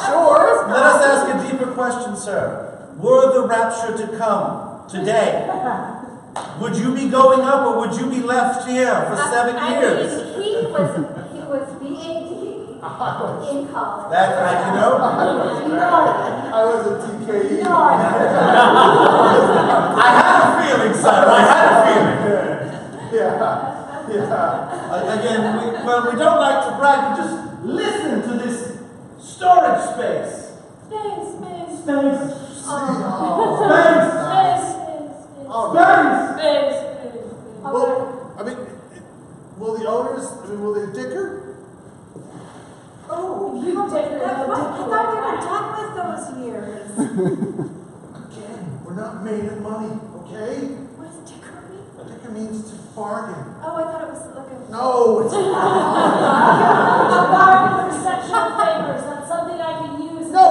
Sure. Let us ask a deeper question, sir. Were the rapture to come today, would you be going up or would you be left here for 7 years? He was VAT in college. That's right, you know? I was a TKE. I had a feeling, sir. I had a feeling. Yeah. Again, we don't like to brag, but just listen to this storage space. Well, I mean, will the owners, will they dicker? Oh, you dicker. I thought we were done with those years. Again, we're not made of money, okay? What does dicker mean? Dicker means to bargain. Oh, I thought it was like a... No, it's A bargain for sexual favors. That's something I can use. no,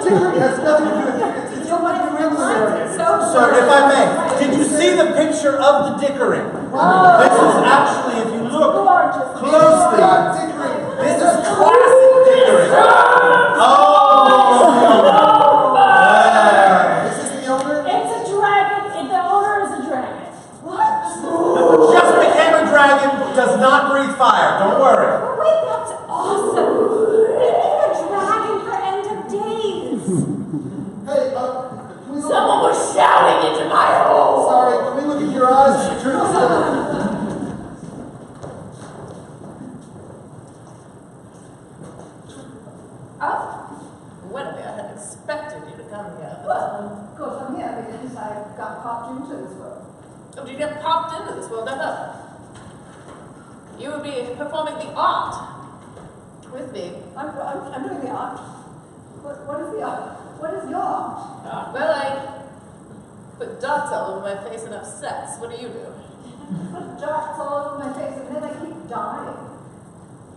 dicker has nothing to do with it. It's something to do with it. Sir, if I may, did you see the picture of the dickering? This is actually, if you look closely, this is classic dickering. Is this the owner? It's a dragon, and the owner is a dragon. What? Just became a dragon, does not breathe fire. Don't worry. Wait, that's awesome. A dragon for end of days. Hey, can we look? Someone was shouting into my hole. Sorry, can we look at your eyes? Turn this on. Wendy, I had expected you to come here. Well, of course I'm here because I got popped into this world. Oh, did you get popped into this world? No. You would be performing the art with me. I'm doing the art. What is the art? What is your art? Well, I put dots all over my face and have sex. What do you do? Put dots all over my face and then I keep dying.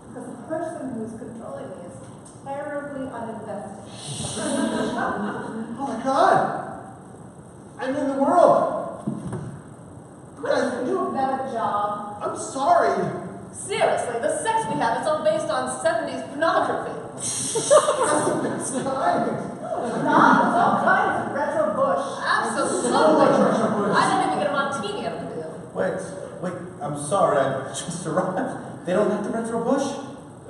Because the person who's controlling me is terribly uninvested. Oh my God! I'm in the world. Could you do a better job? I'm sorry. Seriously, the sex we have, it's all based on 70s pornography. That's the best kind. It's not. It's all kinds of retro bush. Absolutely. I didn't even get a martini out of the deal. Wait, I'm sorry, I just arrived. They don't like the retro bush?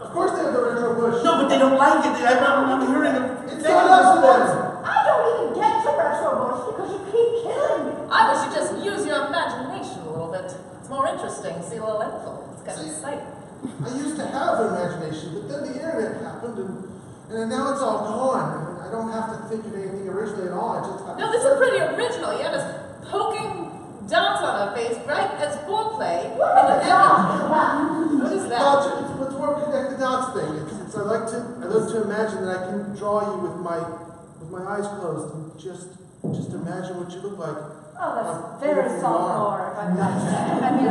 Of course they have the retro bush. No, but they don't like it. I'm hearing it. It's not us then. I don't even get to retro bush because you keep killing me. I wish you'd just use your imagination a little bit. It's more interesting. See a little info. It's kind of exciting. I used to have an imagination, but then the internet happened, and now it's all gone. I don't have to think of anything originally at all. I just have No, this is pretty original. You have us poking dots on our face right as foreplay in the end. What is that? It's more connect the dots thing. It's I like to imagine that I can draw you with my eyes closed and just imagine what you look like. Oh, that's very sophomore, if I'm not saying. I mean, I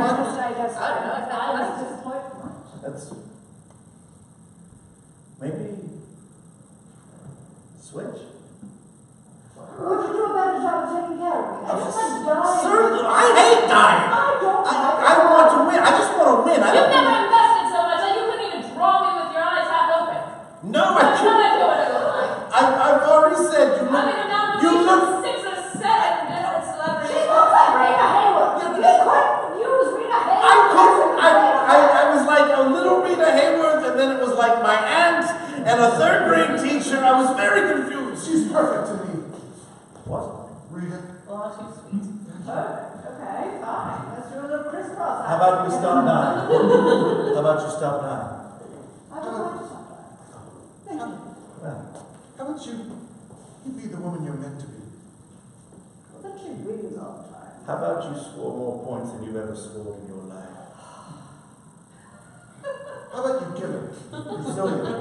guess. I don't know. I was disappointed. That's maybe switch. Would you do a better job of taking care of me? I just like dying. Sir, I hate dying. I want to win. I just want to win. You've never invested so much that you couldn't even draw me with your eyes half open. No, I have no idea what I look like. I've already said you look. I mean, now you look 6 or 7 different celebrities. She looks like Rita Hayworth. You couldn't use Rita Hayworth. I couldn't. I was like a little Rita Hayworth, and then it was like my aunt and a third grade teacher. I was very confused. She's perfect to me. What? Rita. Oh, she's sweet. Perfect. Okay, fine. Let's do a little crisscross. How about you stop 9? How about you stop 9? I would like to stop that. Thank you. How about you be the woman you're meant to be? Well, that kid wins all the time. How about you score more points than you've ever scored in your life? How about you give it? Resilient.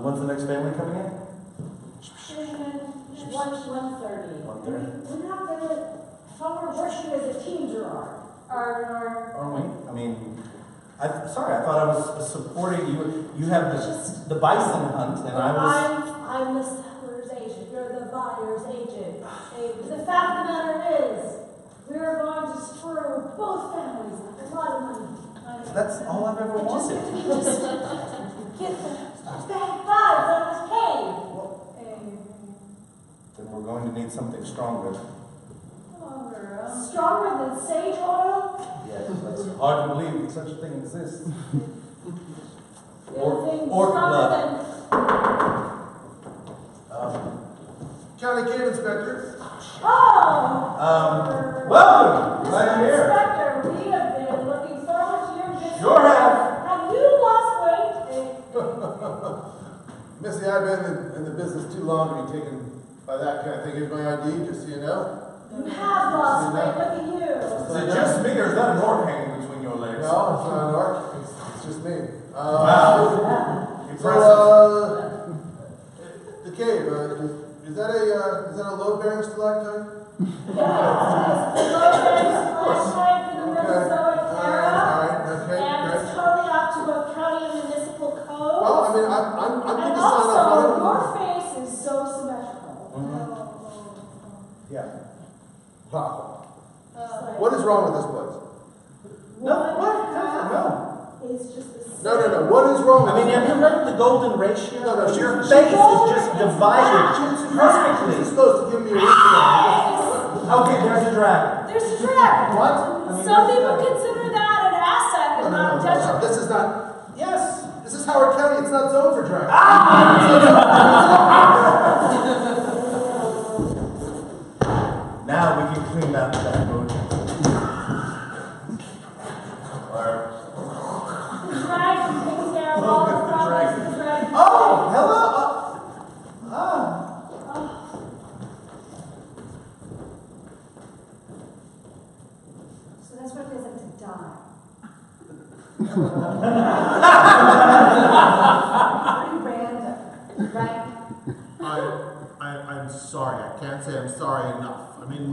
When's the next family coming in? 1:30. 1:30. We're not gonna, if I were working as a team, Gerard. Aren't we? I mean, sorry, I thought I was supporting you. You have the bison hunt, and I was. I'm the seller's agent, you're the buyer's agent. The fact of the matter is, we're going to screw both families with a lot of money. That's all I've ever wanted. Just get the bad vibes out of this cave. Then we're going to need something stronger. Stronger than sage oil? Yes, that's hard to believe that such a thing exists. Or Stronger blood. than County Cave Inspector. Welcome. Glad Mr. you're here. Inspector, we have been looking forward to your visit. Sure have. Have you lost weight? Missy, I've been in the business too long to be taken by that kind of thing. Here's my ID, just so you know. You have lost weight, look at you. Is it just me, or is that an orc hanging between your legs? No, it's not an arc. It's just me. Wow. So, the cave, is that a load-bearing stalactite? And it's totally up to a county and municipal code. Well, I mean, I'm And going to sign also, up. your face is so symmetrical. Yeah. Wow. What is wrong with this place? No, what? No. It's just the No. What is wrong with I mean, this have you heard of the golden ratio? No, Your face is just divided perfectly. She's supposed to give me a reading. Okay, there's a dragon. There's a dragon. What? Some people consider that an asset and not a detriment. This is not. Yes. This is Howard County. It's not zoned for dragons. Now we can clean up that road. The dragon takes care of all the problems. The dragon. Oh, hello. So that's what it feels like to die. Pretty random, right? I'm sorry. I can't say I'm sorry enough. I mean,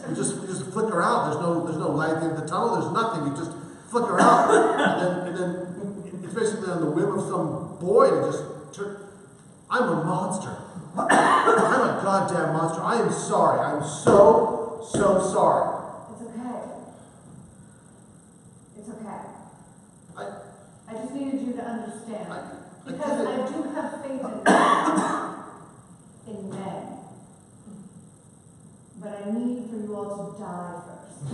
you just flicker out. There's no light in the tunnel. There's nothing. You just flicker out, and then it's basically on the whim of some boy to just turn. I'm a monster. I'm a goddamn monster. I am sorry. I'm so sorry. It's okay. It's okay. I just needed you to understand. Because I do have faith in men. But I need for you all to die first.